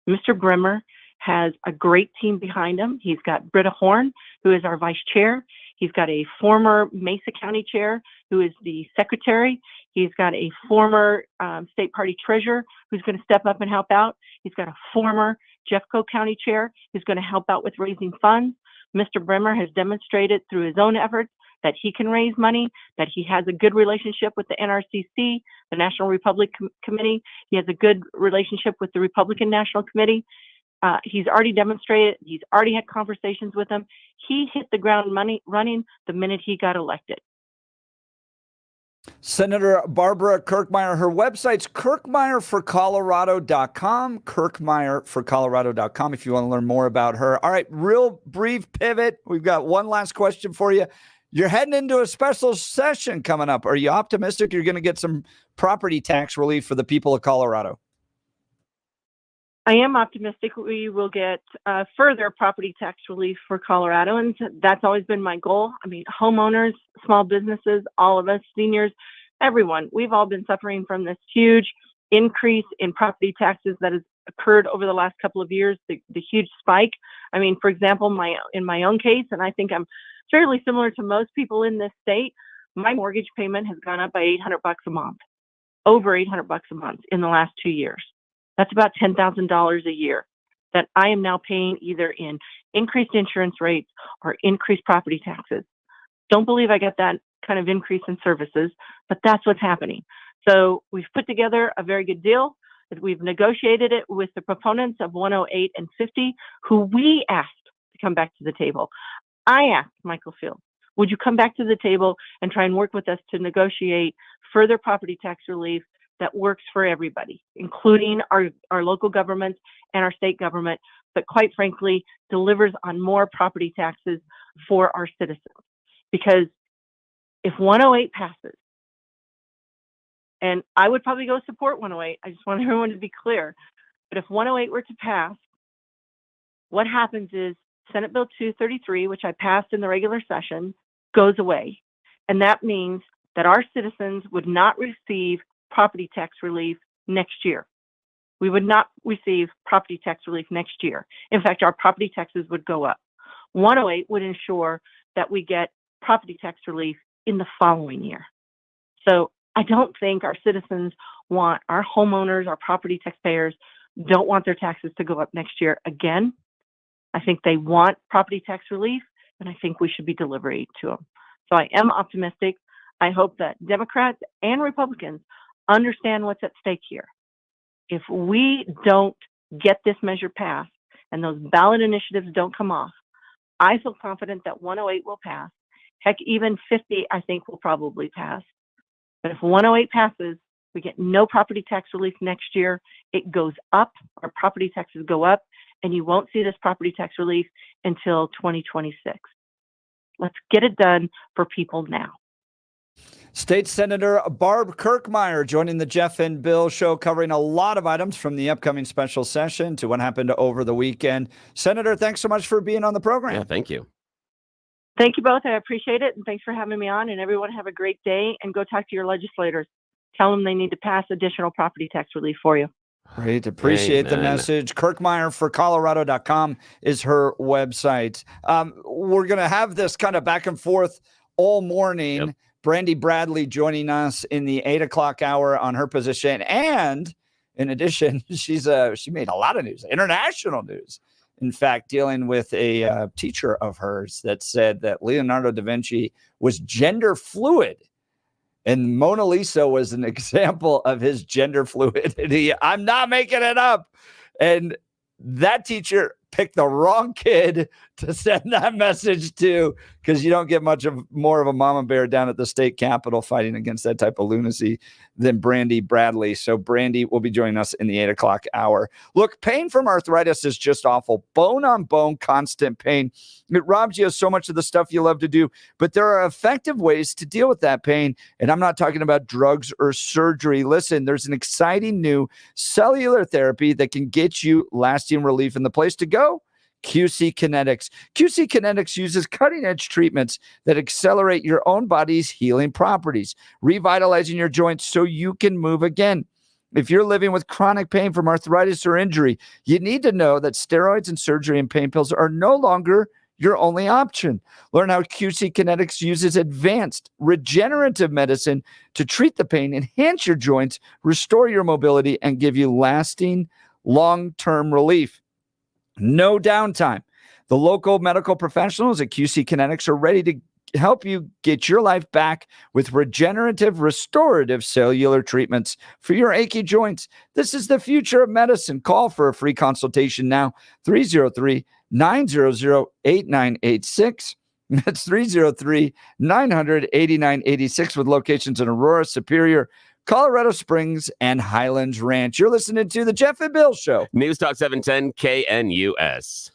Mr. Bremer has a great team behind him. He's got Britta Horn, who is our vice chair. He's got a former Mesa County chair, who is the secretary. He's got a former state party treasurer who's going to step up and help out. He's got a former Jeffco County chair who's going to help out with raising funds. Mr. Bremer has demonstrated through his own efforts that he can raise money, that he has a good relationship with the NRCC, the National Republican Committee. He has a good relationship with the Republican National Committee. He's already demonstrated, he's already had conversations with them. He hit the ground running the minute he got elected. Senator Barbara Kirkmeyer, her website's kirkmeyerforcolorado.com, kirkmeyerforcolorado.com if you want to learn more about her. All right, real brief pivot. We've got one last question for you. You're heading into a special session coming up. Are you optimistic you're going to get some property tax relief for the people of Colorado? I am optimistic we will get further property tax relief for Coloradoans. That's always been my goal. I mean, homeowners, small businesses, all of us, seniors, everyone, we've all been suffering from this huge increase in property taxes that has occurred over the last couple of years, the huge spike. I mean, for example, in my own case, and I think I'm fairly similar to most people in this state, my mortgage payment has gone up by $800 a month, over $800 a month in the last 2 years. That's about $10,000 a year that I am now paying either in increased insurance rates or increased property taxes. Don't believe I get that kind of increase in services, but that's what's happening. So we've put together a very good deal. We've negotiated it with the proponents of 108 and 50, who we asked to come back to the table. I asked Michael Field, would you come back to the table and try and work with us to negotiate further property tax relief that works for everybody, including our local governments and our state government, but quite frankly, delivers on more property taxes for our citizens. Because if 108 passes, and I would probably go support 108, I just want everyone to be clear, but if 108 were to pass, what happens is Senate Bill 233, which I passed in the regular session, goes away. And that means that our citizens would not receive property tax relief next year. We would not receive property tax relief next year. In fact, our property taxes would go up. 108 would ensure that we get property tax relief in the following year. So I don't think our citizens want, our homeowners, our property taxpayers don't want their taxes to go up next year again. I think they want property tax relief, and I think we should be delivering it to them. So I am optimistic. I hope that Democrats and Republicans understand what's at stake here. If we don't get this measure passed and those ballot initiatives don't come off, I feel confident that 108 will pass. Heck, even 50, I think, will probably pass. But if 108 passes, we get no property tax relief next year. It goes up, our property taxes go up, and you won't see this property tax relief until 2026. Let's get it done for people now. State Senator Barb Kirkmeyer joining the Jeff and Bill show, covering a lot of items from the upcoming special session to what happened over the weekend. Senator, thanks so much for being on the program. Yeah, thank you. Thank you both. I appreciate it. And thanks for having me on. And everyone have a great day, and go talk to your legislators. Tell them they need to pass additional property tax relief for you. Great. Appreciate the message. Kirkmeyer for Colorado.com is her website. We're going to have this kind of back and forth all morning. Yep. Brandi Bradley joining us in the 8 o'clock hour on her position. And in addition, she made a lot of news, international news. In fact, dealing with a teacher of hers that said that Leonardo da Vinci was gender fluid. And Mona Lisa was an example of his gender fluidity. I'm not making it up. And that teacher picked the wrong kid to send that message to, because you don't get more of a mama bear down at the state capitol fighting against that type of lunacy than Brandi Bradley. So Brandi will be joining us in the 8 o'clock hour. Look, pain from arthritis is just awful. Bone on bone, constant pain. It robs you of so much of the stuff you love to do, but there are effective ways to deal with that pain. And I'm not talking about drugs or surgery. Listen, there's an exciting new cellular therapy that can get you lasting relief, and the place to go, QC Kinetics. QC Kinetics uses cutting-edge treatments that accelerate your own body's healing properties, revitalizing your joints so you can move again. If you're living with chronic pain from arthritis or injury, you need to know that steroids and surgery and pain pills are no longer your only option. Learn how QC Kinetics uses advanced regenerative medicine to treat the pain, enhance your joints, restore your mobility, and give you lasting long-term relief. No downtime. The local medical professionals at QC Kinetics are ready to help you get your life back with regenerative, restorative cellular treatments for your achy joints. This is the future of medicine. Call for a free consultation now, 303-900-8986. That's 303-900-8986 with locations in Aurora, Superior, Colorado Springs, and Highlands Ranch. You're listening to the Jeff and Bill Show. News Talk 710 KNUS.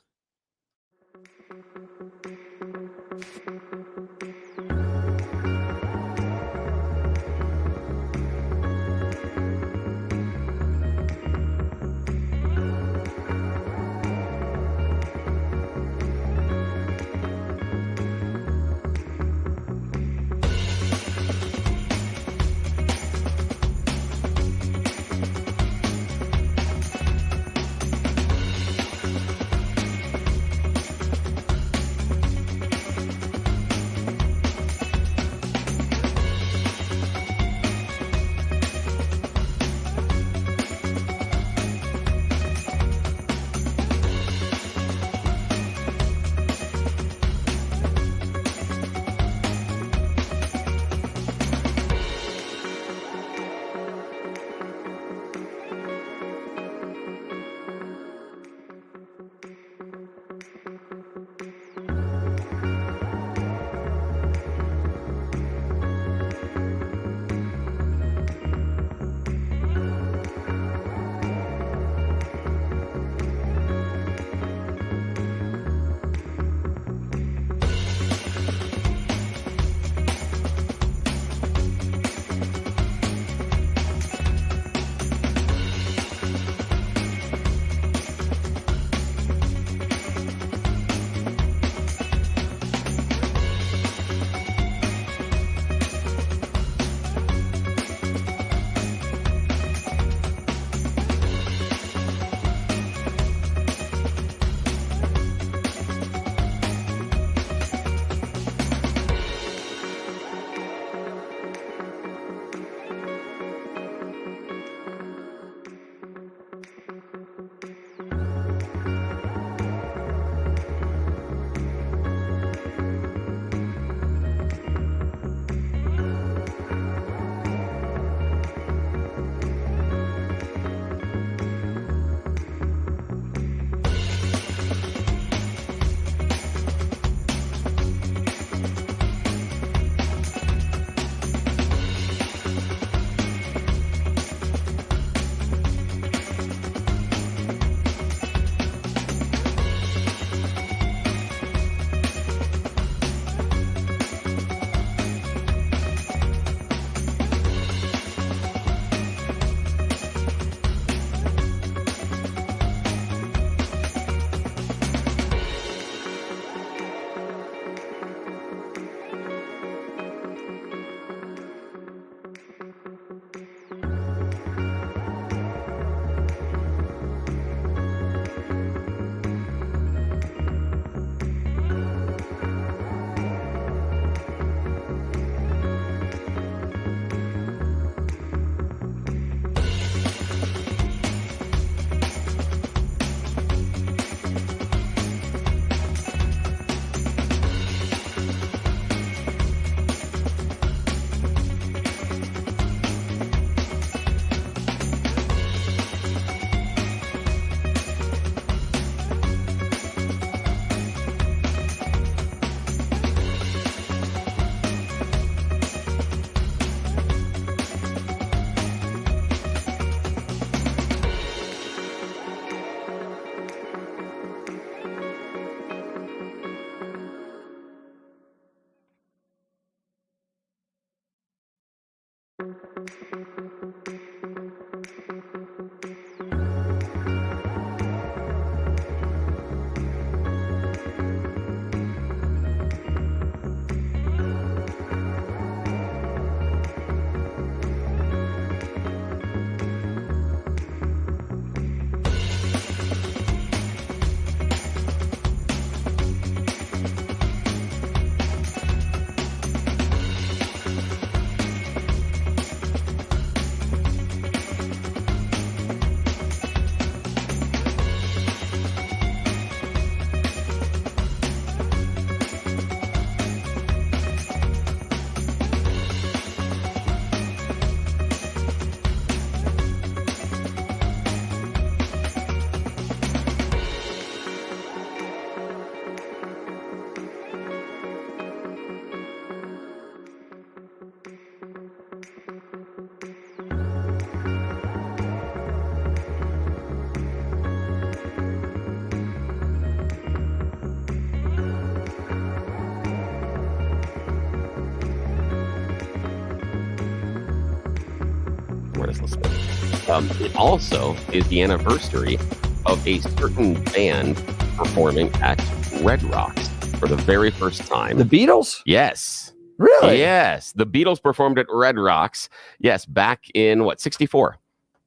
smartest listener. It also is the anniversary of a certain band performing at Red Rocks for the very first time. The Beatles? Yes. Really? Yes. The Beatles performed at Red Rocks. Yes, back in 64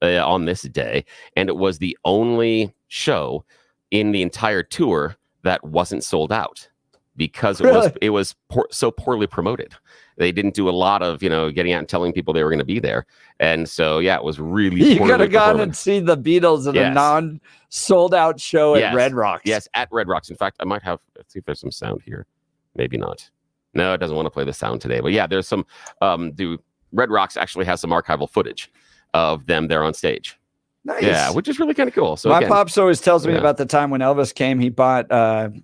on this day. And it was the only show in the entire tour that wasn't sold out because it was so poorly promoted. They didn't do a lot of, getting out and telling people they were going to be there. And so, yeah, it was really You could have gone and seen the Beatles at a non-sold out show at Red Rocks. Yes, at Red Rocks. In fact, I might have, let's see if there's some sound here. Maybe not. No, it doesn't want to play the sound today. But yeah, there's some, the Red Rocks actually has some archival footage of them there on stage. Nice. Yeah, which is really kind of cool. So my pops always tells me about the time when Elvis came. He bought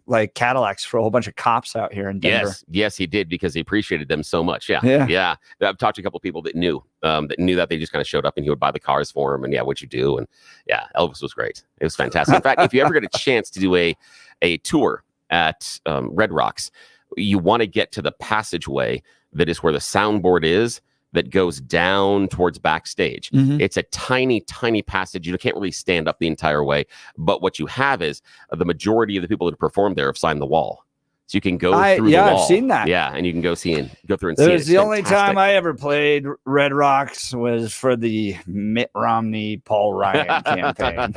like Cadillacs for a whole bunch of cops out here in Denver. Yes, he did because he appreciated them so much. Yeah. I've talked to a couple of people that knew that they just kind of showed up and he would buy the cars for him. And what'd you do? And yeah, Elvis was great. It was fantastic. In fact, if you ever get a chance to do a tour at Red Rocks, you want to get to the passageway that is where the soundboard is, that goes down towards backstage. It's a tiny, tiny passage. You can't really stand up the entire way. But what you have is the majority of the people that performed there have signed the wall. So you can go through the wall. I've seen that. Yeah, and you can go through and see it. It was the only time I ever played Red Rocks was for the Mitt Romney, Paul Ryan campaign.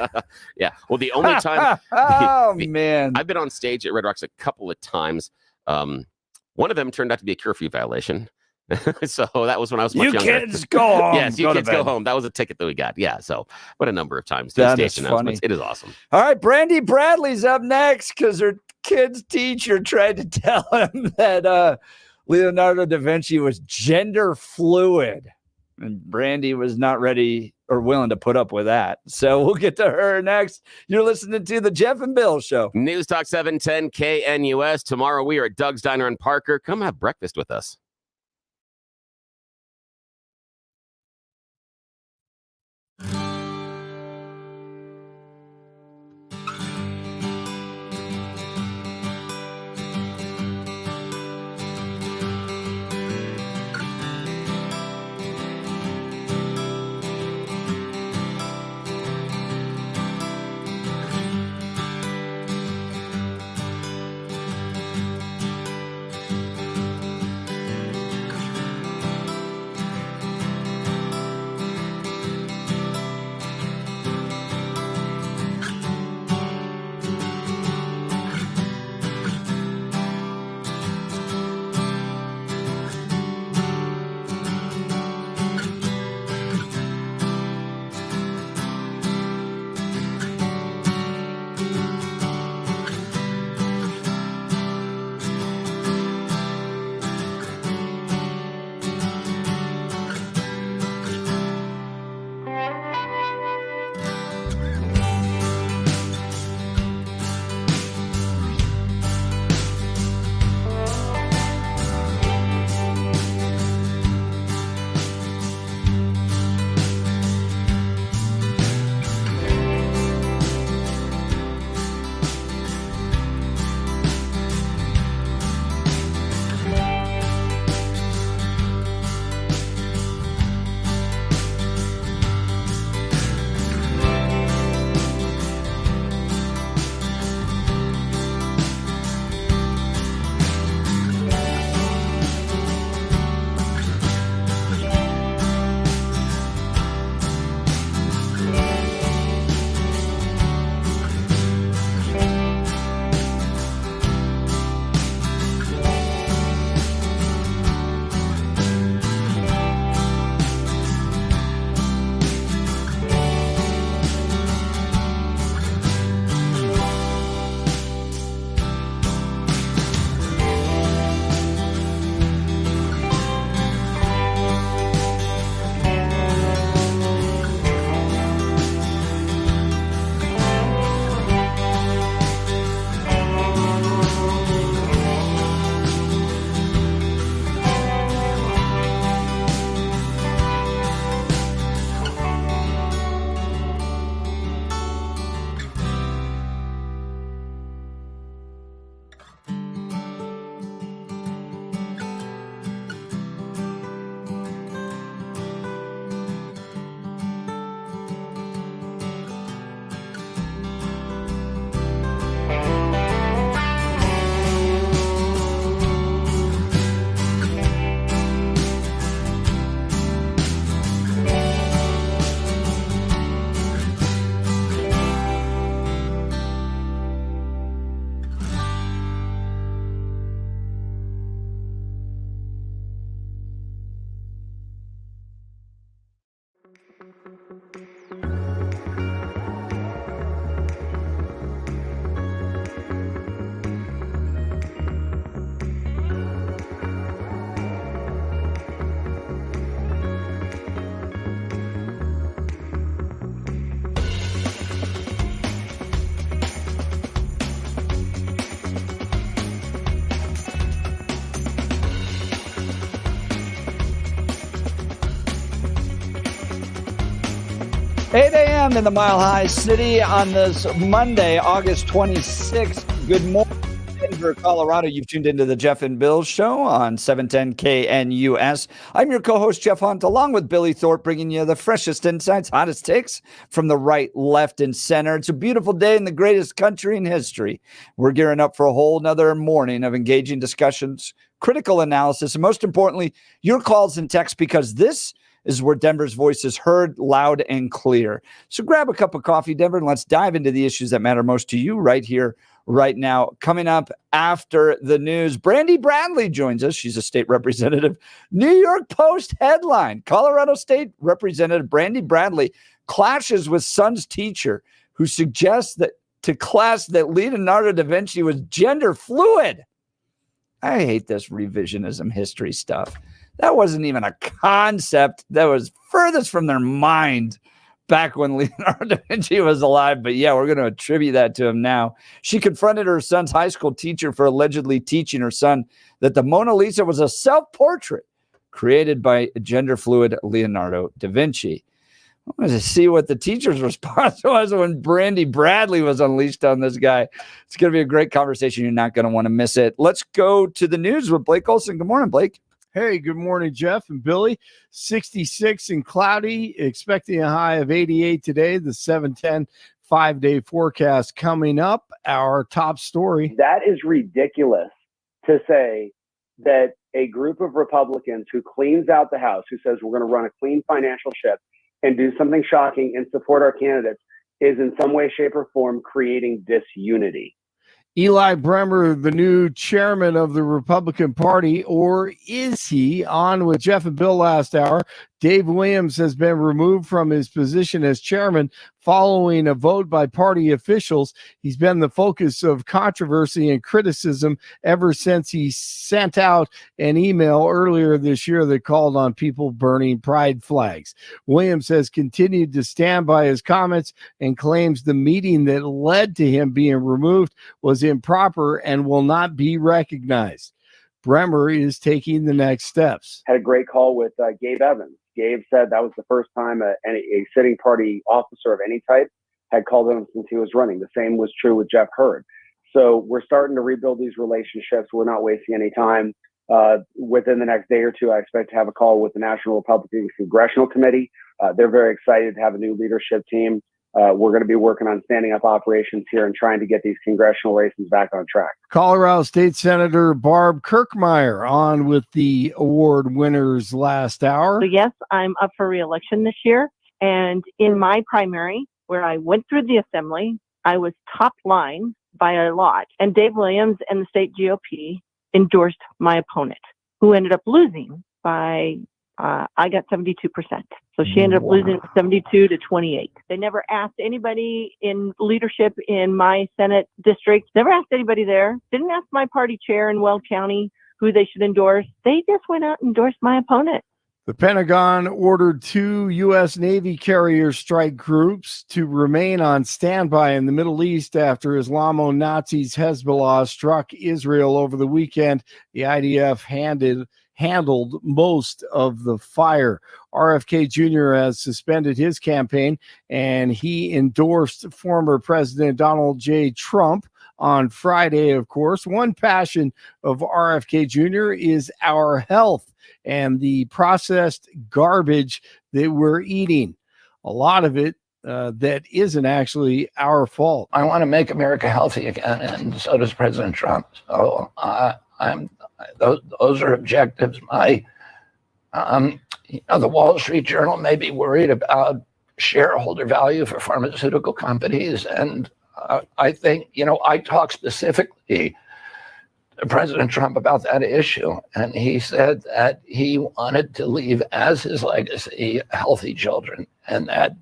Yeah. Well, the only time. Man. I've been on stage at Red Rocks a couple of times. One of them turned out to be a curfew violation. So that was when I was much younger. You kids go home. Yes, you kids go home. That was a ticket that we got. Yeah. So, but a number of times. That is funny. It is awesome. All right, Brandi Bradley's up next because her kid's teacher tried to tell him that Leonardo da Vinci was gender fluid, and Brandi was not ready or willing to put up with that. So we'll get to her next. You're listening to the Jeff and Bill Show. News Talk 710 KNUS. Tomorrow we are at Doug's Diner in Parker. Come have breakfast with us. $8 a.m. in the Mile High City on this Monday, August 26th. Good morning, Denver, Colorado. You've tuned into the Jeff and Bill Show on 710 KNUS. I'm your co-host, Jeff Hunt, along with Billy Thorpe, bringing you the freshest insights, hottest takes from the right, left, and center. It's a beautiful day in the greatest country in history. We're gearing up for a whole nother morning of engaging discussions, critical analysis, and most importantly, your calls and texts, because this is where Denver's voice is heard loud and clear. So grab a cup of coffee, Denver, and let's dive into the issues that matter most to you right here, right now. Coming up after the news, Brandi Bradley joins us. She's a state representative. New York Post headline, Colorado State Representative Brandi Bradley clashes with son's teacher who suggests that to class that Leonardo da Vinci was gender fluid. I hate this revisionism history stuff. That wasn't even a concept that was furthest from their mind back when Leonardo da Vinci was alive. But yeah, we're going to attribute that to him now. She confronted her son's high school teacher for allegedly teaching her son that the Mona Lisa was a self-portrait created by gender fluid Leonardo da Vinci. I wanted to see what the teacher's response was when Brandi Bradley was unleashed on this guy. It's going to be a great conversation. You're not going to want to miss it. Let's go to the news with Blake Olson. Good morning, Blake. Hey, good morning, Jeff and Billy. 66 and cloudy, expecting a high of 88 today. The 710 5-day forecast coming up. Our top story. That is ridiculous to say that a group of Republicans who cleans out the House, who says we're going to run a clean financial ship and do something shocking and support our candidates, is in some way, shape, or form creating disunity. Eli Bremer, the new chairman of the Republican Party, or is he? On with Jeff and Bill last hour. Dave Williams has been removed from his position as chairman following a vote by party officials. He's been the focus of controversy and criticism ever since he sent out an email earlier this year that called on people burning pride flags. Williams has continued to stand by his comments and claims the meeting that led to him being removed was improper and will not be recognized. Bremer is taking the next steps. Had a great call with Gabe Evans. Gabe said that was the first time a sitting party officer of any type had called him since he was running. The same was true with Jeff Hurd. So we're starting to rebuild these relationships. We're not wasting any time. Within the next day or two, I expect to have a call with the National Republican Congressional Committee. They're very excited to have a new leadership team. We're going to be working on standing up operations here and trying to get these congressional races back on track. Colorado State Senator Barb Kirkmeyer on with the award winners last hour. So yes, I'm up for re-election this year. And in my primary, where I went through the assembly, I was top line by a lot. And Dave Williams and the state GOP endorsed my opponent, who ended up losing by, I got 72%. So she ended up losing 72 to 28. They never asked anybody in leadership in my Senate district, never asked anybody there, didn't ask my party chair in Weld County who they should endorse. They just went out and endorsed my opponent. The Pentagon ordered 2 U.S. Navy carrier strike groups to remain on standby in the Middle East after Islamo-Nazis Hezbollah struck Israel over the weekend. The IDF handled most of the fire. RFK Jr. has suspended his campaign, and he endorsed former President Donald J. Trump on Friday, of course. One passion of RFK Jr. is our health and the processed garbage that we're eating. A lot of it that isn't actually our fault. I want to make America healthy again, and so does President Trump. So those are objectives. The Wall Street Journal may be worried about shareholder value for pharmaceutical companies, and I think I talk specifically President Trump about that issue, and he said that he wanted to leave as his legacy healthy children, and that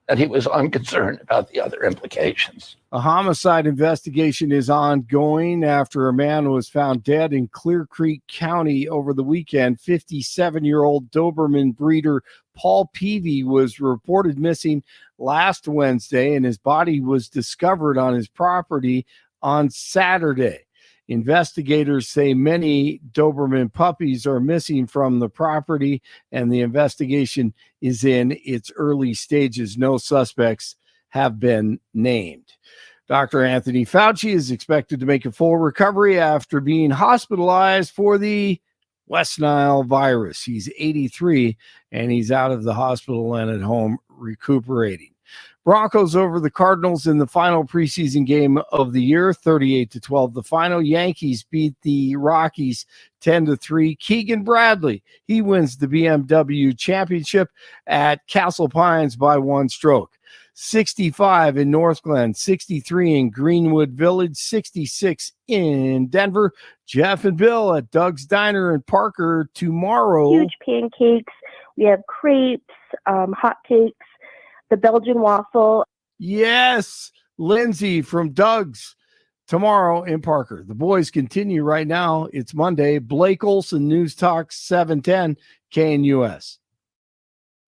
that he was unconcerned about the other implications. A homicide investigation is ongoing after a man was found dead in Clear Creek County over the weekend. 57-year-old Doberman breeder Paul Peavy was reported missing last Wednesday, and his body was discovered on his property on Saturday. Investigators say many Doberman puppies are missing from the property, and the investigation is in its early stages. No suspects have been named. Dr. Anthony Fauci is expected to make a full recovery after being hospitalized for the West Nile virus. He's 83, and he's out of the hospital and at home recuperating. Broncos over the Cardinals in the final preseason game of the year, 38-12. The final. Yankees beat the Rockies 10-3. Keegan Bradley, he wins the BMW championship at Castle Pines by 1 stroke. 65 in North Glen, 63 in Greenwood Village, 66 in Denver. Jeff and Bill at Doug's Diner in Parker tomorrow. Huge pancakes. We have crepes, hot cakes, the Belgian waffle. Yes, Lindsey from Doug's tomorrow in Parker. The boys continue right now. It's Monday. Blake Olson, News Talk 710 KNUS.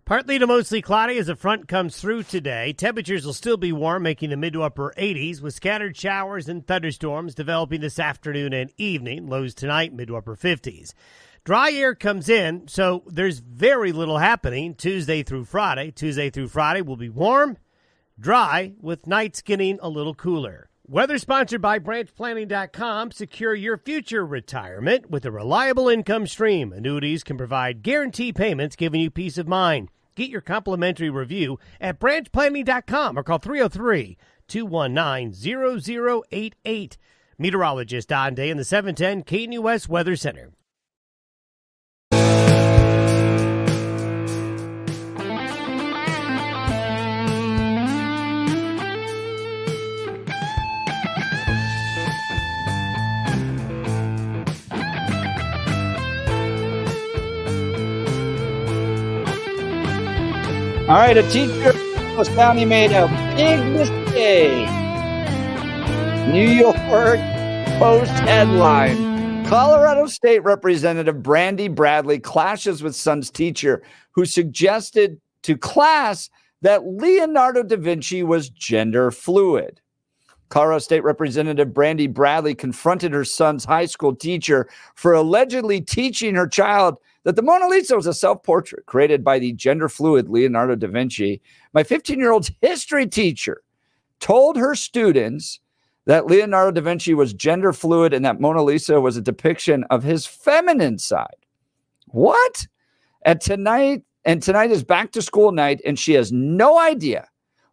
Partly to mostly cloudy as a front comes through today. Temperatures will still be warm, making the mid to upper 80s, with scattered showers and thunderstorms developing this afternoon and evening. Lows tonight, mid to upper 50s. Dry air comes in, so there's very little happening Tuesday through Friday. Tuesday through Friday will be warm, dry, with nights getting a little cooler. Weather sponsored by branchplanning.com. Secure your future retirement with a reliable income stream. Annuities can provide guaranteed payments, giving you peace of mind. Get your complimentary review at branchplanning.com or call 303-219-0088. Meteorologist Don Day in the 710 KNUS Weather Center. All right, a teacher in Los County made a big mistake. New York Post headline. Colorado State Representative Brandi Bradley clashes with son's teacher who suggested to class that Leonardo da Vinci was gender fluid. Colorado State Representative Brandi Bradley confronted her son's high school teacher for allegedly teaching her child that the Mona Lisa was a self-portrait created by the gender-fluid Leonardo da Vinci. My 15-year-old's history teacher told her students that Leonardo da Vinci was gender-fluid and that Mona Lisa was a depiction of his feminine side. What? And tonight is back-to-school night, and she has no idea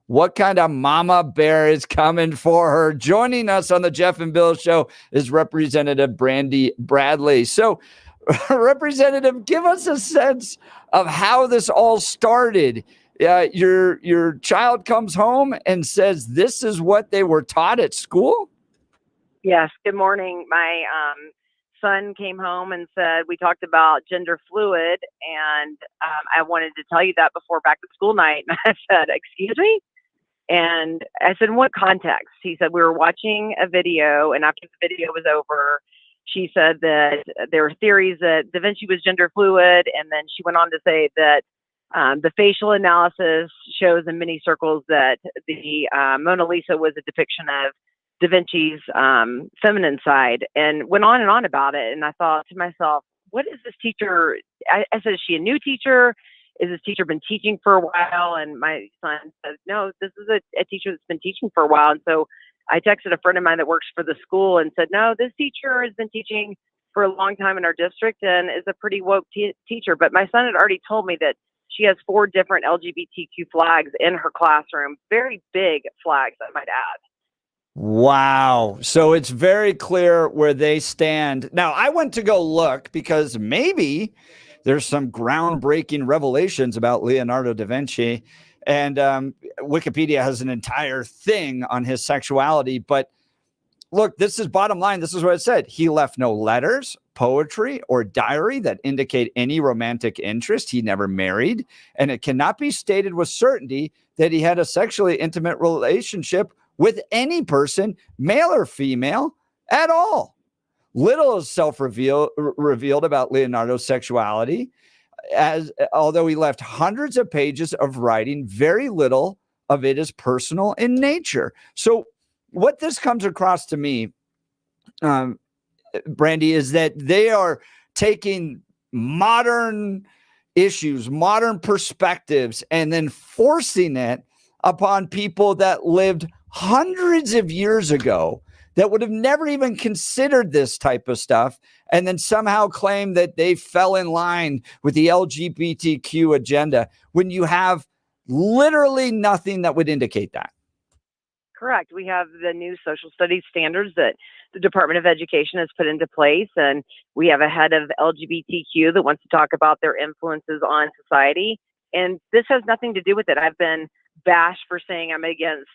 what kind of mama bear is coming for her. Joining us on the Jeff and Bill Show is Representative Brandi Bradley. So, Representative, give us a sense of how this all started. Your child comes home and says this is what they were taught at school? Yes. Good morning. My son came home and said, we talked about gender fluid, and I wanted to tell you that before back to school night. And I said, excuse me? And I said, in what context? He said, we were watching a video, and after the video was over, she said that there were theories that Da Vinci was gender fluid, and then she went on to say that the facial analysis shows in many circles that the Mona Lisa was a depiction of Da Vinci's feminine side, and went on and on about it. And I thought to myself, what is this teacher? I said, is she a new teacher? Is this teacher been teaching for a while? And my son says, no, this is a teacher that's been teaching for a while. And so I texted a friend of mine that works for the school and said, no, this teacher has been teaching for a long time in our district and is a pretty woke teacher. But my son had already told me that she has 4 different LGBTQ flags in her classroom, very big flags, I might add. Wow. So it's very clear where they stand. Now, I went to go look because maybe there's some groundbreaking revelations about Leonardo da Vinci. And Wikipedia has an entire thing on his sexuality. But look, this is bottom line. This is what it said. He left no letters, poetry, or diary that indicate any romantic interest. He never married, and it cannot be stated with certainty that he had a sexually intimate relationship with any person, male or female, at all. Little is revealed about Leonardo's sexuality, although he left hundreds of pages of writing, very little of it is personal in nature. So what this comes across to me, Brandi, is that they are taking modern issues, modern perspectives, and then forcing it upon people that lived hundreds of years ago that would have never even considered this type of stuff, and then somehow claim that they fell in line with the LGBTQ agenda when you have literally nothing that would indicate that. Correct. We have the new social studies standards that the Department of Education has put into place, and we have a head of LGBTQ that wants to talk about their influences on society. And this has nothing to do with it. I've been bashed for saying I'm against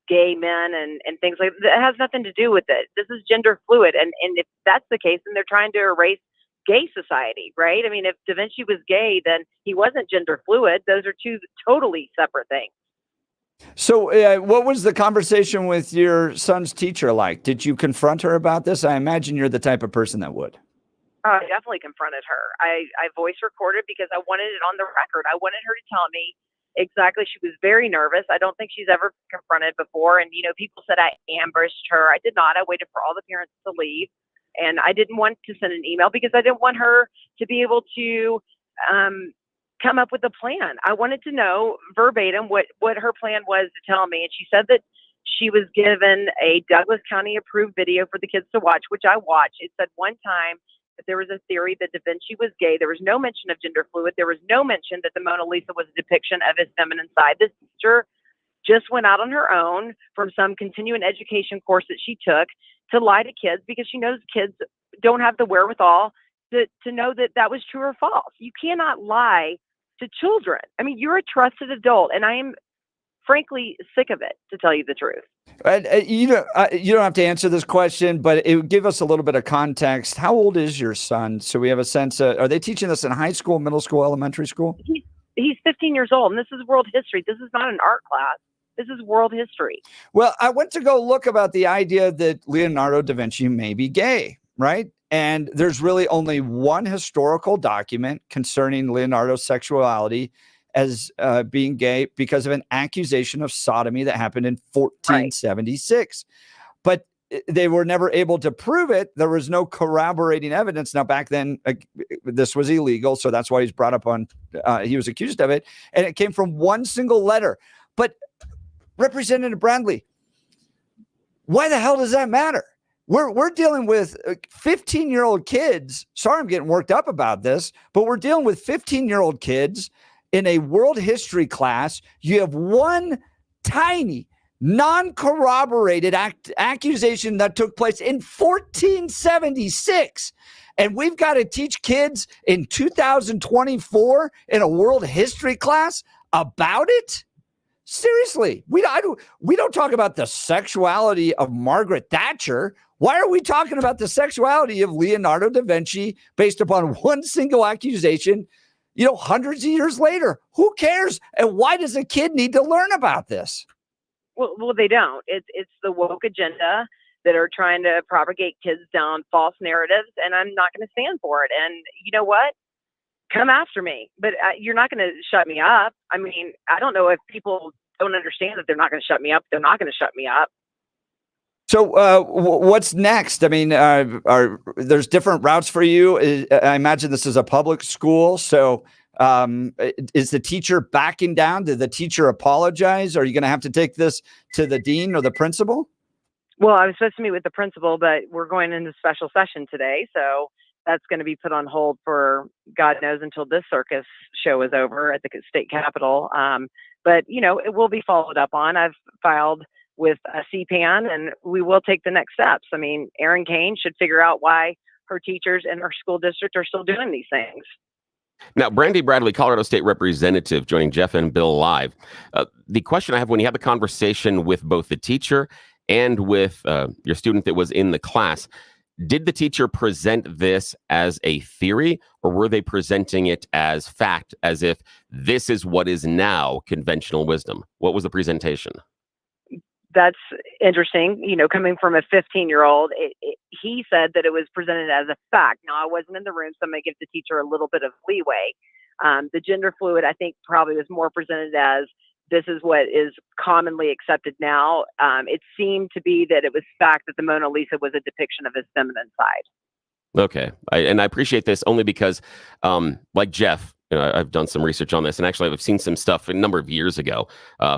gay men and things like that. It has nothing to do with it. This is gender fluid. And if that's the case, then they're trying to erase gay society, right? I mean, if Da Vinci was gay, then he wasn't gender fluid. Those are two totally separate things. So what was the conversation with your son's teacher like? Did you confront her about this? I imagine you're the type of person that would. I definitely confronted her. I voice recorded because I wanted it on the record. I wanted her to tell me exactly. She was very nervous. I don't think she's ever been confronted before. And, people said I ambushed her. I did not. I waited for all the parents to leave. And I didn't want to send an email because I didn't want her to be able to come up with a plan. I wanted to know verbatim what her plan was to tell me. And she said that she was given a Douglas County approved video for the kids to watch, which I watched. It said one time that there was a theory that Da Vinci was gay. There was no mention of gender fluid. There was no mention that the Mona Lisa was a depiction of his feminine side. This teacher just went out on her own from some continuing education course that she took to lie to kids because she knows kids don't have the wherewithal to know that that was true or false. You cannot lie to children. I mean, you're a trusted adult, and I am frankly sick of it, to tell you the truth. You don't have to answer this question, but it would give us a little bit of context. How old is your son? So we have a sense of, are they teaching this in high school, middle school, elementary school? He's 15 years old, and this is world history. This is not an art class. This is world history. Well, I went to go look about the idea that Leonardo da Vinci may be gay, right? And there's really only one historical document concerning Leonardo's sexuality as being gay because of an accusation of sodomy that happened in 1476. Right. But they were never able to prove it. There was no corroborating evidence. Now, back then, this was illegal, so that's why he's brought up on, he was accused of it. And it came from one single letter. But Representative Brandi, why the hell does that matter? We're dealing with 15-year-old kids. Sorry, I'm getting worked up about this, but we're dealing with 15-year-old kids in a world history class. You have one tiny, non-corroborated accusation that took place in 1476. And we've got to teach kids in 2024 in a world history class about it? Seriously, we don't talk about the sexuality of Margaret Thatcher. Why are we talking about the sexuality of Leonardo da Vinci based upon one single accusation, hundreds of years later? Who cares? And why does a kid need to learn about this? Well, they don't. It's the woke agenda that are trying to propagate kids down false narratives, and I'm not going to stand for it. And you know what? Come after me, but you're not going to shut me up. I mean, I don't know if people don't understand that they're not going to shut me up. They're not going to shut me up. So what's next? I mean, there's different routes for you. I imagine this is a public school. So is the teacher backing down? Did the teacher apologize? Are you going to have to take this to the dean or the principal? Well, I was supposed to meet with the principal, but we're going into special session today. So that's going to be put on hold for God knows until this circus show is over at the state capitol. But, it will be followed up on. I've filed with a CPAN, and we will take the next steps. I mean, Erin Kane should figure out why her teachers in her school district are still doing these things. Now, Brandi Bradley, Colorado State Representative, joining Jeff and Bill live. The question I have, when you had the conversation with both the teacher and with your student that was in the class, did the teacher present this as a theory, or were they presenting it as fact, as if this is what is now conventional wisdom? What was the presentation? That's interesting. Coming from a 15-year-old, he said that it was presented as a fact. Now, I wasn't in the room, so I'm going to give the teacher a little bit of leeway. The gender fluid, I think, probably was more presented as this is what is commonly accepted now. It seemed to be that it was fact that the Mona Lisa was a depiction of his feminine side. Okay. I appreciate this only because, like Jeff, I've done some research on this, and actually I've seen some stuff a number of years ago.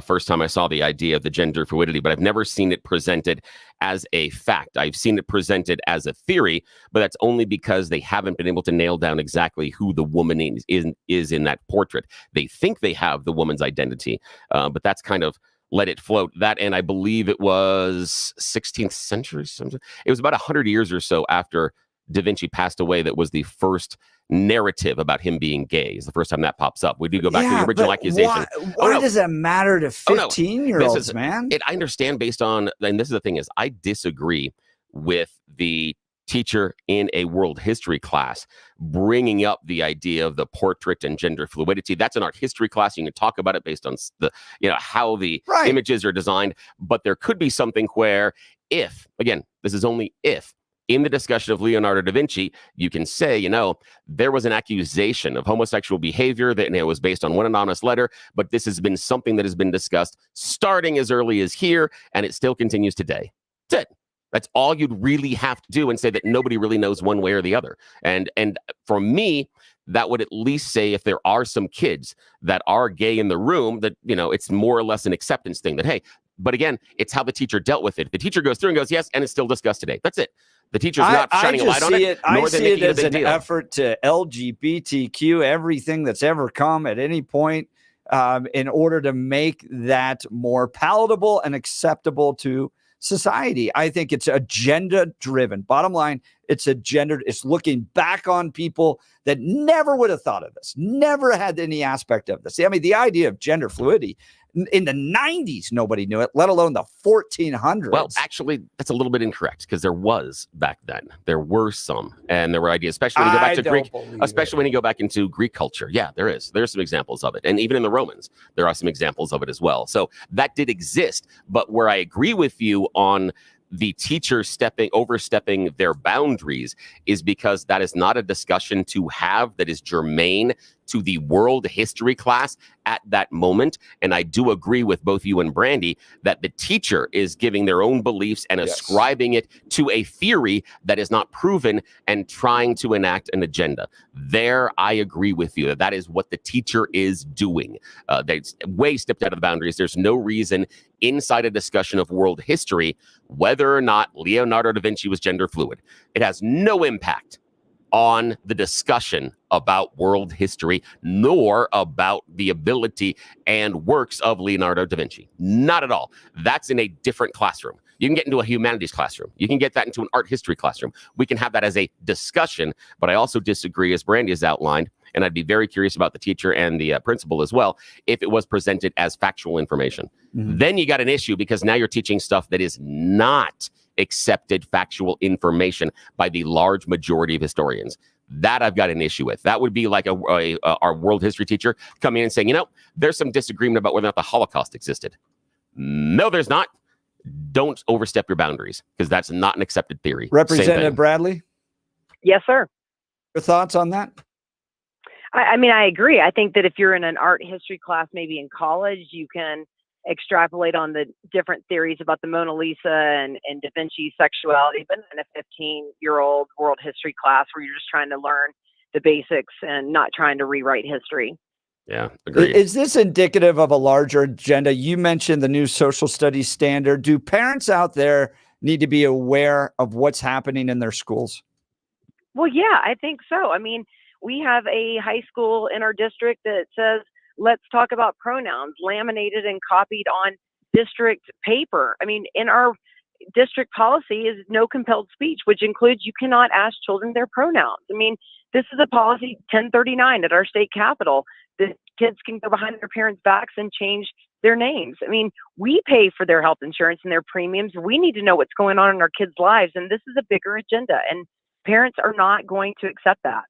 First time I saw the idea of the gender fluidity, but I've never seen it presented as a fact. I've seen it presented as a theory, but that's only because they haven't been able to nail down exactly who the woman is in that portrait. They think they have the woman's identity, but that's kind of let it float. That, and I believe it was 16th century. It was about 100 years or so after Da Vinci passed away that was the first narrative about him being gay. Is the first time that pops up. We do go back to the original accusation. Why does that matter to 15-year-olds, man? I understand based on, and this is the thing is, I disagree with the teacher in a world history class bringing up the idea of the portrait and gender fluidity. That's an art history class. You can talk about it based on the, how the images are designed. But there could be something where if, again, this is only if, in the discussion of Leonardo da Vinci, you can say, there was an accusation of homosexual behavior that it was based on one anonymous letter, but this has been something that has been discussed starting as early as here, and it still continues today. That's it. That's all you'd really have to do, and say that nobody really knows one way or the other. And for me, that would at least say if there are some kids that are gay in the room, that, it's more or less an acceptance thing that, hey, but again, it's how the teacher dealt with it. The teacher goes through and goes, yes, and it's still discussed today. That's it. The teacher's not shining a light on it. I see it as an effort to LGBTQ everything that's ever come at any point in order to make that more palatable and acceptable to society. I think it's agenda driven. Bottom line, it's looking back on people that never would have thought of this, never had any aspect of this. I mean, the idea of gender fluidity in the 90s, nobody knew it, let alone the 1400s. Well, actually, that's a little bit incorrect because there was back then. There were some, and there were ideas, especially when you go back to Greek, especially when you go back into Greek culture. Yeah, there is. There's some examples of it. And even in the Romans, there are some examples of it as well. So that did exist. But where I agree with you on the teacher overstepping their boundaries is because that is not a discussion to have that is germane to the world history class at that moment. And I do agree with both you and Brandi that the teacher is giving their own beliefs and ascribing it to a theory that is not proven and trying to enact an agenda. There, I agree with you. That is what the teacher is doing. They way stepped out of the boundaries. There's no reason inside a discussion of world history whether or not Leonardo da Vinci was gender fluid. It has no impact on the discussion about world history, nor about the ability and works of Leonardo da Vinci. Not at all. That's in a different classroom. You can get into a humanities classroom. You can get that into an art history classroom. We can have that as a discussion, but I also disagree, as Brandi has outlined, and I'd be very curious about the teacher and the principal as well, if it was presented as factual information. Mm-hmm. Then you got an issue because now you're teaching stuff that is not accepted factual information by the large majority of historians. That I've got an issue with. That would be like our world history teacher coming in and saying, there's some disagreement about whether or not the Holocaust existed. No, there's not. Don't overstep your boundaries because that's not an accepted theory. Representative Bradley? Yes, sir. Your thoughts on that? I mean, I agree. I think that if you're in an art history class, maybe in college, you can extrapolate on the different theories about the Mona Lisa and Da Vinci's sexuality, but in a 15-year-old world history class where you're just trying to learn the basics and not trying to rewrite history. Yeah, agreed. Is this indicative of a larger agenda? You mentioned the new social studies standard. Do parents out there need to be aware of what's happening in their schools? Well, yeah, I think so. I mean, we have a high school in our district that says, let's talk about pronouns, laminated and copied on district paper. I mean, in our district policy is no compelled speech, which includes you cannot ask children their pronouns. I mean, this is a policy 1039 at our state capitol. The kids can go behind their parents' backs and change their names. I mean, we pay for their health insurance and their premiums. We need to know what's going on in our kids' lives. And this is a bigger agenda. And parents are not going to accept that.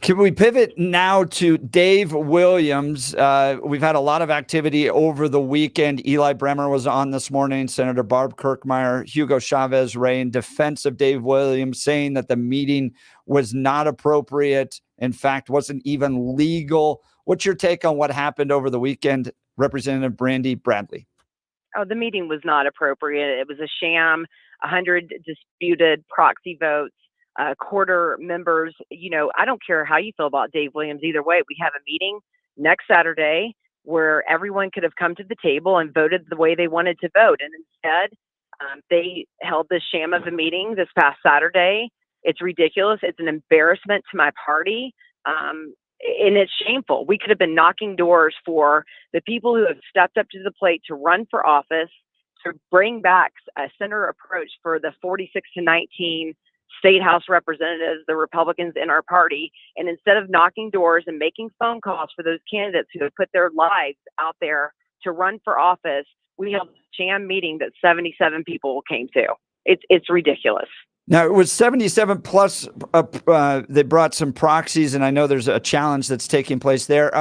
Can we pivot now to Dave Williams? We've had a lot of activity over the weekend. Eli Bremer was on this morning, Senator Barb Kirkmeyer, Hugo Chavez Rey in defense of Dave Williams, saying that the meeting was not appropriate. In fact, wasn't even legal. What's your take on what happened over the weekend, Representative Brandi Bradley? Oh, the meeting was not appropriate. It was a sham, 100 disputed proxy votes. Quarter members, I don't care how you feel about Dave Williams. Either way, we have a meeting next Saturday where everyone could have come to the table and voted the way they wanted to vote. And instead, they held this sham of a meeting this past Saturday. It's ridiculous. It's an embarrassment to my party. And it's shameful. We could have been knocking doors for the people who have stepped up to the plate to run for office, to bring back a center approach for the 46-19 state house representatives, the Republicans in our party. And instead of knocking doors and making phone calls for those candidates who have put their lives out there to run for office, we held a sham meeting that 77 people came to. It's ridiculous. Now, it was 77 plus. They brought some proxies, and I know there's a challenge that's taking place there.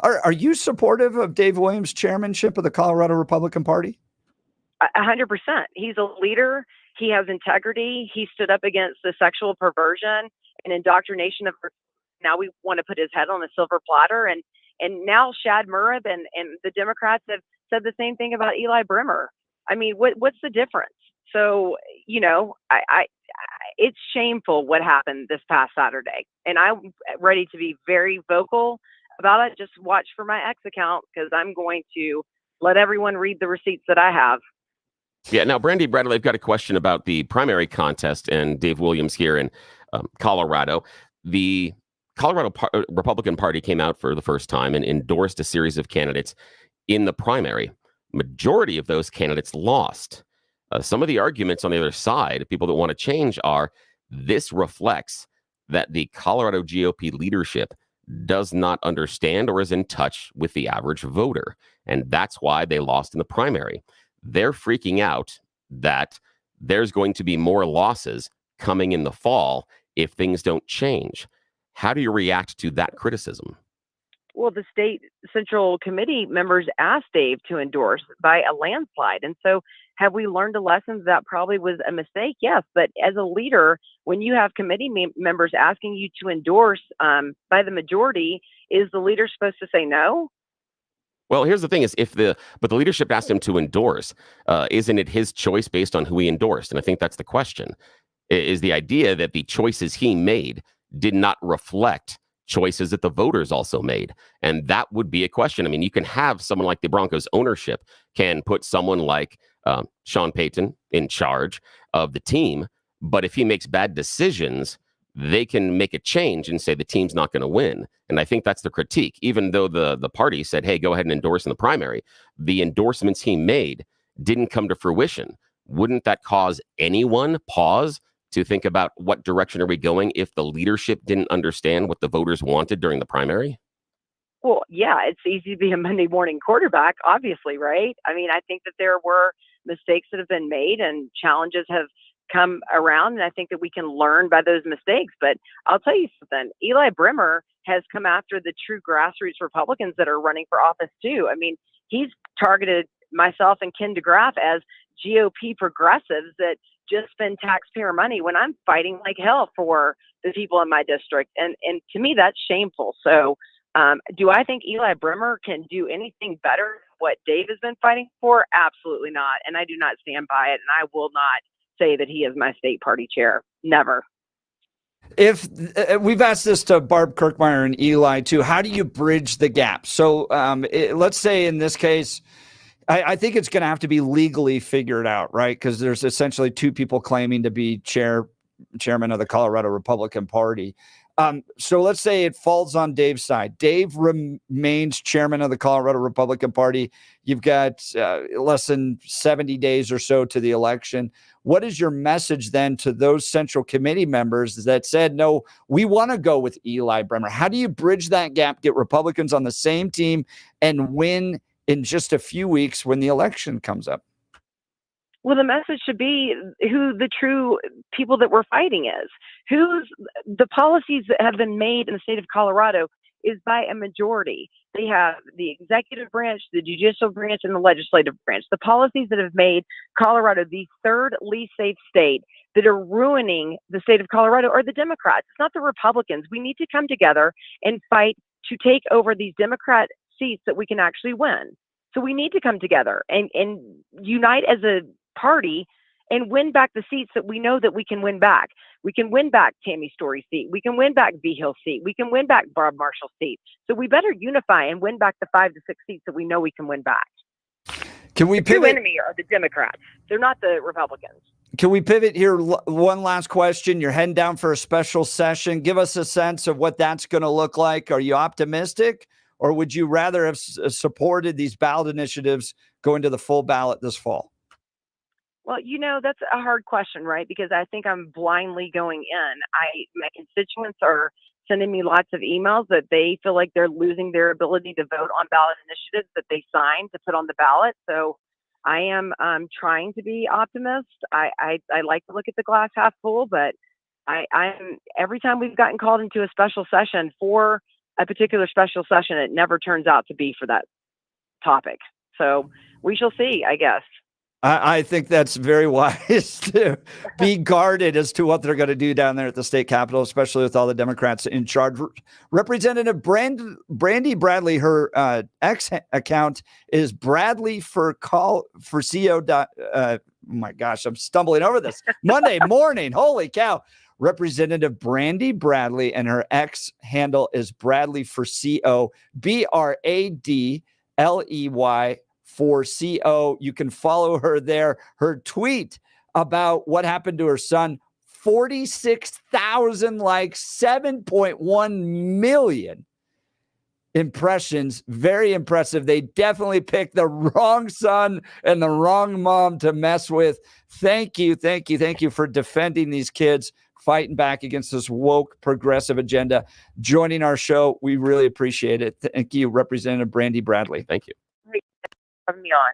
Are you supportive of Dave Williams' chairmanship of the Colorado Republican Party? 100%. He's a leader. He has integrity. He stood up against the sexual perversion and indoctrination of. Now we want to put his head on a silver platter, and now Shad Murab and the Democrats have said the same thing about Eli Bremer. I mean, what's the difference? So it's shameful what happened this past Saturday, and I'm ready to be very vocal about it. Just watch for my X account because I'm going to let everyone read the receipts that I have. Yeah. Now, Brandi, Bradley, I've got a question about the primary contest and Dave Williams here in Colorado. The Colorado Republican Party came out for the first time and endorsed a series of candidates in the primary. Majority of those candidates lost. Some of the arguments on the other side, people that want to change, are this reflects that the Colorado GOP leadership does not understand or is in touch with the average voter. And that's why they lost in the primary. They're freaking out that there's going to be more losses coming in the fall if things don't change. How do you react to that criticism? Well, the state central committee members asked Dave to endorse by a landslide. And so have we learned a lesson that probably was a mistake? Yes. But as a leader, when you have committee members asking you to endorse by the majority, is the leader supposed to say no? Well, here's the thing is the leadership asked him to endorse, isn't it his choice based on who he endorsed? And I think that's the question, is the idea that the choices he made did not reflect choices that the voters also made. And that would be a question. I mean, you can have someone like the Broncos ownership can put someone like Sean Payton in charge of the team. But if he makes bad decisions, they can make a change and say the team's not going to win. And I think that's the critique. Even though the party said, hey, go ahead and endorse in the primary, the endorsements he made didn't come to fruition. Wouldn't that cause anyone pause to think about what direction are we going if the leadership didn't understand what the voters wanted during the primary? Well, yeah, it's easy to be a Monday morning quarterback, obviously, right? I mean, I think that there were mistakes that have been made and challenges have come around, and I think that we can learn by those mistakes. But I'll tell you something, Eli Bremer has come after the true grassroots Republicans that are running for office too. I mean, he's targeted myself and Ken DeGraff as GOP progressives that just spend taxpayer money when I'm fighting like hell for the people in my district. And to me, that's shameful. So do I think Eli Bremer can do anything better than what Dave has been fighting for? Absolutely not. And I do not stand by it. And I will not say that he is my state party chair. Never. If we've asked this to Barb Kirkmeyer and Eli too, how do you bridge the gap? So let's say in this case, I think it's going to have to be legally figured out, right? Because there's essentially two people claiming to be chairman of the Colorado Republican Party. So let's say it falls on Dave's side. Dave remains chairman of the Colorado Republican Party. You've got less than 70 days or so to the election. What is your message then to those central committee members that said, no, we want to go with Eli Bremer? How do you bridge that gap, get Republicans on the same team, and win in just a few weeks when the election comes up? Well, the message should be who the true people that we're fighting is. Who's the policies that have been made in the state of Colorado is by a majority. They have the executive branch, the judicial branch, and the legislative branch. The policies that have made Colorado the third least safe state that are ruining the state of Colorado are the Democrats. It's not the Republicans. We need to come together and fight to take over these Democrat seats that we can actually win. So we need to come together and unite as a party and win back the seats that we know that we can win back. We can win back Tammy Story's seat. We can win back Behill's seat. We can win back Barb Marshall's seat. So we better unify and win back the 5 to 6 seats that we know we can win back. Can we The true pivot? enemy are the Democrats. They're not the Republicans. Can we pivot here? One last question. You're heading down for a special session. Give us a sense of what that's going to look like. Are you optimistic, or would you rather have supported these ballot initiatives going to the full ballot this fall? Well, that's a hard question, right? Because I think I'm blindly going in. My constituents are sending me lots of emails that they feel like they're losing their ability to vote on ballot initiatives that they signed to put on the ballot. So I am trying to be optimist. I like to look at the glass half full, but I'm every time we've gotten called into a special session for a particular special session, it never turns out to be for that topic. So we shall see, I guess. I think that's very wise to be guarded as to what they're going to do down there at the state capitol, especially with all the Democrats in charge. Representative Brandi Bradley, her X account is Bradley for CO. Oh my gosh, I'm stumbling over this. Monday morning. Holy cow. Representative Brandi Bradley, and her X handle is Bradley for CO, BRADLEY. For CO. You can follow her there. Her tweet about what happened to her son, 46,000 likes, 7.1 million impressions. Very impressive. They definitely picked the wrong son and the wrong mom to mess with. Thank you for defending these kids, fighting back against this woke progressive agenda. Joining our show, we really appreciate it. Thank you, Representative Brandi Bradley. Thank you. Having me on.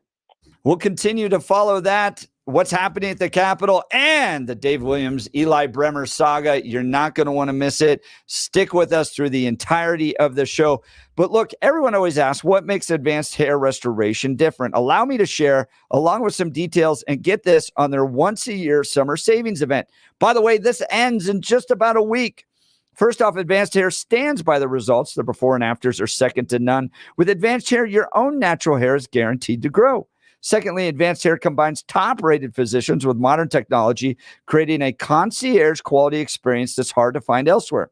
We'll continue to follow that, what's happening at the Capitol, and the Dave Williams, Eli Bremer saga. You're not going to want to miss it. Stick with us through the entirety of the show. But look, everyone always asks, what makes advanced hair restoration different? Allow me to share, along with some details, and get this on their once-a-year summer savings event. By the way, this ends in just about a week. First off, Advanced Hair stands by the results. The before and afters are second to none. With Advanced Hair, your own natural hair is guaranteed to grow. Secondly, Advanced Hair combines top-rated physicians with modern technology, creating a concierge quality experience that's hard to find elsewhere.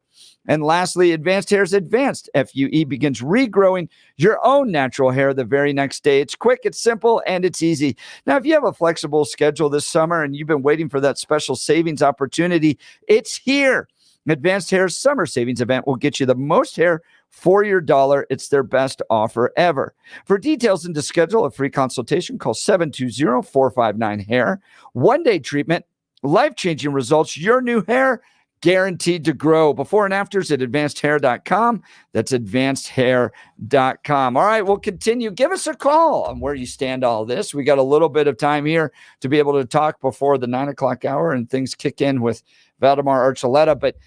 And lastly, Advanced Hair's Advanced FUE begins regrowing your own natural hair the very next day. It's quick, it's simple, and it's easy. Now, if you have a flexible schedule this summer and you've been waiting for that special savings opportunity, it's here. Advanced Hair's summer savings event will get you the most hair for your dollar. It's their best offer ever. For details and to schedule a free consultation, call 720-459-HAIR. One-day treatment, life-changing results, your new hair guaranteed to grow. Before and afters at advancedhair.com. That's advancedhair.com. All right, we'll continue. Give us a call on where you stand all this. We got a little bit of time here to be able to talk before the 9 o'clock hour and things kick in with Valdamar Archuleta. But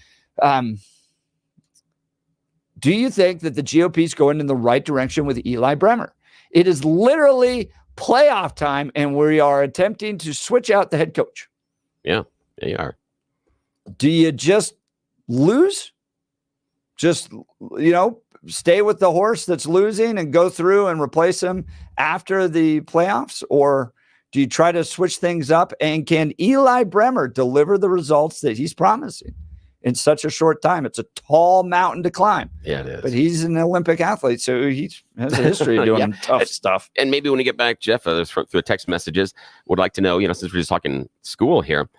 do you think that the GOP is going in the right direction with Eli Bremer? It is literally playoff time, and we are attempting to switch out the head coach. Yeah, they are. Do you just lose? Just, stay with the horse that's losing and go through and replace him after the playoffs? Or do you try to switch things up? And can Eli Bremer deliver the results that he's promising in such a short time? It's a tall mountain to climb. Yeah, it is. But he's an Olympic athlete, so he has a history of doing tough stuff. And maybe when you get back, Jeff, through the text messages, would like to know, since we're just talking school here,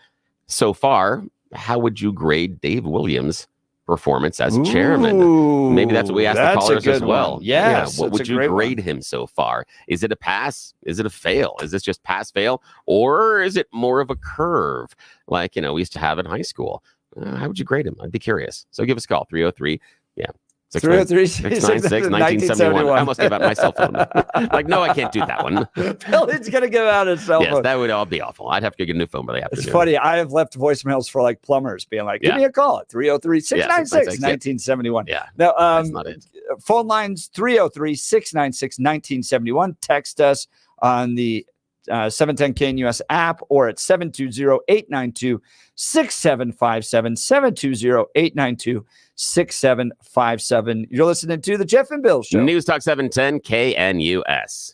so far, how would you grade Dave Williams' performance as chairman? Maybe that's what we asked the callers as well. Yes, what would you grade him so far? Is it a pass? Is it a fail? Is this just pass fail? Or is it more of a curve like, we used to have in high school? How would you grade him? I'd be curious. So give us a call, 303. 303-696-1971. I almost gave out my cell phone. Like, no, I can't do that one. Billy's going to give out his cell phone. Yes, that would all be awful. I'd have to get a new phone by the afternoon. It's funny. I have left voicemails for like plumbers being like, give me a call at 303-696-1971. Yeah. Now, that's not it. Phone lines 303-696-1971. Text us on the 710 KNUS app or at 720-892-6757, 720-892-6757. You're listening to the Jeff and Bill Show. News Talk 710 KNUS.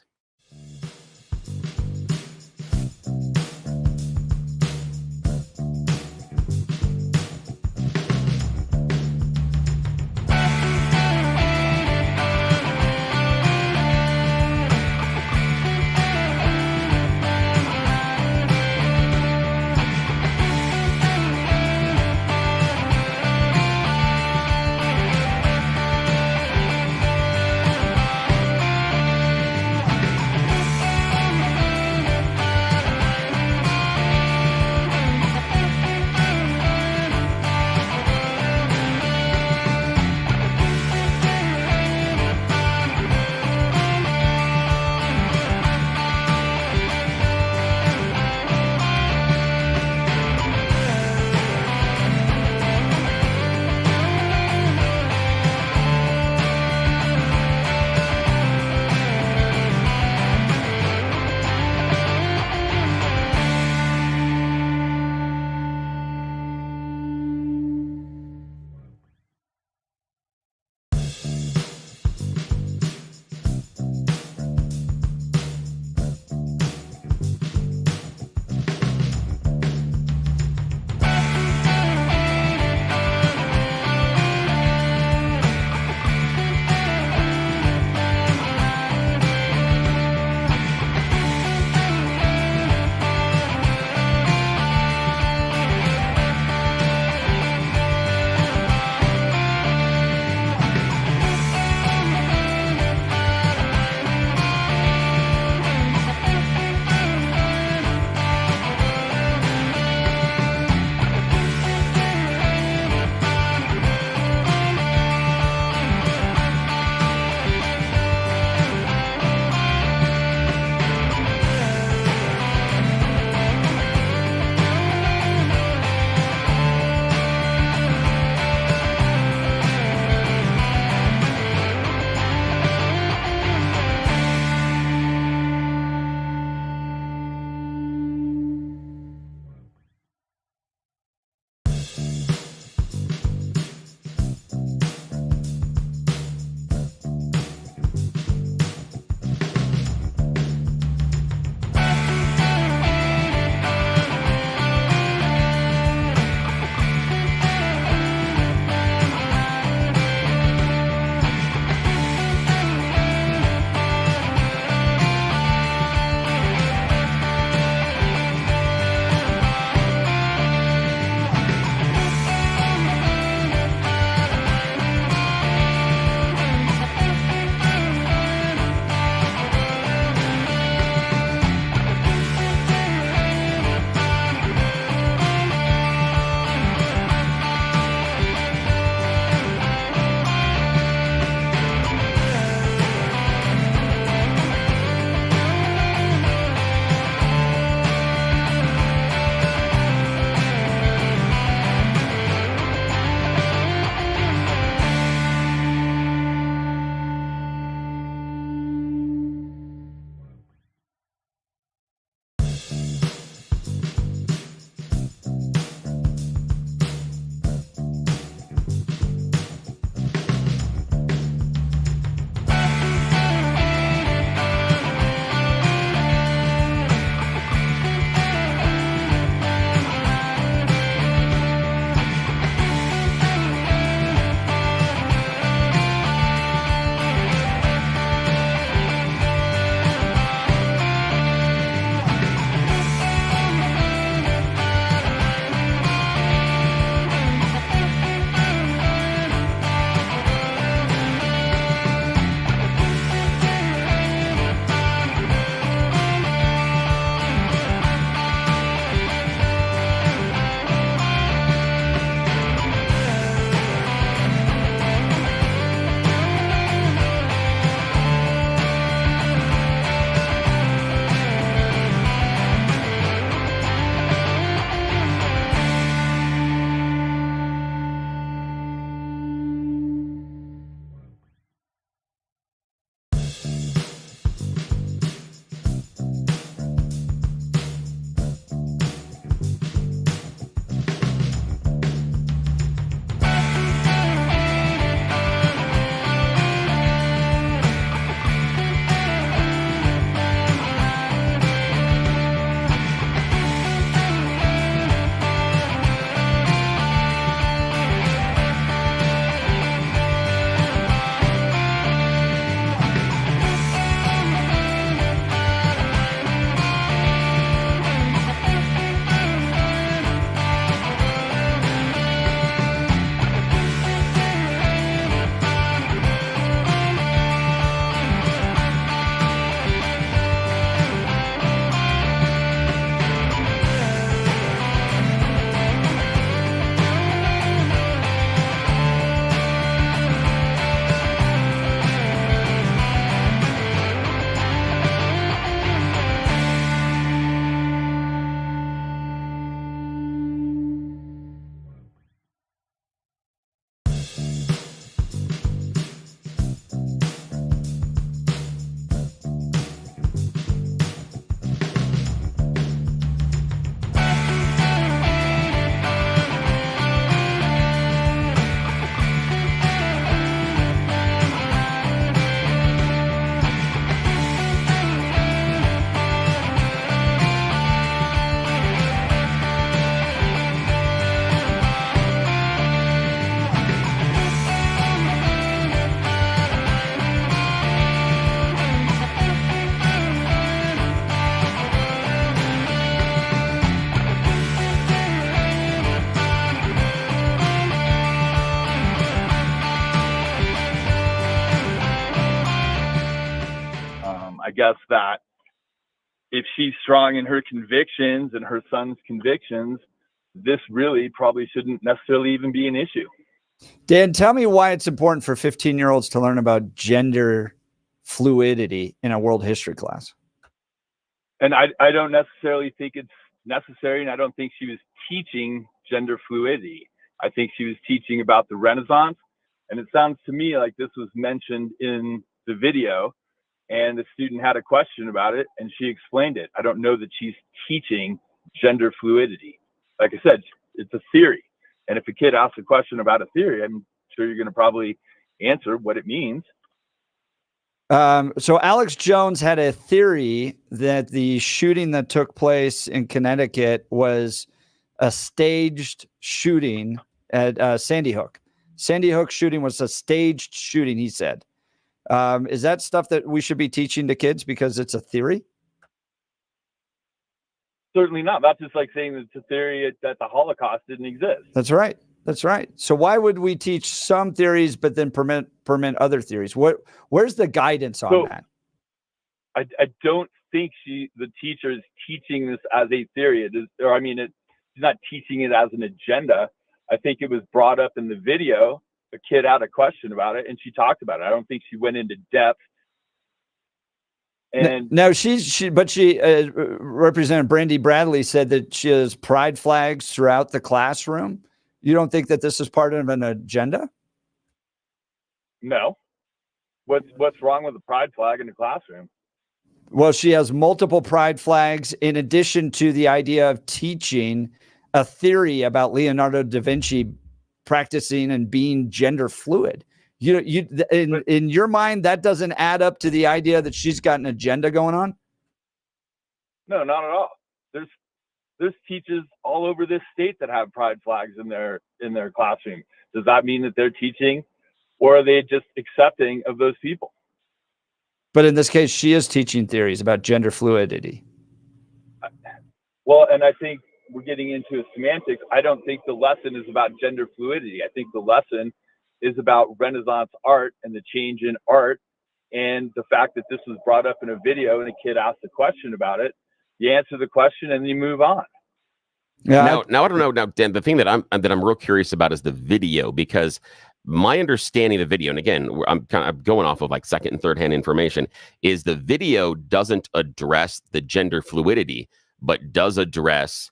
I guess that if she's strong in her convictions and her son's convictions, this really probably shouldn't necessarily even be an issue. Dan, tell me why it's important for 15-year-olds to learn about gender fluidity in a world history class. And I don't necessarily think it's necessary, and I don't think she was teaching gender fluidity. I think she was teaching about the Renaissance, and it sounds to me like this was mentioned in the video, and the student had a question about it, and she explained it. I don't know that she's teaching gender fluidity. Like I said, it's a theory. And if a kid asks a question about a theory, I'm sure you're going to probably answer what it means. So Alex Jones had a theory that the shooting that took place in Connecticut was a staged shooting at Sandy Hook. Sandy Hook shooting was a staged shooting, he said. Is that stuff that we should be teaching to kids because it's a theory? Certainly not. That's just like saying that it's a theory that the Holocaust didn't exist. That's right. That's right. So why would we teach some theories but then permit other theories? Where's the guidance on that? I don't think the teacher is teaching this as a theory. She's not teaching it as an agenda. I think it was brought up in the video. A kid had a question about it, and she talked about it. I don't think she went into depth. And no, Representative Brandi Bradley said that she has pride flags throughout the classroom. You don't think that this is part of an agenda? No. What's wrong with the pride flag in the classroom? Well, she has multiple pride flags in addition to the idea of teaching a theory about Leonardo da Vinci practicing and being gender fluid. In your mind, that doesn't add up to the idea that she's got an agenda going on? No, not at all. There's teachers all over this state that have pride flags in their classroom. Does that mean that they're teaching, or are they just accepting of those people? But in this case, she is teaching theories about gender fluidity. Well, and I think we're getting into semantics. I don't think the lesson is about gender fluidity. I think the lesson is about Renaissance art and the change in art, and the fact that this was brought up in a video and a kid asked a question about it. You answer the question and you move on. Yeah. Now I don't know. Now, Dan, the thing that I'm real curious about is the video, because my understanding of the video, and again, I'm kind of going off of like second and third hand information, is the video doesn't address the gender fluidity, but does address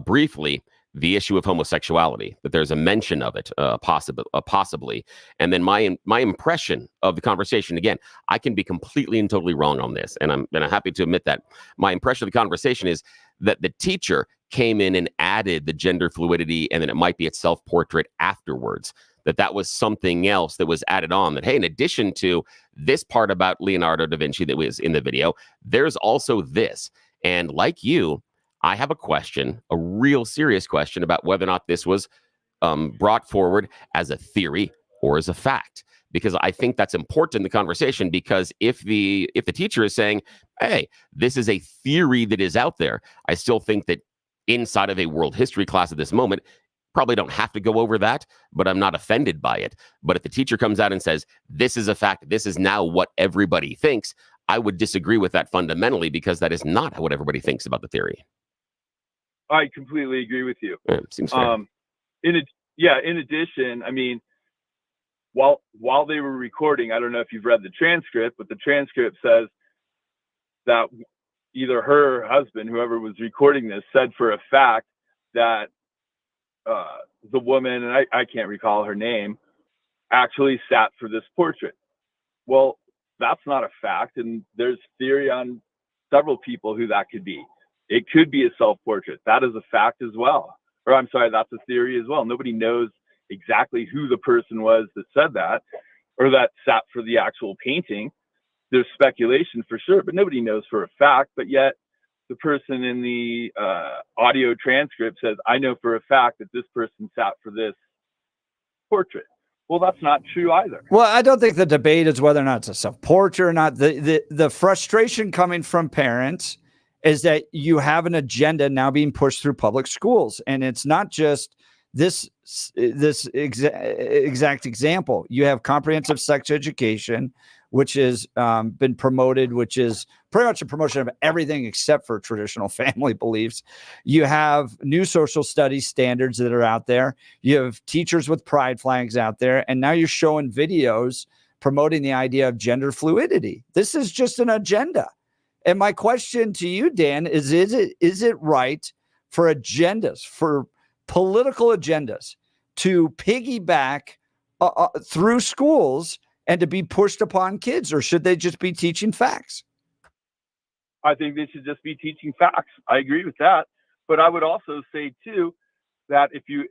briefly the issue of homosexuality, that there's a mention of it, possibly. And then my impression of the conversation, again, I can be completely and totally wrong on this, and I'm happy to admit that. My impression of the conversation is that the teacher came in and added the gender fluidity, and then it might be its self-portrait afterwards, that was something else that was added on, that, hey, in addition to this part about Leonardo da Vinci that was in the video, there's also this. And like you, I have a question, a real serious question about whether or not this was brought forward as a theory or as a fact, because I think that's important in the conversation. Because if the teacher is saying, hey, this is a theory that is out there, I still think that inside of a world history class at this moment, probably don't have to go over that, but I'm not offended by it. But if the teacher comes out and says, this is a fact, this is now what everybody thinks, I would disagree with that fundamentally, because that is not what everybody thinks about the theory. I completely agree with you. Yeah, seems fair. In addition, I mean, while they were recording, I don't know if you've read the transcript, but the transcript says that either her husband, whoever was recording this, said for a fact that the woman, and I can't recall her name, actually sat for this portrait. Well, that's not a fact, and there's theory on several people who that could be. It could be a self-portrait. That is a fact as well. Or I'm sorry, that's a theory as well. Nobody knows exactly who the person was that said that, or that sat for the actual painting. There's speculation for sure, but nobody knows for a fact. But yet the person in the audio transcript says, I know for a fact that this person sat for this portrait. Well, that's not true either. Well, I don't think the debate is whether or not it's a self-portrait or not. The frustration coming from parents is that you have an agenda now being pushed through public schools. And it's not just this exact example. You have comprehensive sex education, which has been promoted, which is pretty much a promotion of everything except for traditional family beliefs. You have new social studies standards that are out there. You have teachers with pride flags out there. And now you're showing videos promoting the idea of gender fluidity. This is just an agenda. And my question to you, Dan, is it right for agendas, for political agendas, to piggyback through schools and to be pushed upon kids, or should they just be teaching facts? I think they should just be teaching facts. I agree with that. But I would also say, too, that if you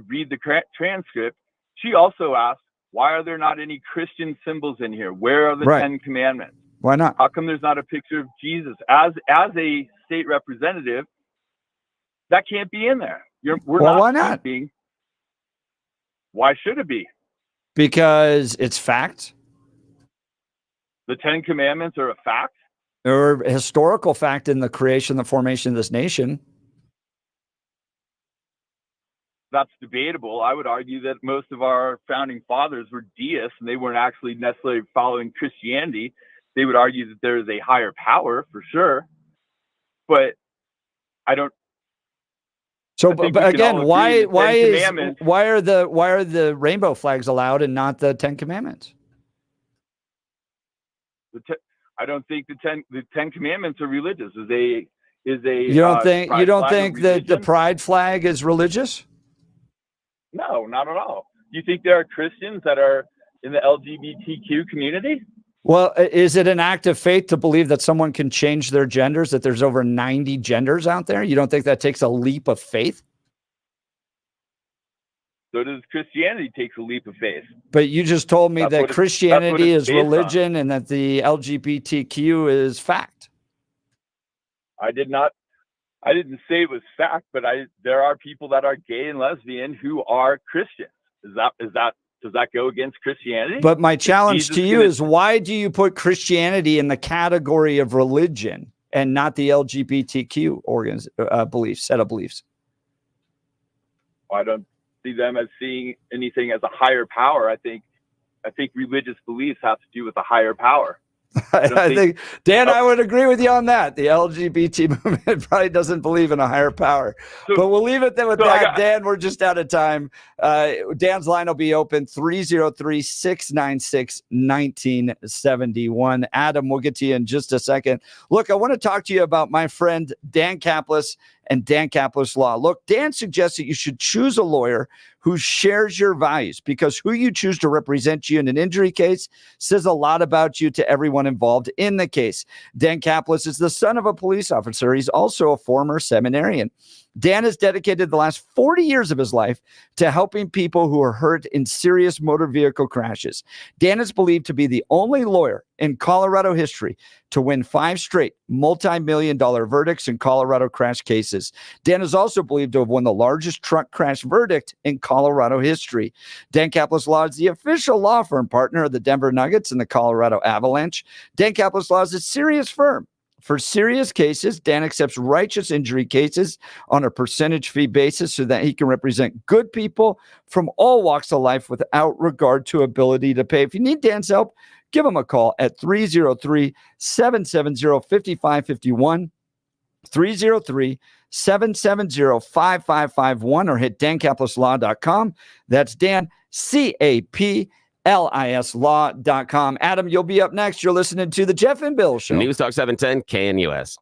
read the transcript, she also asked, why are there not any Christian symbols in here? Where are the 10 commandments? Why not? How come there's not a picture of Jesus? As a state representative, that can't be in there. Why not? Why should it be? Because it's fact. The 10 commandments are a fact. Or a historical fact in the creation, the formation of this nation. That's debatable. I would argue that most of our founding fathers were deists, and they weren't actually necessarily following Christianity. They would argue that there is a higher power for sure, but I don't. So, but again, why are the rainbow flags allowed and not the 10 commandments? I don't think the 10 commandments are religious. You don't think that the pride flag is religious? No, not at all. Do you think there are Christians that are in the LGBTQ community? Well, is it an act of faith to believe that someone can change their genders, that there's over 90 genders out there? You don't think that takes a leap of faith? So does Christianity takes a leap of faith. But you just told me that Christianity is religion and that the LGBTQ is fact. I didn't say it was fact, but there are people that are gay and lesbian who are Christians. Does that go against Christianity? But my challenge to you is, why do you put Christianity in the category of religion and not the LGBTQ set of beliefs? I don't see them as seeing anything as a higher power. I think religious beliefs have to do with a higher power. I think, Dan, I would agree with you on that. The LGBT movement probably doesn't believe in a higher power. But we'll leave it there with that. Dan, we're just out of time. Dan's line will be open 303-696-1971. Adam, we'll get to you in just a second. Look, I want to talk to you about my friend Dan Caplis and Dan Caplis Law. Look, Dan suggests that you should choose a lawyer who shares your values, because who you choose to represent you in an injury case says a lot about you to everyone involved in the case. Dan Caplis is the son of a police officer. He's also a former seminarian. Dan has dedicated the last 40 years of his life to helping people who are hurt in serious motor vehicle crashes. Dan is believed to be the only lawyer in Colorado history to win 5 straight multi-million-dollar verdicts in Colorado crash cases. Dan is also believed to have won the largest truck crash verdict in Colorado history. Dan Caplis Law is the official law firm partner of the Denver Nuggets and the Colorado Avalanche. Dan Caplis Law is a serious firm. For serious cases, Dan accepts righteous injury cases on a percentage fee basis so that he can represent good people from all walks of life without regard to ability to pay. If you need Dan's help, give him a call at 303-770-5551, 303-770-5551, or hit dancaplisLaw.com. That's Dan, CAPLISlaw.com. Adam, you'll be up next. You're listening to the Jeff and Bill Show. News Talk 710 KNUS.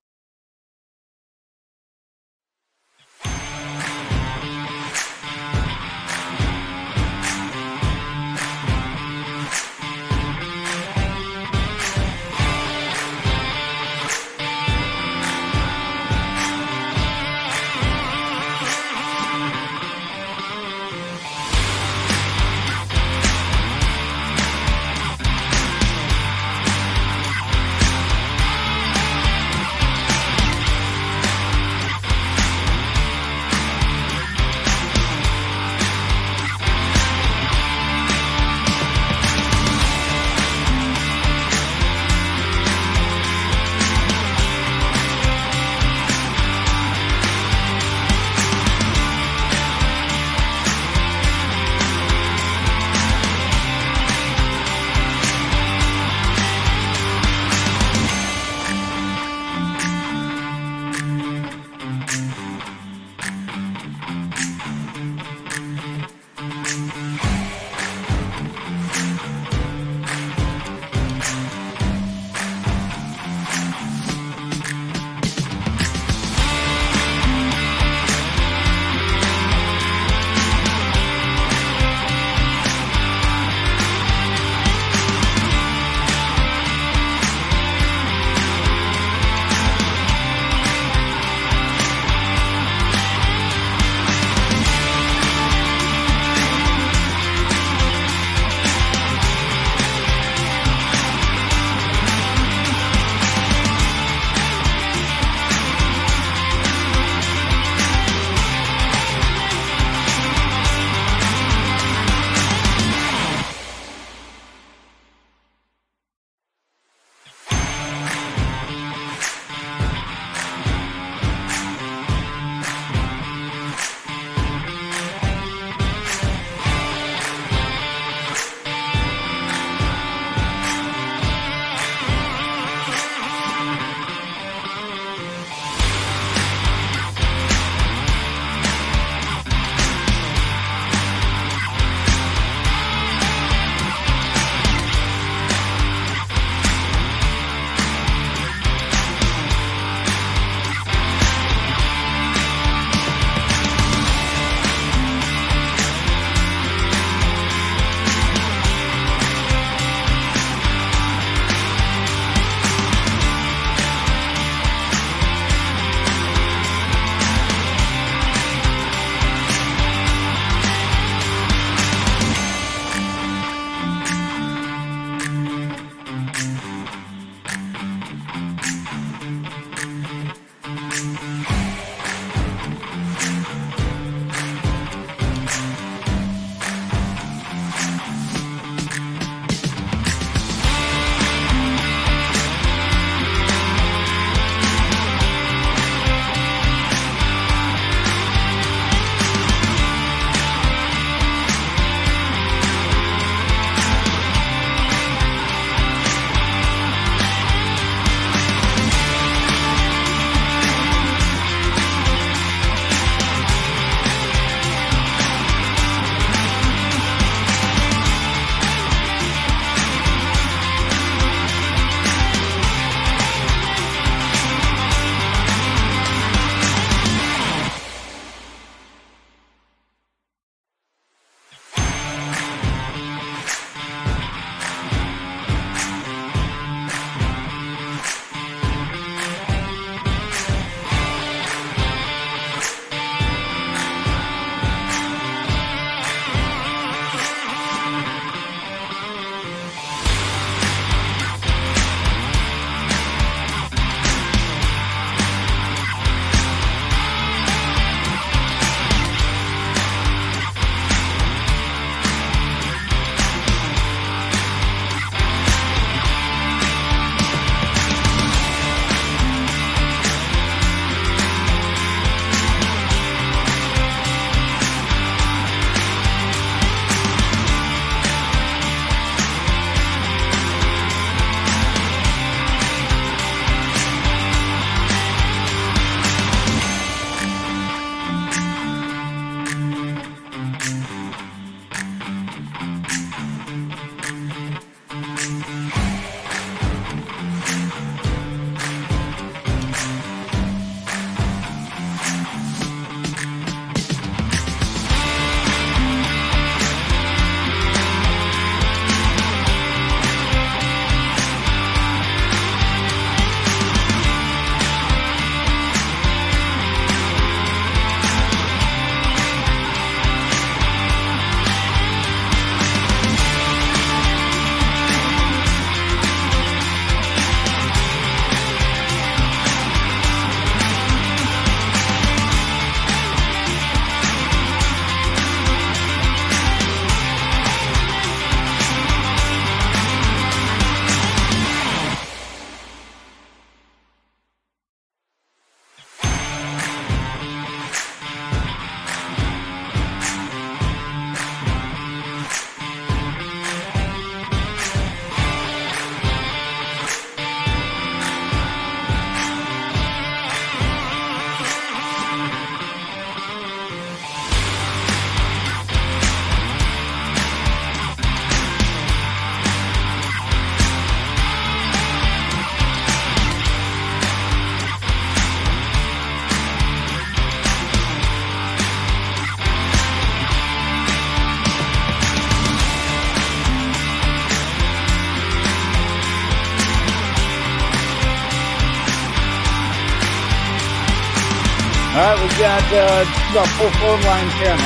All right, we've got full phone lines here.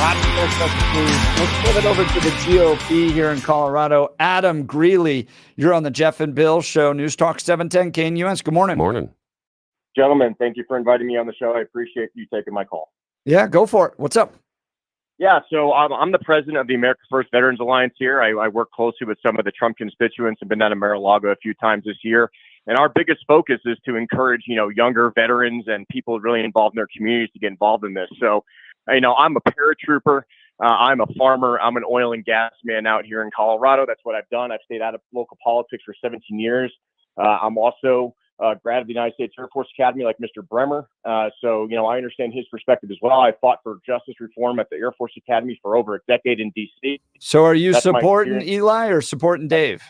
Let's pivot over to the GOP here in Colorado. Adam Greeley, you're on the Jeff and Bill Show, News Talk 710 KNUS. Good morning. Morning. Gentlemen, thank you for inviting me on the show. I appreciate you taking my call. Yeah, go for it. What's up? Yeah, so I'm the president of the America First Veterans Alliance here. I work closely with some of the Trump constituents. I've been down to Mar-a-Lago a few times this year. And our biggest focus is to encourage, younger veterans and people really involved in their communities to get involved in this. So, I'm a paratrooper. I'm a farmer. I'm an oil and gas man out here in Colorado. That's what I've done. I've stayed out of local politics for 17 years. I'm also a grad of the United States Air Force Academy like Mr. Bremer. So, I understand his perspective as well. I fought for justice reform at the Air Force Academy for over a decade in D.C. So are you supporting Eli or supporting Dave?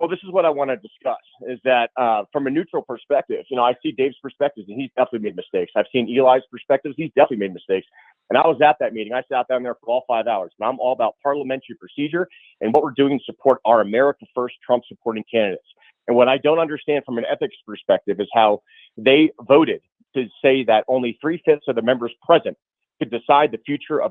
Well, this is what I want to discuss is that from a neutral perspective, I see Dave's perspectives and he's definitely made mistakes. I've seen Eli's perspectives. He's definitely made mistakes. And I was at that meeting. I sat down there for all 5 hours, and I'm all about parliamentary procedure and what we're doing to support our America First Trump supporting candidates. And what I don't understand from an ethics perspective is how they voted to say that only 3/5 of the members present could decide the future of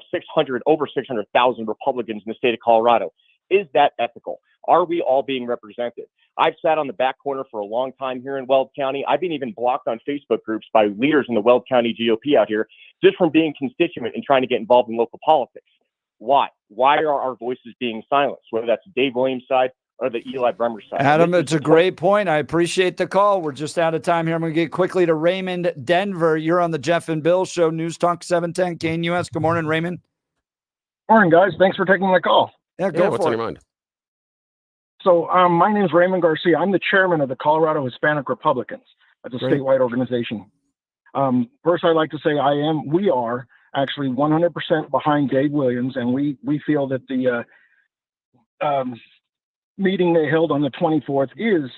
over 600,000 Republicans in the state of Colorado. Is that ethical? Are we all being represented? I've sat on the back corner for a long time here in Weld County. I've been even blocked on Facebook groups by leaders in the Weld County GOP out here just from being constituent and trying to get involved in local politics. Why? Why are our voices being silenced, whether that's Dave Williams' side or the Eli Bremmer side? Adam, it's a great point. I appreciate the call. We're just out of time here. I'm going to get quickly to Raymond Denver. You're on the Jeff and Bill Show, News Talk 710 KNUS. Good morning, Raymond. Morning, guys. Thanks for taking my call. Yeah, go what's for on it. your mind? So my name is Raymond Garcia. I'm the chairman of the Colorado Hispanic Republicans. That's a Great. statewide organization. First, I'd like to say we are actually 100% behind Dave Williams, and we feel that the meeting they held on the 24th is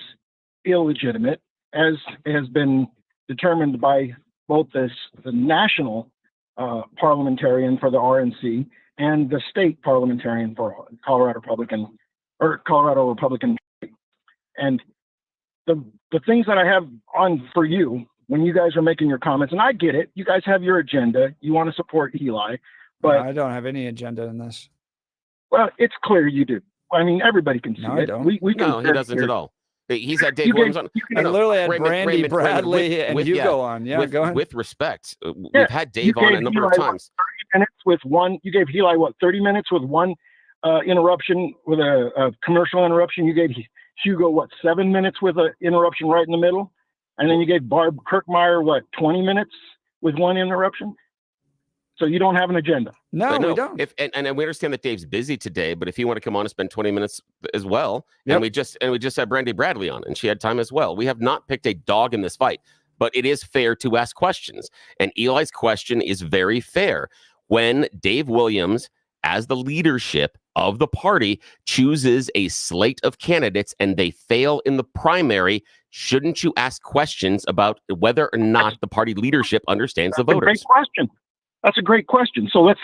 illegitimate, as has been determined by both the national parliamentarian for the RNC and the state parliamentarian for Colorado Republican. And the things that I have on for you when you guys are making your comments, and I get it, you guys have your agenda, you want to support Eli, but I don't have any agenda in this. well, it's clear you do. I mean, everybody can see No, I it. don't. We can No, he doesn't at all. He's had Dave You Williams gave- on. you I gave- literally had Raymond, Brandi, Bradley, and Hugo yeah, on. Yeah, with, go ahead. With respect, Yeah, we've had Dave on a number of times. 30 minutes with one. You gave Eli 30 minutes with one interruption, with a commercial interruption. You gave Hugo 7 minutes with an interruption right in the middle, and then you gave Barb Kirkmeyer 20 minutes with one interruption. So you don't have an agenda. No, But we don't. And we understand that Dave's busy today, but if you want to come on and spend 20 minutes as well, Yep. and we just had Brandi Bradley on, and she had time as well. We have not picked a dog in this fight, but it is fair to ask questions. And Eli's question is very fair. When Dave Williams, as the leadership of the party, chooses a slate of candidates and they fail in the primary, shouldn't you ask questions about whether or not the party leadership understands the That's a voters? great question. That's a great question. So let's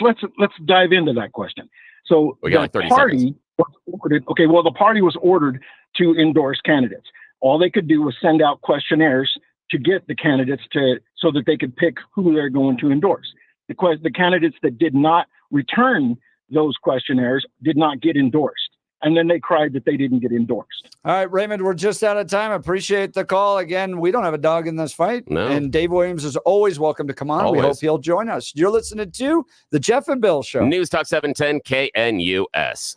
dive into that question. So We got like 30 seconds. was ordered. Okay, well, the party was ordered to endorse candidates. All they could do was send out questionnaires to get the candidates so that they could pick who they're going to endorse. The candidates that did not return those questionnaires did not get endorsed. And then they cried that they didn't get endorsed. All right, Raymond, we're just out of time. Appreciate the call. Again, we don't have a dog in this fight. No. And Dave Williams is always welcome to come on. We Always. hope he'll join us. You're listening to The Jeff and Bill Show. News Talk 710 KNUS.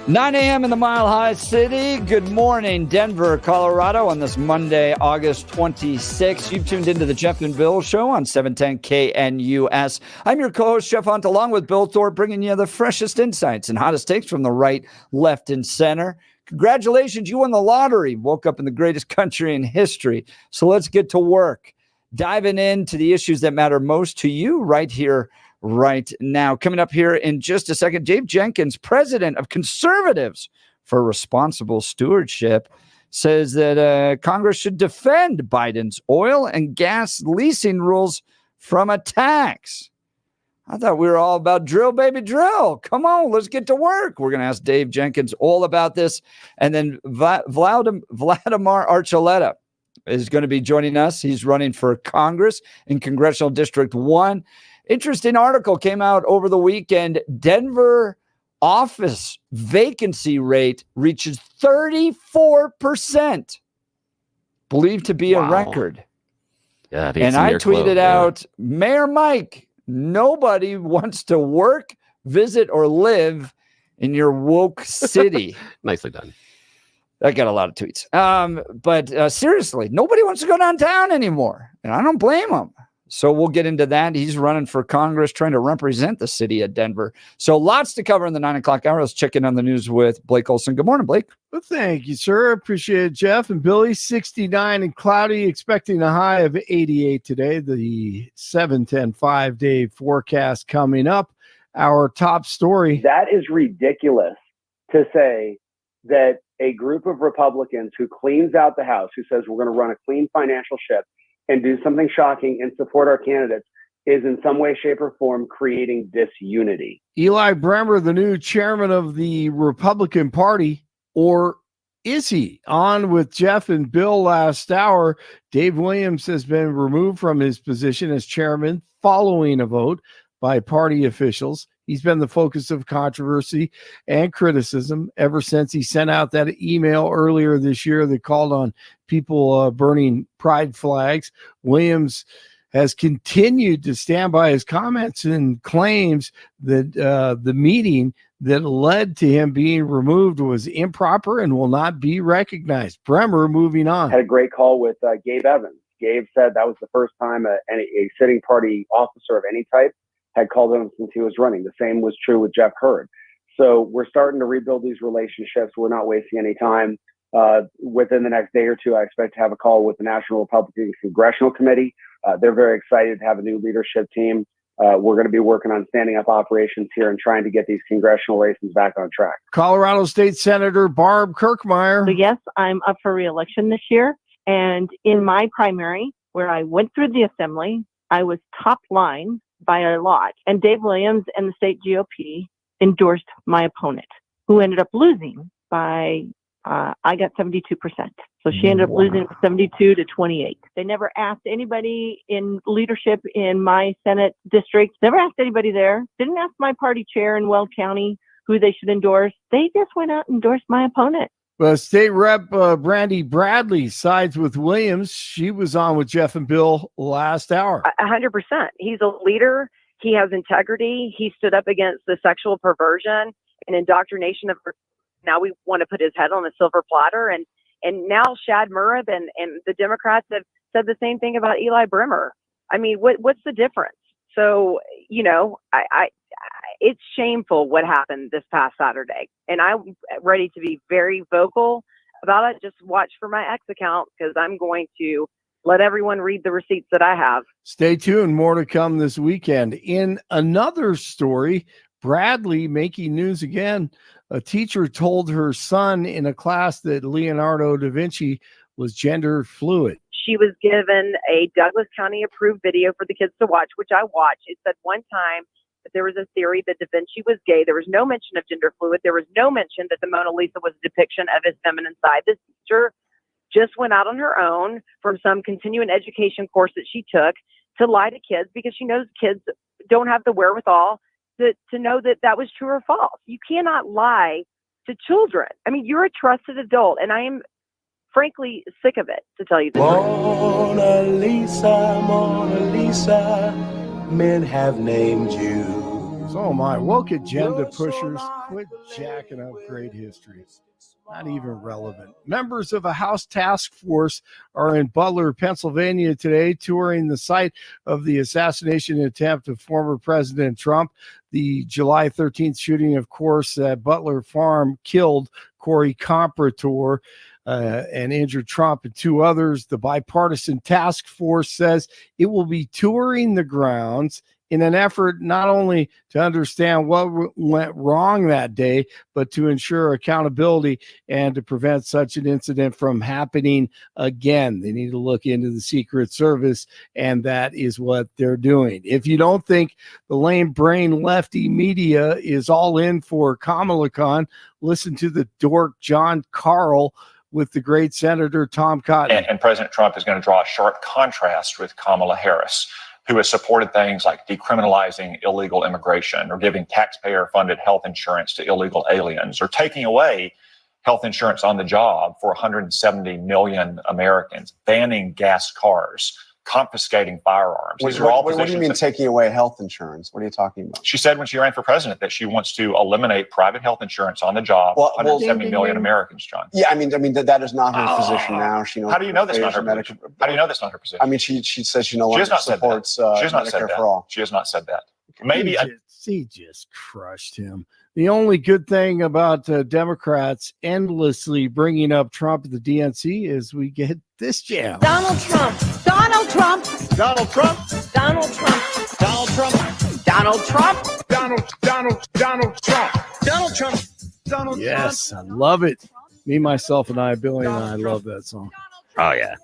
9 a.m. in the Mile High City. Good morning, Denver, Colorado, on this Monday, August 26th. You've tuned into the Jeff and Bill Show on 710 KNUS. I'm your co-host, Jeff Hunt, along with Bill Thorpe, bringing you the freshest insights and hottest takes from the right, left, and center. Congratulations, you won the lottery. Woke up in the greatest country in history. So let's get to work, diving into the issues that matter most to you right here, right now. Coming up here in just a second, Dave Jenkins, president of Conservatives for Responsible Stewardship, says that Congress should defend Biden's oil and gas leasing rules from attacks. I thought we were all about drill, baby, drill. Come on, let's get to work. We're going to ask Dave Jenkins all about this. And then Valdamar Archuleta is going to be joining us. He's running for Congress in Congressional District 1. Interesting article came out over the weekend. Denver office vacancy rate reaches 34%, believed to be a record. Yeah, I think and I tweeted out, Mayor Mike, nobody wants to work, visit, or live in your woke city. Nicely done. I got a lot of tweets. But seriously, nobody wants to go downtown anymore, and I don't blame them. So we'll get into that. He's running for Congress, trying to represent the city of Denver. So lots to cover in the 9 o'clock hour. Let's check in on the news with Blake Olson. Good morning, Blake. Well, thank you, sir. Appreciate it, Jeff. And Billy, 69 and cloudy, expecting a high of 88 today. The 7-10 5-day forecast coming up. Our top story. That is ridiculous to say that a group of Republicans who cleans out the House, who says we're going to run a clean financial ship and do something shocking and support our candidates, is in some way, shape, or form creating disunity. Eli Bremer, the new chairman of the Republican Party, or is he? On with Jeff and Bill last hour. Dave Williams has been removed from his position as chairman following a vote by party officials. He's been the focus of controversy and criticism ever since he sent out that email earlier this year that called on people burning pride flags. Williams has continued to stand by his comments and claims that the meeting that led to him being removed was improper and will not be recognized. Bremer, moving on. Had a great call with Gabe Evans. Gabe said that was the first time a sitting party officer of any type had called him since he was running. The same was true with Jeff Hurd. So we're starting to rebuild these relationships. We're not wasting any time. Within the next day or two, I expect to have a call with the National Republican Congressional Committee. They're very excited to have a new leadership team. We're going to be working on standing up operations here and trying to get these congressional races back on track. Colorado State Senator Barb Kirkmeyer. So yes, I'm up for re-election this year. And in my primary, where I went through the assembly, I was top line by a lot. And Dave Williams and the state GOP endorsed my opponent, who ended up losing by, I got 72%. So she ended up losing 72 to 28. They never asked anybody in leadership in my Senate district, never asked anybody there, didn't ask my party chair in Weld County who they should endorse. They just went out and endorsed my opponent. Well, State Rep Brandi Bradley sides with Williams. She was on with Jeff and Bill last hour. 100%. He's a leader. He has integrity. He stood up against the sexual perversion and indoctrination of. Now we want to put his head on a silver platter. And now Shad Murab and the Democrats have said the same thing about Eli Bremer. I mean, what's the difference? So, you know, it's shameful what happened this past Saturday. And I'm ready to be very vocal about it. Just watch for my X account, because I'm going to let everyone read the receipts that I have. Stay tuned. More to come this weekend. In another story, Bradley making news again. A teacher told her son in a class that Leonardo da Vinci was gender fluid. She was given a Douglas County approved video for the kids to watch, which I watched. It said one time that there was a theory that Da Vinci was gay. There was no mention of gender fluid. There was no mention that the Mona Lisa was a depiction of his feminine side. This teacher just went out on her own from some continuing education course that she took to lie to kids, because she knows kids don't have the wherewithal to know that that was true or false. You cannot lie to children. I mean, you're a trusted adult, and I am frankly sick of it, to tell you the truth. Mona Lisa, men have named you So am I. Woke agenda pushers, quit jacking up great history. Not even relevant. Members of a House task force are in Butler, Pennsylvania today, touring the site of the assassination attempt of former President Trump. The July 13th shooting, of course, at Butler Farm killed Corey Comparator and injured Trump and two others. The bipartisan task force says it will be touring the grounds in an effort not only to understand what went wrong that day, but to ensure accountability and to prevent such an incident from happening again. They need to look into the Secret Service, and that is what they're doing. If you don't think the lame brain lefty media is all in for Kamala Khan, listen to the dork John Carl with the great Senator Tom Cotton. And President Trump is going to draw a sharp contrast with Kamala Harris, who has supported things like decriminalizing illegal immigration or giving taxpayer-funded health insurance to illegal aliens or taking away health insurance on the job for 170 million Americans, banning gas cars, confiscating firearms. These are all what do you mean taking away health insurance? What are you talking about? She said when she ran for president that she wants to eliminate private health insurance on the job for 170 million Americans, John. Yeah, I mean that is not her position now. She knows. How do you know that's not her position? How do you know that's not her position? I mean, she says she no longer supports Medicare for all. She has not said that. Maybe he just crushed him. The only good thing about Democrats endlessly bringing up Trump at the DNC is we get this jam. Donald Trump. Donald Trump. Donald Trump. Donald Trump. Donald Trump. Donald Trump. Donald Trump. Donald Trump. Donald Yes, I love it. Me, myself, and I, Billy and I love that song. Oh, yeah.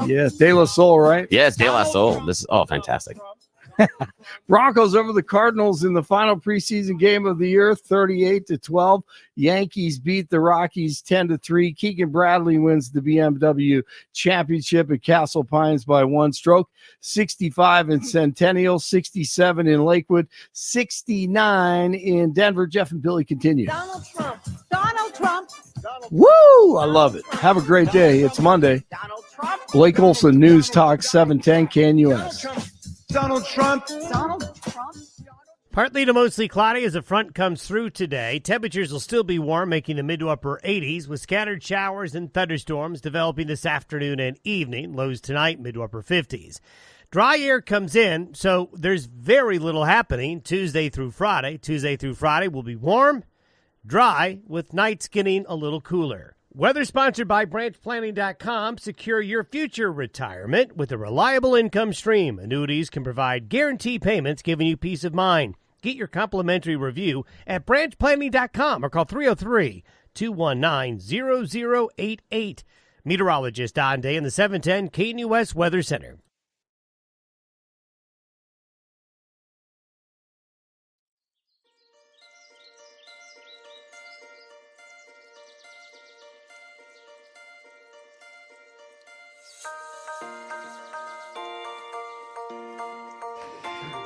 Yes, De La Soul, right? Yes, De La Soul. This is fantastic. Broncos over the Cardinals in the final preseason game of the year, 38-12. Yankees beat the Rockies 10-3. Keegan Bradley wins the BMW championship at Castle Pines by one stroke. 65 in Centennial, 67 in Lakewood, 69 in Denver. Jeff and Billy continue. Donald Trump. Donald Trump. Woo! I love it. Have a great day. It's Monday. Donald Trump. Blake Olson, News Talk 710 KNUS. Donald Trump. Donald Trump. Partly to mostly cloudy as a front comes through today. Temperatures will still be warm, making the mid to upper 80s, with scattered showers and thunderstorms developing this afternoon and evening. Lows tonight, mid to upper 50s. Dry air comes in, so there's very little happening Tuesday through Friday. Tuesday through Friday will be warm, dry, with nights getting a little cooler. Weather sponsored by BranchPlanning.com. Secure your future retirement with a reliable income stream. Annuities can provide guaranteed payments, giving you peace of mind. Get your complimentary review at BranchPlanning.com or call 303-219-0088. Meteorologist Don Day in the 710 KNUS Weather Center.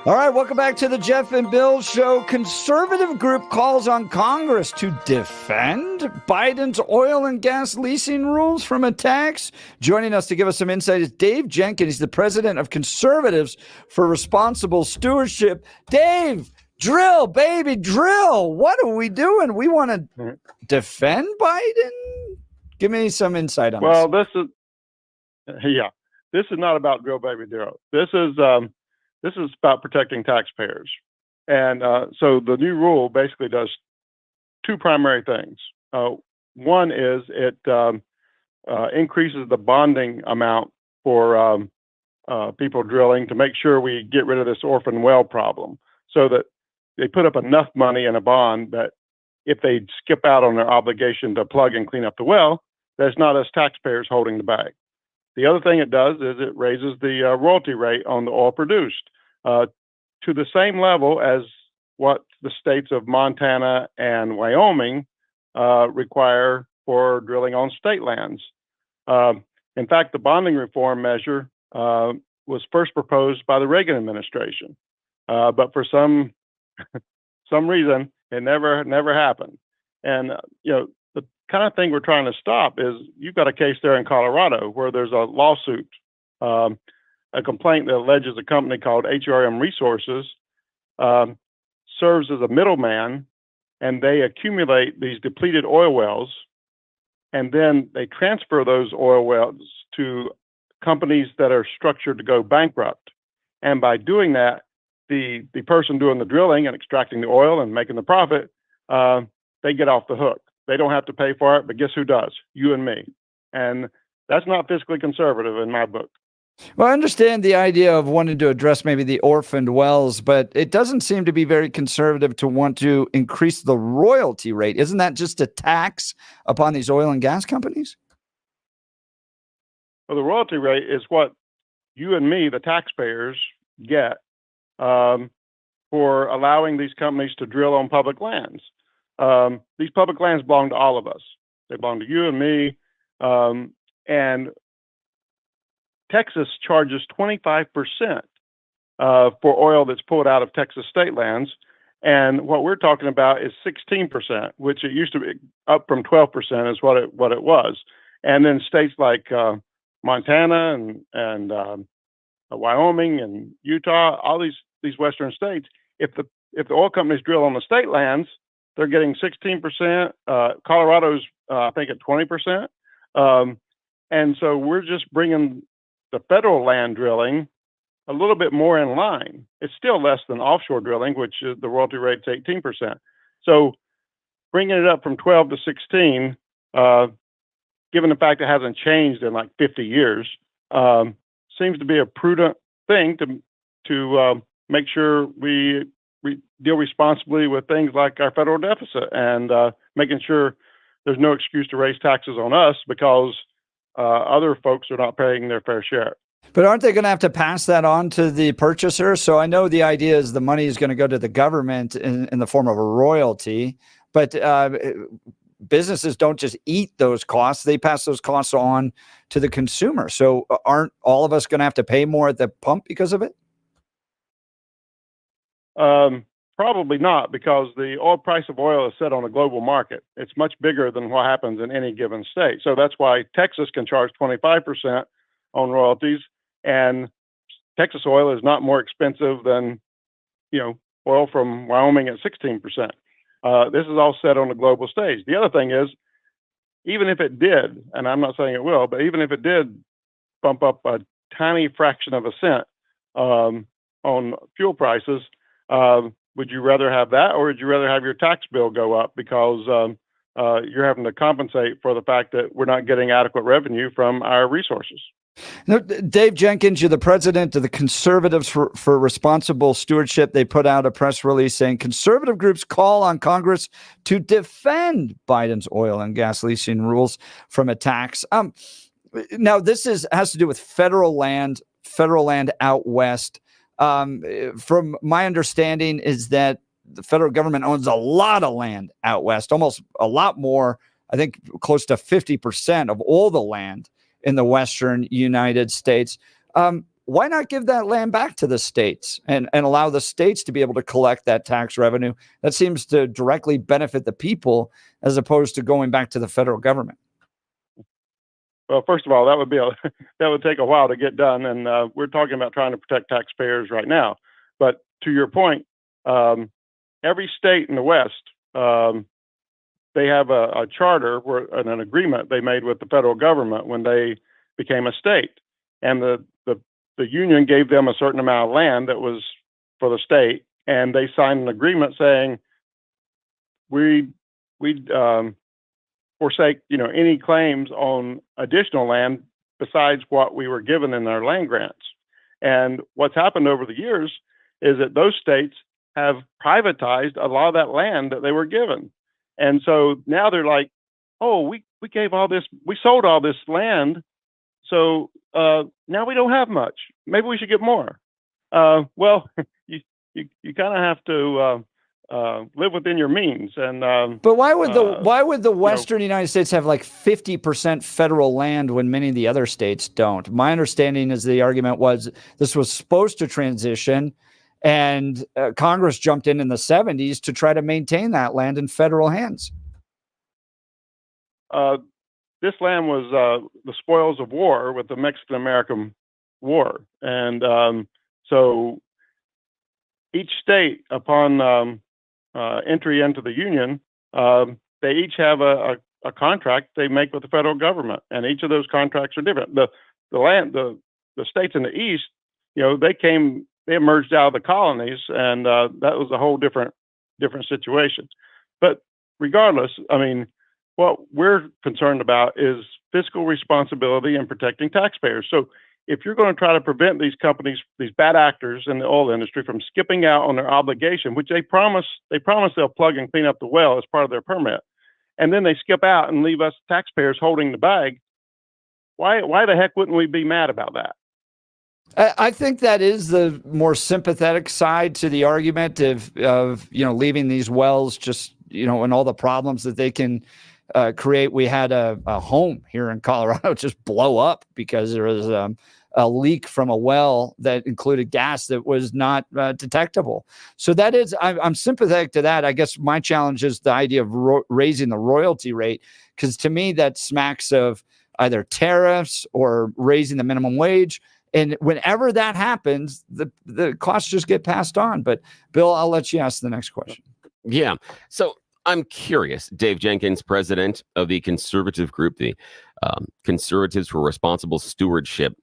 All right, welcome back to the Jeff and Bill Show. Conservative group calls on Congress to defend Biden's oil and gas leasing rules from attacks. Joining us to give us some insight is Dave Jenkins. He's the president of Conservatives for Responsible Stewardship. Dave, drill, baby, drill. What are we doing? We want to defend Biden? Give me some insight on this. Well, this is not about drill, baby, drill. This is about protecting taxpayers. And so the new rule basically does two primary things. One is it increases the bonding amount for people drilling to make sure we get rid of this orphan well problem, so that they put up enough money in a bond that if they skip out on their obligation to plug and clean up the well, there's not us taxpayers holding the bag. The other thing it does is it raises the royalty rate on the oil produced to the same level as what the states of Montana and Wyoming require for drilling on state lands. In fact, the bonding reform measure was first proposed by the Reagan administration, but for some reason it never happened. And the kind of thing we're trying to stop is, you've got a case there in Colorado where there's a lawsuit, a complaint that alleges a company called HRM Resources serves as a middleman, and they accumulate these depleted oil wells, and then they transfer those oil wells to companies that are structured to go bankrupt. And by doing that, the person doing the drilling and extracting the oil and making the profit, they get off the hook. They don't have to pay for it, but guess who does? You and me. And that's not fiscally conservative in my book. Well, I understand the idea of wanting to address maybe the orphaned wells, but it doesn't seem to be very conservative to want to increase the royalty rate. Isn't that just a tax upon these oil and gas companies? Well, the royalty rate is what you and me, the taxpayers, get for allowing these companies to drill on public lands. These public lands belong to all of us. They belong to you and me. And Texas charges 25% for oil that's pulled out of Texas state lands. And what we're talking about is 16%, which it used to be up from 12% is what it was. And then states like Montana and Wyoming and Utah, all these western states, if the oil companies drill on the state lands, they're getting 16%. Colorado's I think at 20%. And so we're just bringing the federal land drilling a little bit more in line. It's still less than offshore drilling, which is the royalty rate's 18%. So bringing it up from 12 to 16, given the fact it hasn't changed in like 50 years, seems to be a prudent thing to make sure we deal responsibly with things like our federal deficit and making sure there's no excuse to raise taxes on us because other folks are not paying their fair share. But aren't they going to have to pass that on to the purchaser? So I know the idea is the money is going to go to the government in the form of a royalty, but businesses don't just eat those costs. They pass those costs on to the consumer. So aren't all of us going to have to pay more at the pump because of it? Probably not, because the oil price of oil is set on a global market. It's much bigger than what happens in any given state. So that's why Texas can charge 25% on royalties, and Texas oil is not more expensive than, oil from Wyoming at 16%. This is all set on a global stage. The other thing is, even if it did, and I'm not saying it will, but even if it did bump up a tiny fraction of a cent on fuel prices, would you rather have that, or would you rather have your tax bill go up because you're having to compensate for the fact that we're not getting adequate revenue from our resources? Now, Dave Jenkins, you're the president of the Conservatives for Responsible Stewardship. They put out a press release saying conservative groups call on Congress to defend Biden's oil and gas leasing rules from attacks. Now, this has to do with federal land out west. From my understanding is that the federal government owns a lot of land out west, almost a lot more, I think close to 50% of all the land in the western United States. Why not give that land back to the states and allow the states to be able to collect that tax revenue? That seems to directly benefit the people as opposed to going back to the federal government. Well, first of all, that would take a while to get done, and we're talking about trying to protect taxpayers right now. But to your point, every state in the West, they have a charter and an agreement they made with the federal government when they became a state, and the union gave them a certain amount of land that was for the state, and they signed an agreement saying we forsake any claims on additional land besides what we were given in our land grants. And what's happened over the years is that those states have privatized a lot of that land that they were given. And so now they're like, oh, we gave all this, we sold all this land, so now we don't have much. Maybe we should get more. Well, you kind of have to live within your means. And but why would the Western United States have like 50% federal land when many of the other states don't? My understanding is the argument was this was supposed to transition, and Congress jumped in the 70s to try to maintain that land in federal hands. This land was the spoils of war with the Mexican-American War. And so each state, upon entry into the union, they each have a contract they make with the federal government, and each of those contracts are different. The states in the East, they emerged out of the colonies, and that was a whole different situation. But regardless, I mean, what we're concerned about is fiscal responsibility and protecting taxpayers. So if you're going to try to prevent these companies, these bad actors in the oil industry, from skipping out on their obligation, which they promise they'll plug and clean up the well as part of their permit, and then they skip out and leave us taxpayers holding the bag, why the heck wouldn't we be mad about that? I think that is the more sympathetic side to the argument of leaving these wells just, and all the problems that they can create. We had a home here in Colorado just blow up because there was a leak from a well that included gas that was not detectable. So that is, I'm sympathetic to that. I guess my challenge is the idea of raising the royalty rate, because to me that smacks of either tariffs or raising the minimum wage. And whenever that happens, the costs just get passed on. But Bill, I'll let you ask the next question. Yeah. So I'm curious, Dave Jenkins, president of the conservative group, the Conservatives for Responsible Stewardship,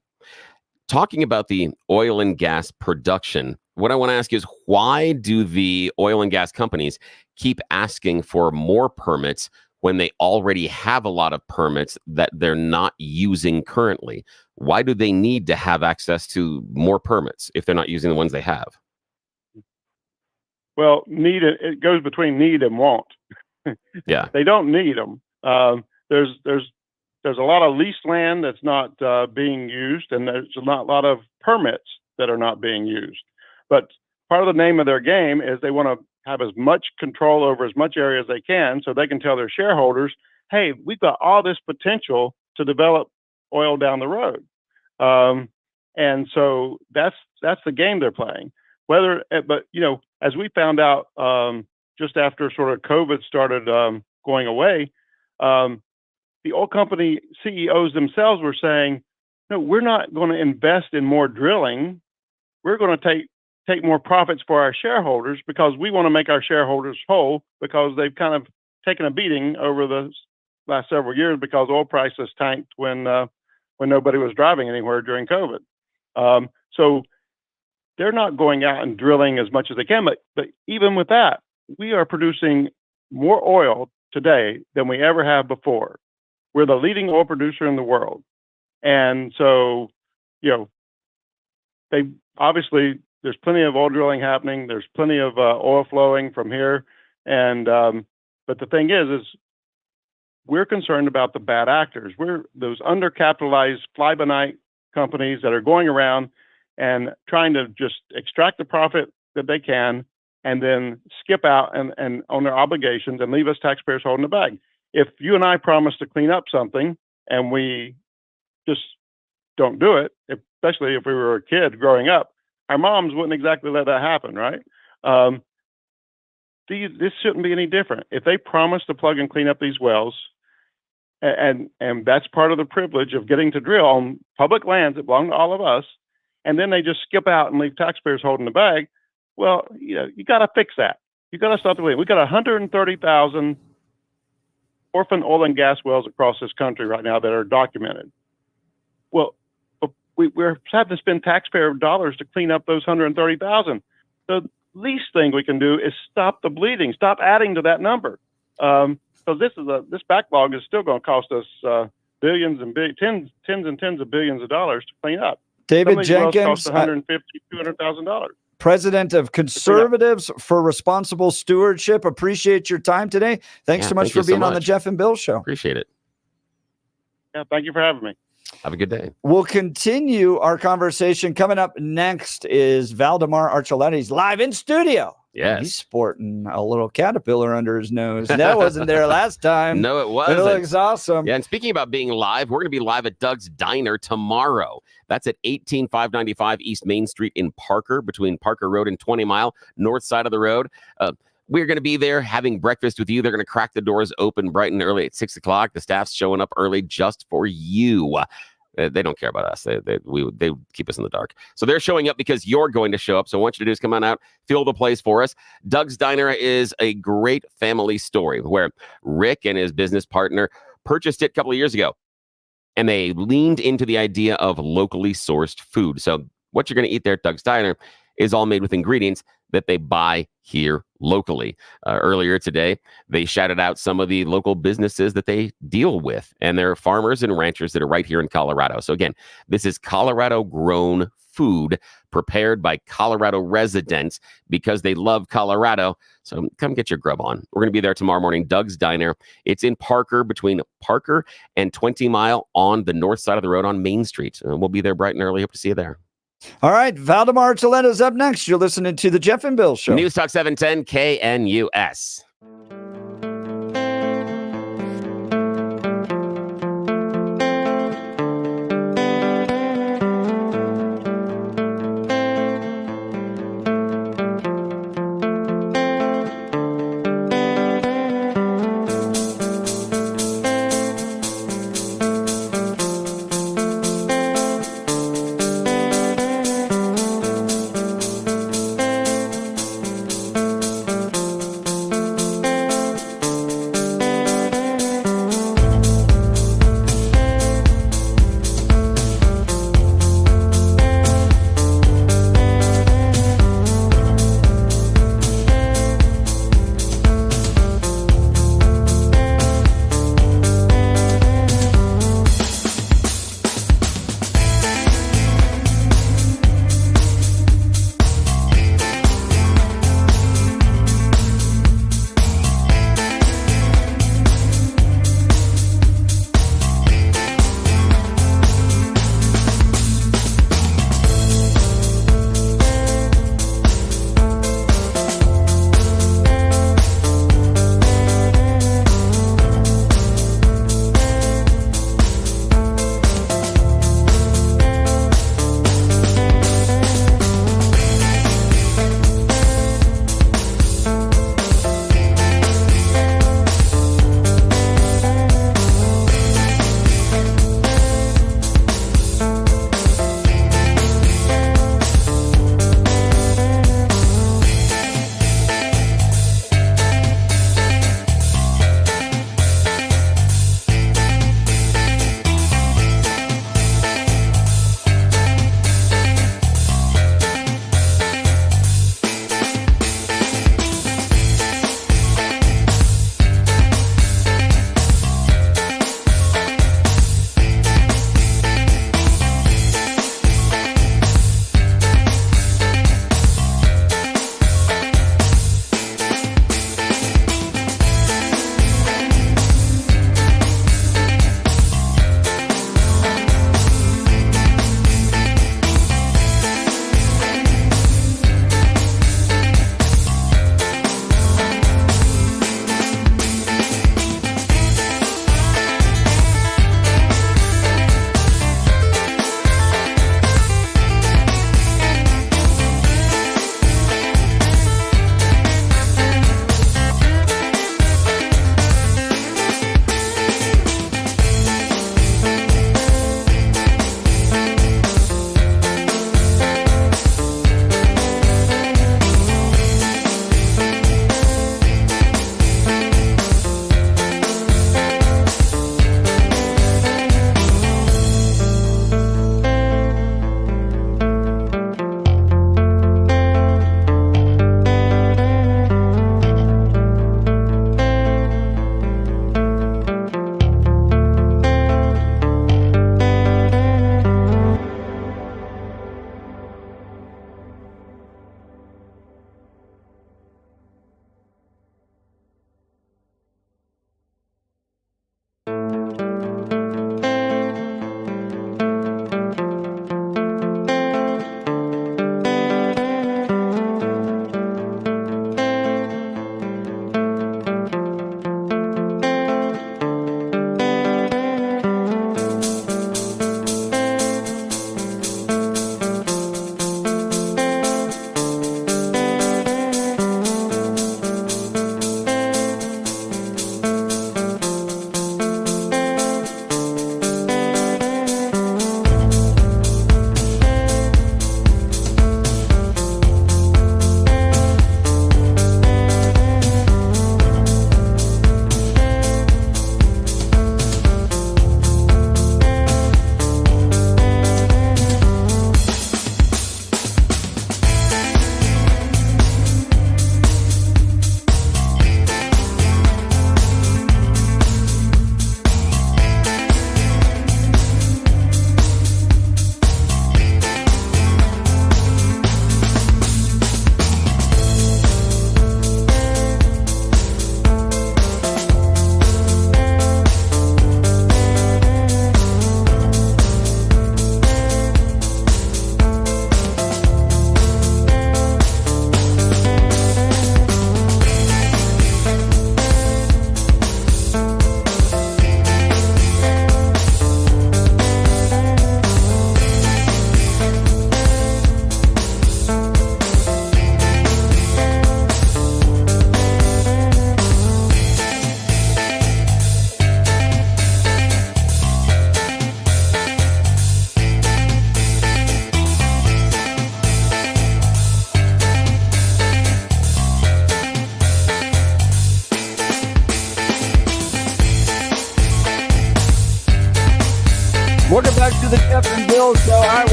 talking about the oil and gas production. What I want to ask you is, why do the oil and gas companies keep asking for more permits when they already have a lot of permits that they're not using currently? Why do they need to have access to more permits if they're not using the ones they have? Well, it goes between need and want. Yeah, they don't need them. There's a lot of leased land that's not being used, and there's not a lot of permits that are not being used. But part of the name of their game is they want to have as much control over as much area as they can, so they can tell their shareholders, "Hey, we've got all this potential to develop oil down the road." And so that's the game they're playing. But as we found out just after sort of COVID started going away, the oil company CEOs themselves were saying, "No, we're not going to invest in more drilling. We're going to take more profits for our shareholders because we want to make our shareholders whole, because they've kind of taken a beating over the last several years because oil prices tanked when nobody was driving anywhere during COVID." So they're not going out and drilling as much as they can. But even with that, we are producing more oil today than we ever have before. We're the leading oil producer in the world. And so, they obviously, there's plenty of oil drilling happening. There's plenty of oil flowing from here. And but the thing is we're concerned about the bad actors. We're those undercapitalized fly-by-night companies that are going around and trying to just extract the profit that they can and then skip out and on their obligations and leave us taxpayers holding the bag. If you and I promise to clean up something and we just don't do it, especially if we were a kid growing up, our moms wouldn't exactly let that happen, right? This shouldn't be any different. If they promise to plug and clean up these wells, and that's part of the privilege of getting to drill on public lands that belong to all of us, and then they just skip out and leave taxpayers holding the bag, well, you got to fix that. You got to stop the way. We got 130,000 orphan oil and gas wells across this country right now that are documented. Well, we're having to spend taxpayer dollars to clean up those 130,000. The least thing we can do is stop the bleeding, stop adding to that number. Because this backlog is still going to cost us billions and tens and tens of billions of dollars to clean up. David Jenkins, cost $150,000, $200,000. President of Conservatives for Responsible Stewardship. Appreciate your time today. Thanks so much for being on the Jeff and Bill Show. Appreciate it. Yeah, thank you for having me. Have a good day. We'll continue our conversation. Coming up next is Valdamar Archuleta. He's live in studio. Yes. He's sporting a little caterpillar under his nose. That wasn't there last time. No, it wasn't. It looks awesome. Yeah, and speaking about being live, we're going to be live at Doug's Diner tomorrow. That's at 18595 East Main Street in Parker, between Parker Road and 20 Mile, north side of the road. We're going to be there having breakfast with you. They're going to crack the doors open bright and early at 6 o'clock. The staff's showing up early just for you. They don't care about us. They keep us in the dark. So they're showing up because you're going to show up. So what I want you to do is come on out, fill the place for us. Doug's Diner is a great family story where Rick and his business partner purchased it a couple of years ago. And they leaned into the idea of locally sourced food. So what you're going to eat there at Doug's Diner is all made with ingredients that they buy here locally. Earlier today, they shouted out some of the local businesses that they deal with. And they're farmers and ranchers that are right here in Colorado. So again, this is Colorado-grown food prepared by Colorado residents because they love Colorado. So come get your grub on. We're going to be there tomorrow morning, Doug's Diner. It's in Parker, between Parker and 20 Mile on the north side of the road on Main Street. And we'll be there bright and early. Hope to see you there. All right, Valdamar Archuleta's up next. You're listening to the Jeff and Bill Show. News Talk 710 KNUS.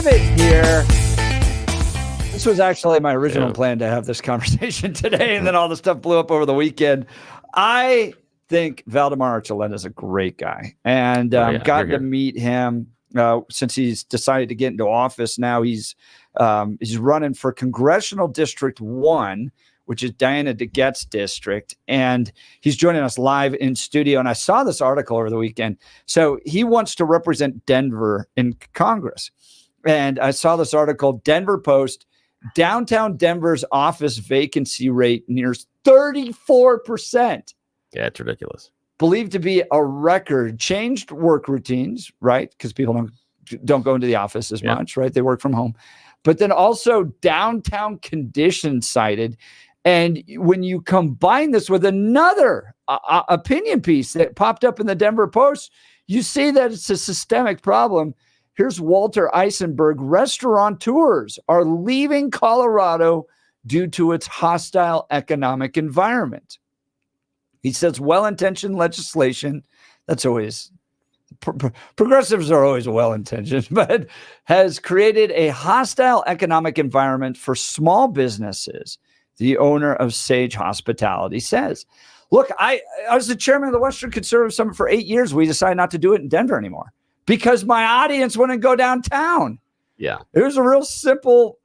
have it here. This was actually my original plan to have this conversation today, and then all the stuff blew up over the weekend. I think Valdamar Archuleta is a great guy, and gotten to meet him since he's decided to get into office. Now he's running for Congressional District 1, which is Diana DeGette's district, and he's joining us live in studio. And I saw this article over the weekend. So he wants to represent Denver in Congress. And I saw this article, Denver Post, downtown Denver's office vacancy rate nears 34%. Yeah, it's ridiculous. Believed to be a record. Changed work routines, right? Because people don't go into the office as much, right? They work from home. But then also downtown conditions cited. And when you combine this with another opinion piece that popped up in the Denver Post, you see that it's a systemic problem. Here's Walter Eisenberg. Restaurateurs are leaving Colorado due to its hostile economic environment. He says well-intentioned legislation, that's always, progressives are always well-intentioned, but has created a hostile economic environment for small businesses. The owner of Sage Hospitality says, look, I was the chairman of the Western Conservative Summit for 8 years. We decided not to do it in Denver anymore because my audience wouldn't go downtown. Yeah. It was a real simple,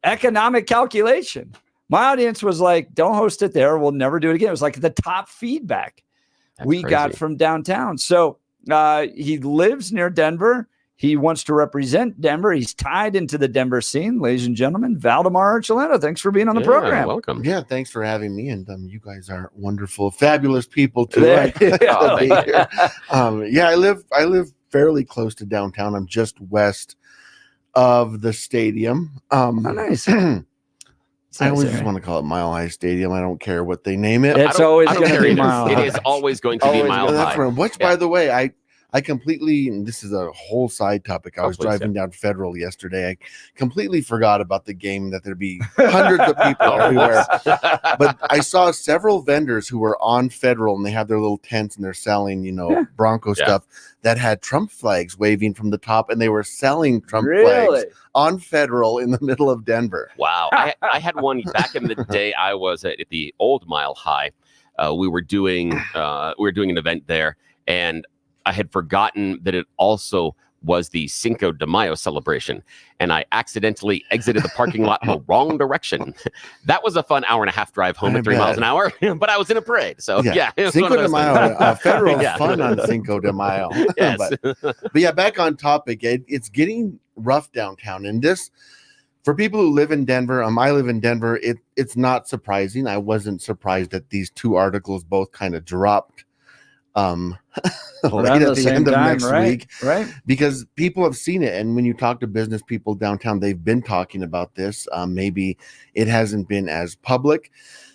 economic calculation. My audience was like, don't host it there. We'll never do it again. It was like the top feedback we got from downtown. So he lives near Denver. He wants to represent Denver. He's tied into the Denver scene, ladies and gentlemen. Valdamar Archuleta, thanks for being on the program. Welcome. Yeah, thanks for having me. And you guys are wonderful, fabulous people too. I live fairly close to downtown. I'm just west of the stadium. Nice. I always just want to call it Mile High Stadium. I don't care what they name it. It's always going to be Mile High. It is always going to be Mile High. Which, by the way, I completely, and this is a whole side topic. I was driving down Federal yesterday. I completely forgot about the game, that there'd be hundreds of people everywhere. But I saw several vendors who were on Federal, and they have their little tents, and they're selling, Bronco stuff that had Trump flags waving from the top, and they were selling Trump flags on Federal in the middle of Denver. Wow. I had one back in the day. I was at the old Mile High. We were doing an event there, and I had forgotten that it also was the Cinco de Mayo celebration, and I accidentally exited the parking lot in the wrong direction. That was a fun hour and a half drive home at 3 miles an hour, but I was in a parade. So yeah, Cinco de Mayo, Federal is fun on Cinco de Mayo. Yes. but yeah, back on topic. It's getting rough downtown, and this, for people who live in Denver, I live in Denver. It's not surprising. I wasn't surprised that these two articles both kind of dropped late at the end of next week, right? Because people have seen it, and when you talk to business people downtown, they've been talking about this. Maybe it hasn't been as public.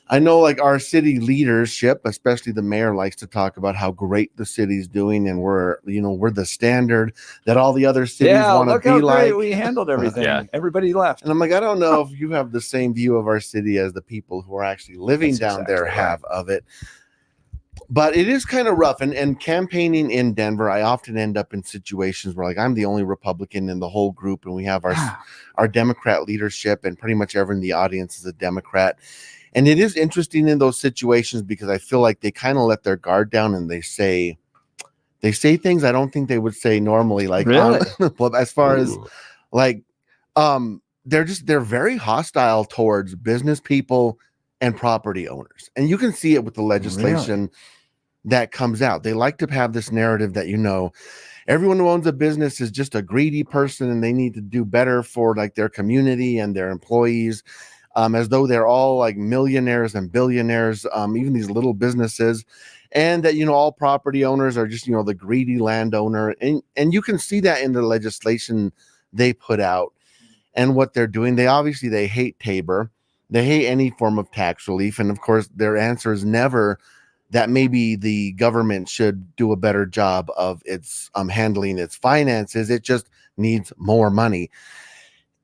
I know, like, our city leadership, especially the mayor, likes to talk about how great the city's doing, and we're the standard that all the other cities want to be like. We handled everything. Everybody left, and I'm like, I don't know if you have the same view of our city as the people who are actually living down there have of it. But it is kind of rough. And campaigning in Denver, I often end up in situations where, like, I'm the only Republican in the whole group, and we have our Democrat leadership, and pretty much everyone in the audience is a Democrat. And it is interesting in those situations because I feel like they kind of let their guard down, and they say things I don't think they would say normally. Like, really? As far as like, they're very hostile towards business people and property owners. And you can see it with the legislation that comes out. They like to have this narrative that, everyone who owns a business is just a greedy person, and they need to do better for, like, their community and their employees, as though they're all like millionaires and billionaires, even these little businesses, and that, all property owners are just, the greedy landowner. And you can see that in the legislation they put out and what they're doing. They hate Tabor. They hate any form of tax relief. And of course, their answer is never that maybe the government should do a better job of its handling its finances. It just needs more money.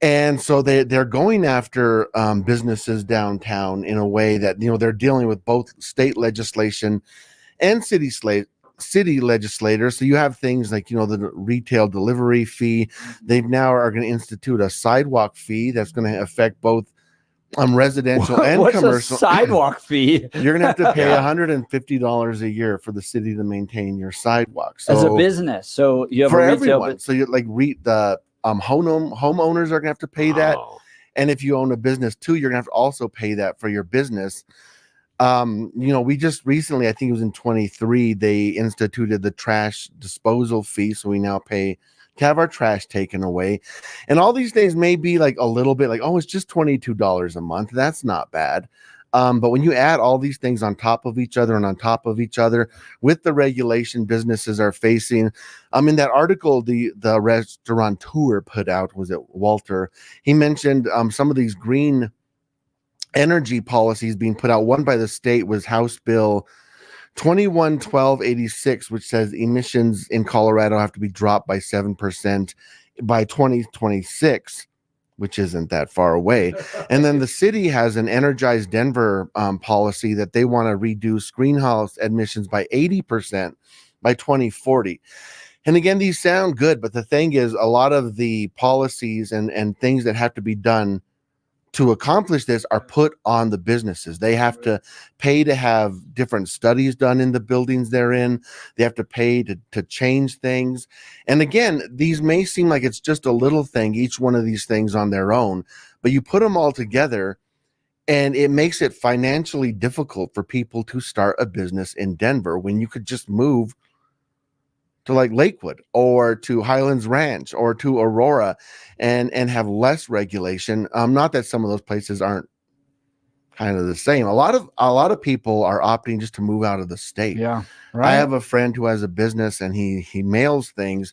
And so they're going after businesses downtown in a way that, they're dealing with both state legislation and city city legislators. So you have things like, you know, the retail delivery fee. They now are going to institute a sidewalk fee that's going to affect both residential and What's commercial. a sidewalk fee? You're going to have to pay $150 a year for the city to maintain your sidewalks. As a So business. So you have for a retail everyone. So you like the homeowners are going to have to pay that. Oh. And if you own a business too, you're going to have to also pay that for your business. You know, we just recently, I think it was in 23, they instituted the trash disposal fee. So we now pay to have our trash taken away. And all these things may be like a little bit like, oh, it's just $22 a month. That's not bad. But when you add all these things on top of each other and on top of each other with the regulation businesses are facing, in that article, the restaurateur put out, was it Walter? He mentioned some of these green energy policies being put out. One by the state was House Bill 211286, which says emissions in Colorado have to be dropped by 7% by 2026, which isn't that far away. And then the city has an Energized Denver policy that they want to reduce greenhouse emissions by 80% by 2040. And again, these sound good, but the thing is, a lot of the policies and things that have to be done to accomplish this are put on the businesses. They have to pay to have different studies done in the buildings they're in. They have to pay to change things. And again, these may seem like it's just a little thing, each one of these things on their own, but you put them all together and it makes it financially difficult for people to start a business in Denver when you could just move to like Lakewood or to Highlands Ranch or to Aurora and have less regulation. Not that some of those places aren't kind of the same. A lot of people are opting just to move out of the state. Yeah. Right. I have a friend who has a business and he mails things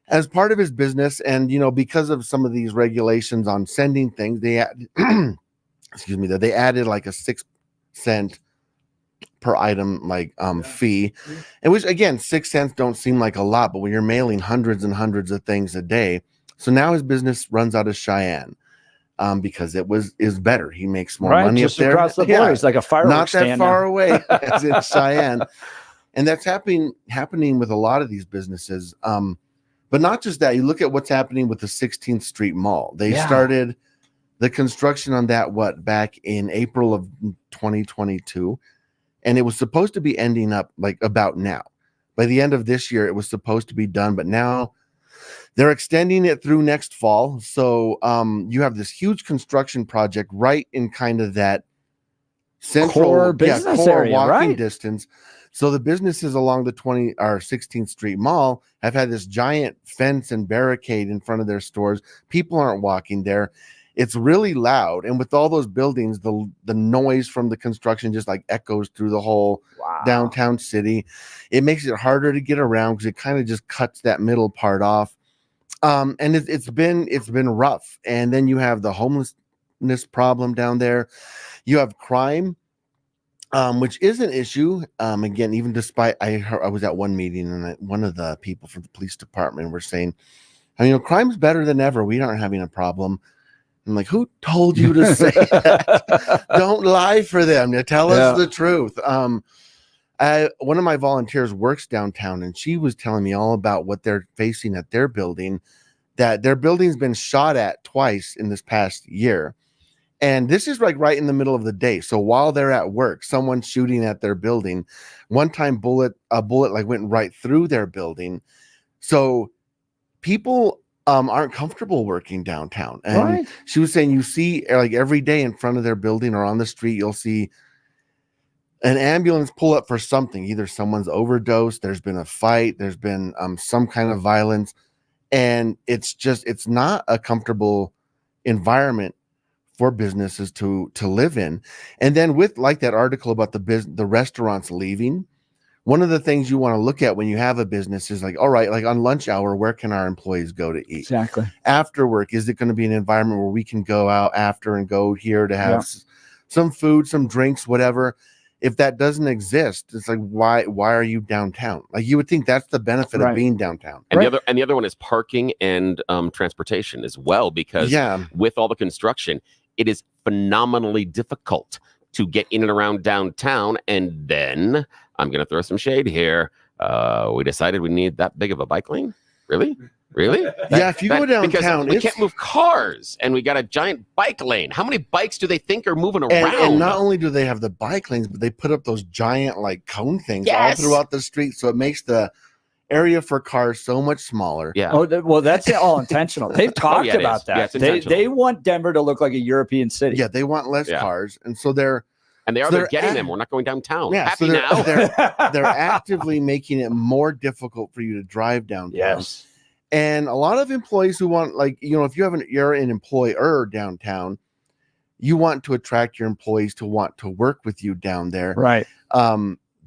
as part of his business. And, you know, because of some of these regulations on sending things, they they added like a 6 cent per item fee, and which again 6 cents don't seem like a lot, but when you're mailing hundreds and hundreds of things a day. So now his business runs out of Cheyenne because is better. He makes more money just up there across the border. It's like a fireworks not that stand far now. away as in Cheyenne, and that's happening with a lot of these businesses. But not just that. You look at what's happening with the 16th Street Mall. They started the construction on that back in April of 2022. And it was supposed to be ending up like about now. By the end of this year, it was supposed to be done, but now they're extending it through next fall. So you have this huge construction project right in kind of that central core business area, walking right? distance. So the businesses along the 16th Street Mall have had this giant fence and barricade in front of their stores. People aren't walking there. It's really loud, and with all those buildings, the noise from the construction just like echoes through the whole downtown city. It makes it harder to get around because it kind of just cuts that middle part off. And it's been rough. And then you have the homelessness problem down there. You have crime, which is an issue. Again, even despite I was at one meeting and one of the people from the police department were saying, crime's better than ever. We aren't having a problem. I'm like, who told you to say that? Don't lie for them. Tell us the truth. One of my volunteers works downtown, and she was telling me all about what they're facing at their building, that their building's been shot at twice in this past year. And this is like right in the middle of the day. So while they're at work, someone's shooting at their building. One time a bullet like went right through their building. So people aren't comfortable working downtown. And she was saying you see like every day in front of their building or on the street, you'll see an ambulance pull up for something. Either someone's overdosed, there's been a fight, there's been some kind of violence. And it's not a comfortable environment for businesses to live in. And then with like that article about the restaurants leaving, one of the things you want to look at when you have a business is like, all right, like on lunch hour, where can our employees go to eat? Exactly. After work, is it going to be an environment where we can go out after and go here to have some food, some drinks, whatever? If that doesn't exist, it's like, why are you downtown? Like you would think that's the benefit of being downtown. And the other one is parking and transportation as well, because with all the construction, it is phenomenally difficult to get in and around downtown. And then I'm going to throw some shade here. we decided we need that big of a bike lane. Really? Yeah, if you go downtown, because we can't move cars, and we got a giant bike lane. How many bikes do they think are moving around? And not only do they have the bike lanes, but they put up those giant like cone things all throughout the street, so it makes the area for cars so much smaller. Yeah. Oh, well, that's all intentional. They've talked about that. They want Denver to look like a European city. Yeah, they want less cars, and so they're getting them. We're not going downtown. Yeah, Happy so now. they're actively making it more difficult for you to drive downtown. Yes. And a lot of employees who want, like, if you're an employer downtown, you want to attract your employees to want to work with you down there. Right.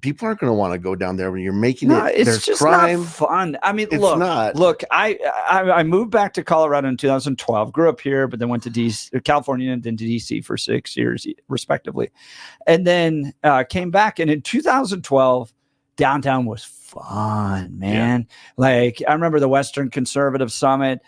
People aren't going to want to go down there when you're making It's there's just crime. not fun. I mean, It's look, not. look, I moved back to Colorado in 2012, grew up here, but then went to California and then to DC for 6 years, respectively. And then came back. And in 2012, downtown was fun, man. Like, I remember the Western Conservative Summit.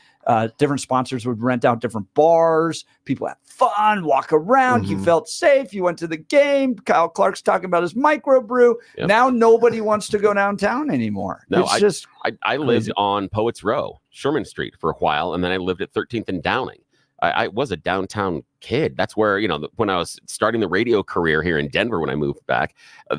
Different sponsors would rent out different bars. People had fun, walk around. You felt safe. You went to the game. Kyle Clark's talking about his microbrew. Yep. Now nobody wants to go downtown anymore. No, It's I lived on Poets Row, Sherman Street for a while, and then I lived at 13th and Downing. I was a downtown kid. That's where, when I was starting the radio career here in Denver, when I moved back,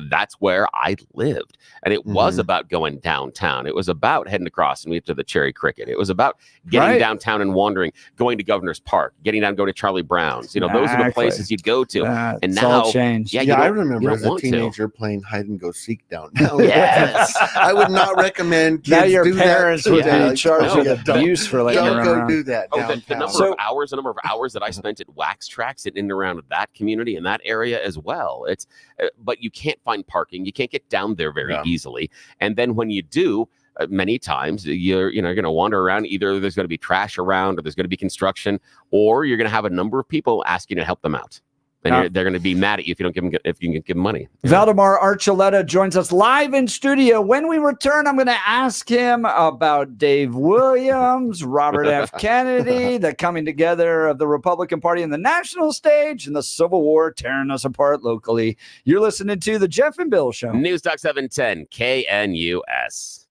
that's where I lived. And it was about going downtown. It was about heading across and we went to the Cherry Cricket. It was about getting downtown and wandering, going to Governor's Park, getting down, go to Charlie Brown's. Those are the places you'd go to. And it's now, all changed. Yeah, I remember as a teenager playing hide and go seek downtown. Yes. I would not recommend kids Now your do parents that. would be charged with abuse for letting don't you go around. do that downtown. The number of hours that I spent at wax tracks in and around that community and that area as well. It's but you can't find parking. You can't get down there very easily. And then when you do, many times you're going to wander around. Either there's going to be trash around, or there's going to be construction, or you're going to have a number of people asking to help them out. And they're going to be mad at you if you don't give them money. Valdamar Archuleta joins us live in studio. When we return, I'm going to ask him about Dave Williams, Robert F. Kennedy, the coming together of the Republican Party in the national stage, and the Civil War tearing us apart locally. You're listening to the Jeff and Bill Show. News Talk 710 KNUS.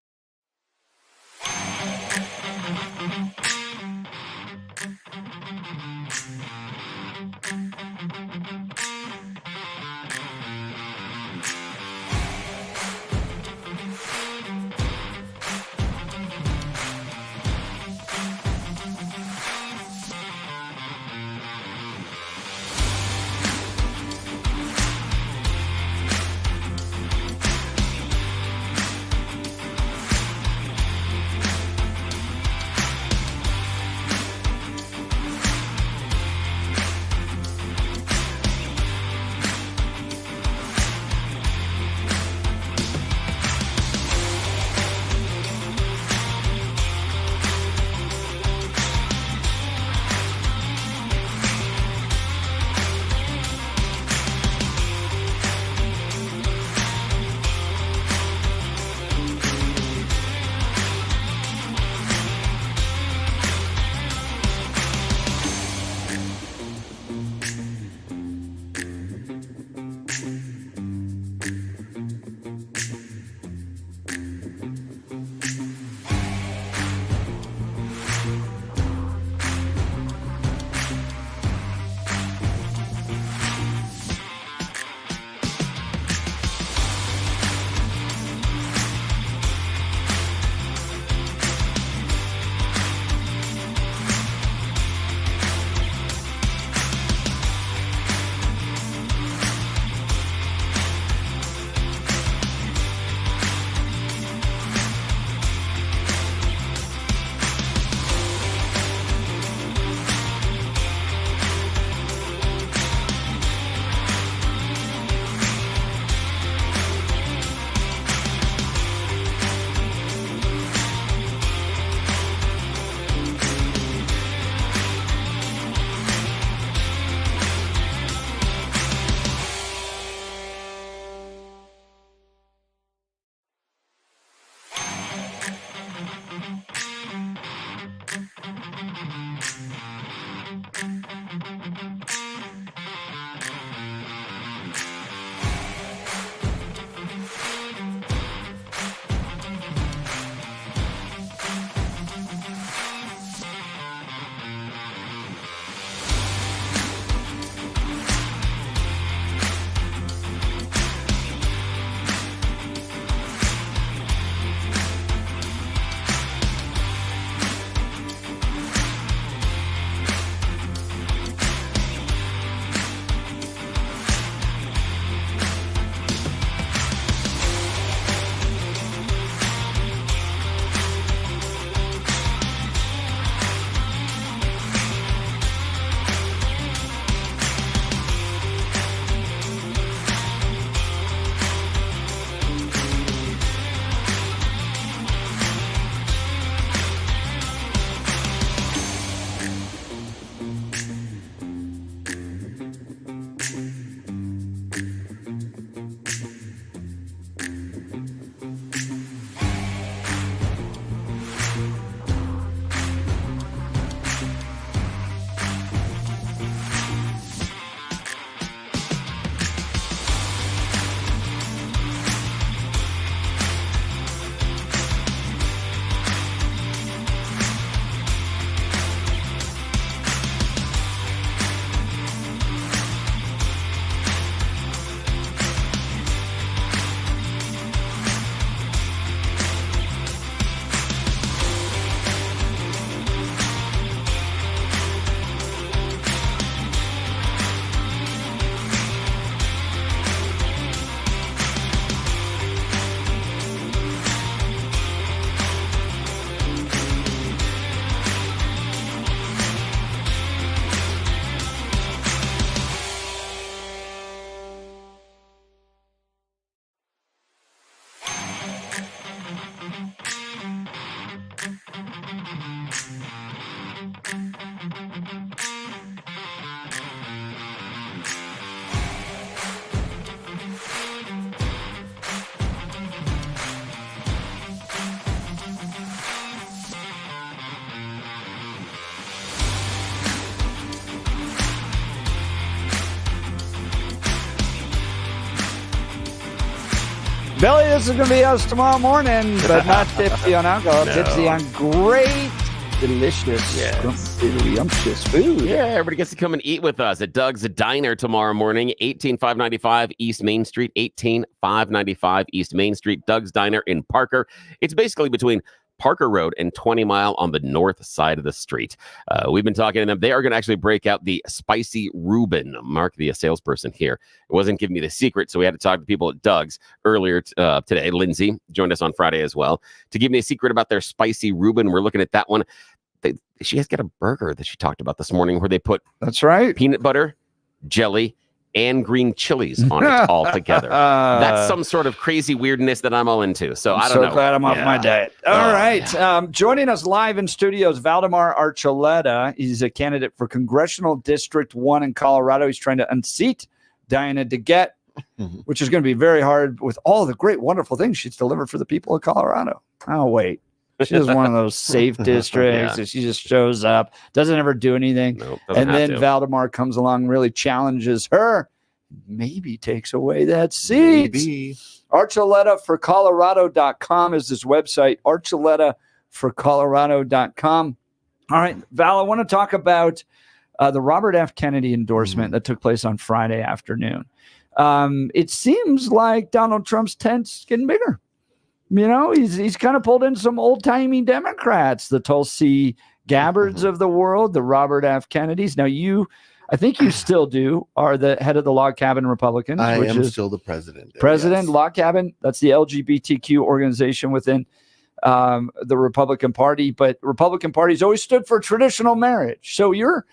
Billy, this is going to be us tomorrow morning, but not tipsy on alcohol, tipsy on great, delicious, scrumptious food. Yeah, everybody gets to come and eat with us at Doug's Diner tomorrow morning, 18595 East Main Street, 18595 East Main Street, Doug's Diner in Parker. It's basically between Parker Road and 20 Mile on the north side of the street. We've been talking to them. They are going to actually break out the spicy Reuben. Mark, the salesperson here, wasn't giving me the secret, so we had to talk to people at Doug's earlier today. Lindsey joined us on Friday as well to give me a secret about their spicy Reuben. We're looking at that one. She has got a burger that she talked about this morning where they put peanut butter, jelly, and green chilies on it all together. That's some sort of crazy weirdness that I'm all into. So I don't know. So glad I'm off my diet. All right. Joining us live in studios, Valdamar Archuleta. He's a candidate for Congressional District 1 in Colorado. He's trying to unseat Diana DeGette, which is going to be very hard with all the great, wonderful things she's delivered for the people of Colorado. Oh, wait. She's one of those safe districts. And she just shows up, doesn't ever do anything. And then Valdamar comes along, really challenges her, maybe takes away that seat. Archuleta4Colorado.com is his website, Archuleta4Colorado.com. All right, Val, I want to talk about the Robert F. Kennedy endorsement that took place on Friday afternoon. It seems like Donald Trump's tent's getting bigger. You know, he's kind of pulled in some old-timey Democrats, the Tulsi Gabbards of the world, the Robert F. Kennedys. Now, I think you still are the head of the Log Cabin Republicans. I am still the president. President, yes. Log Cabin, that's the LGBTQ organization within the Republican Party. But Republican Party's always stood for traditional marriage. So you're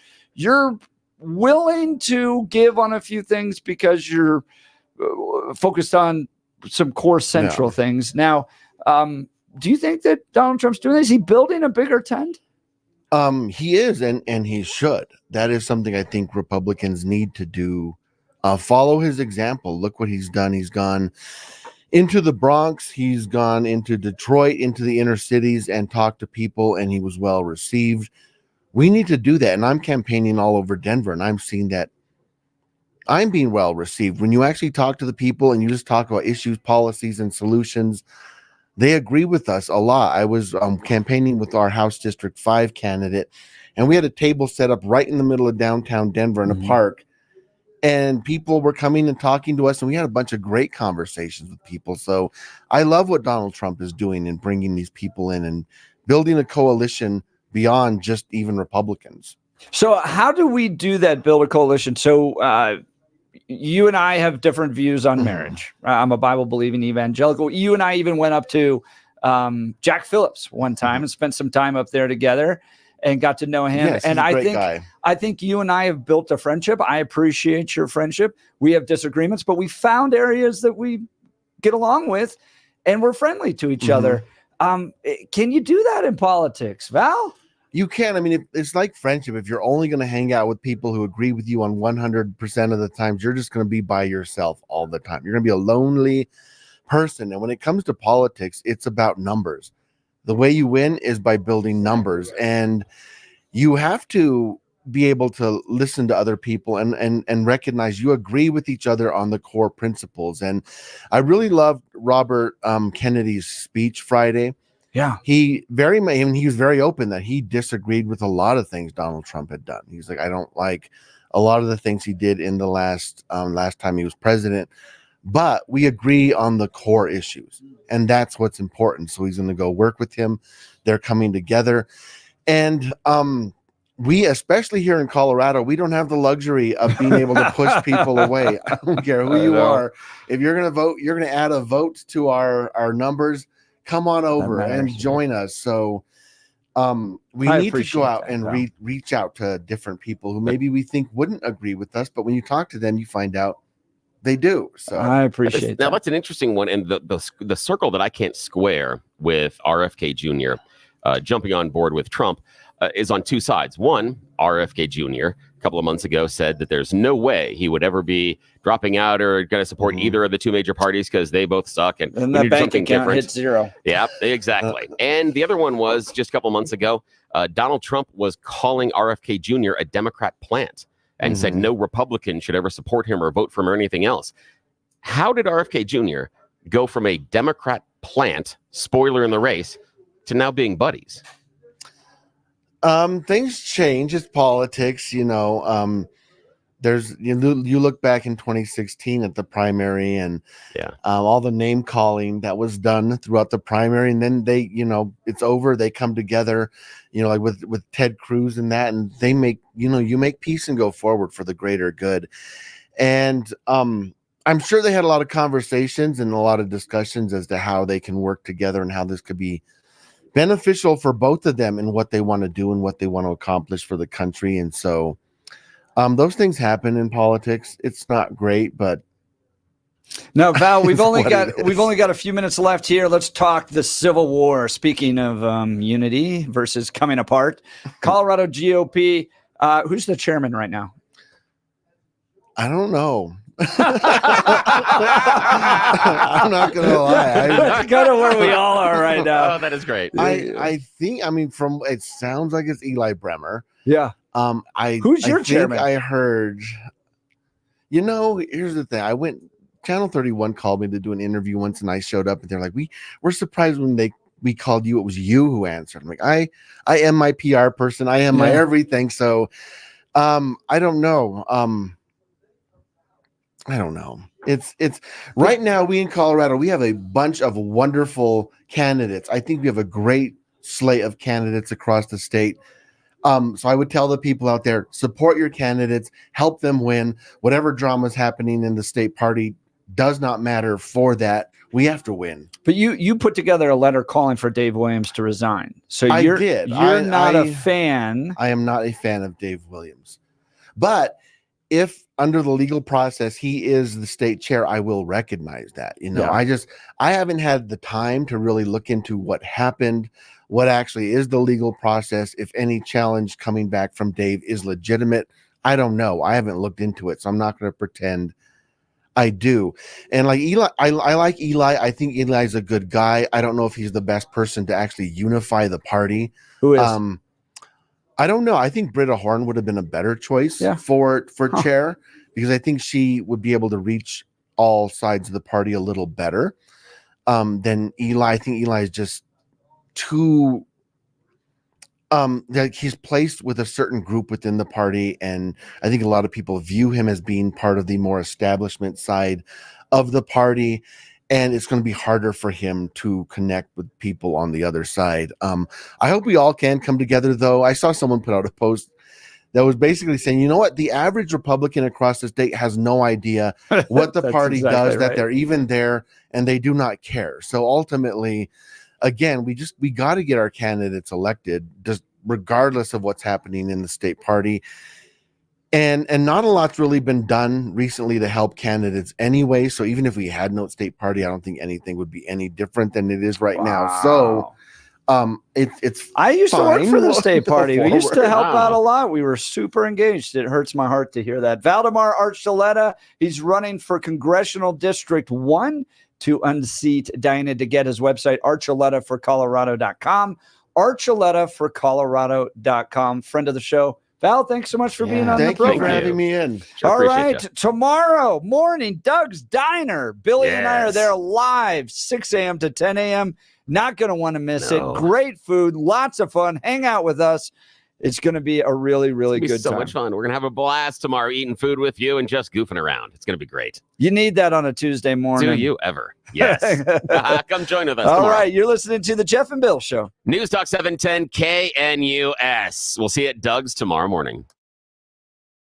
willing to give on a few things because you're focused on some core central things. Now, do you think that Donald Trump's doing this? Is he building a bigger tent? He is, and he should. That is something I think Republicans need to do. Follow his example. Look what he's done. He's gone into the Bronx. He's gone into Detroit, into the inner cities, and talked to people, and he was well received. We need to do that. And I'm campaigning all over Denver, and I'm seeing that I'm being well received. When you actually talk to the people and you just talk about issues, policies, and solutions, they agree with us a lot. I was campaigning with our House District 5 candidate, and we had a table set up right in the middle of downtown Denver in a park, and people were coming and talking to us, and we had a bunch of great conversations with people. So I love what Donald Trump is doing and bringing these people in and building a coalition beyond just even Republicans. So how do we do that, build a coalition? So you and I have different views on marriage. I'm a Bible-believing evangelical. You and I even went up to Jack Phillips one time and spent some time up there together and got to know him. Yes, and I think you and I have built a friendship. I appreciate your friendship. We have disagreements, but we found areas that we get along with, and we're friendly to each other. Can you do that in politics, Val? You can. I mean, it's like friendship. If you're only going to hang out with people who agree with you on 100% of the times, you're just going to be by yourself all the time. You're going to be a lonely person. And when it comes to politics, it's about numbers. The way you win is by building numbers. And you have to be able to listen to other people and recognize you agree with each other on the core principles. And I really loved Robert Kennedy's speech Friday. Yeah, he was very open that he disagreed with a lot of things Donald Trump had done. He's like, I don't like a lot of the things he did in the last time he was president, but we agree on the core issues, and that's what's important. So he's going to go work with him. They're coming together, and we, especially here in Colorado, we don't have the luxury of being able to push people away. I don't care who you are. If you're going to vote, you're going to add a vote to our numbers. Come on over and join us. So we need to go out and reach out to different people who maybe we think wouldn't agree with us, but when you talk to them, you find out they do. So I appreciate that. Now that's an interesting one, and the circle that I can't square with RFK Jr. Jumping on board with Trump is on two sides. One, RFK Jr. a couple of months ago said that there's no way he would ever be dropping out or going to support either of the two major parties because they both suck and that bank account hit zero. Yeah, exactly. And the other one was just a couple of months ago, Donald Trump was calling RFK Jr. a Democrat plant and said no Republican should ever support him or vote for him or anything else. How did RFK Jr. go from a Democrat plant, spoiler in the race, to now being buddies? Things change. It's politics, you know. You look back in 2016 at the primary and all the name calling that was done throughout the primary, and then they, you know, it's over. They come together, you know, like with Ted Cruz and that, and they make, you know, you make peace and go forward for the greater good. And I'm sure they had a lot of conversations and a lot of discussions as to how they can work together and how this could be beneficial for both of them and what they want to do and what they want to accomplish for the country. And so those things happen in politics. It's not great, but no, Val, we've only got a few minutes left here. Let's talk the Civil War. Speaking of unity versus coming apart, Colorado GOP. Who's the chairman right now? I don't know. I'm not gonna lie. That's kind of where we all are right now. Oh, that is great. I think, I mean, from it sounds like it's Eli Bremer. Yeah. Who's your chairman? I heard. You know, here's the thing. Channel 31 called me to do an interview once, and I showed up, and they're like, "We're surprised when we called you. It was you who answered." I'm like, I am my PR person. I am my everything. So, I don't know. I don't know. It's right now, we in Colorado, we have a bunch of wonderful candidates. I think we have a great slate of candidates across the state. So I would tell the people out there, support your candidates, help them win. Whatever drama is happening in the state party does not matter for that. We have to win. But you put together a letter calling for Dave Williams to resign. So you're not a fan. I am not a fan of Dave Williams. But if under the legal process he is the state chair, I will recognize that. You know, I haven't had the time to really look into what happened, what actually is the legal process, if any challenge coming back from Dave is legitimate. I don't know. I haven't looked into it, so I'm not going to pretend I do. And like Eli, I like Eli. I think Eli's a good guy. I don't know if he's the best person to actually unify the party. Who is? I don't know. I think Britta Horn would have been a better choice for chair, because I think she would be able to reach all sides of the party a little better than Eli. I think Eli is just too like he's placed with a certain group within the party, and I think a lot of people view him as being part of the more establishment side of the party. And it's going to be harder for him to connect with people on the other side. I hope we all can come together, though. I saw someone put out a post that was basically saying, you know what? The average Republican across the state has no idea what the party does, that they're even there, and they do not care. So ultimately, again, we got to get our candidates elected, just regardless of what's happening in the state party. And not a lot's really been done recently to help candidates anyway. So even if we had no state party, I don't think anything would be any different than it is right now. So it's I used to work for the state party. We used to help out a lot. We were super engaged. It hurts my heart to hear that. Valdamar Archuleta, he's running for Congressional District 1 to unseat Diana DeGette. His website, archuletaforcolorado.com. Archuletaforcolorado.com. Friend of the show. Val, thanks so much for being on the program. Thank you for having me in. All right. Tomorrow morning, Doug's Diner. Billy and I are there live, 6 a.m. to 10 a.m. Not going to want to miss it. Great food, lots of fun. Hang out with us. It's going to be a really, really good so time. Much fun. We're going to have a blast tomorrow eating food with you and just goofing around. It's going to be great. You need that on a Tuesday morning. Do you ever? Yes. Come join with us All tomorrow. right. You're listening to the Jeff and Bill Show. News Talk 710 KNUS. We'll see you at Doug's tomorrow morning.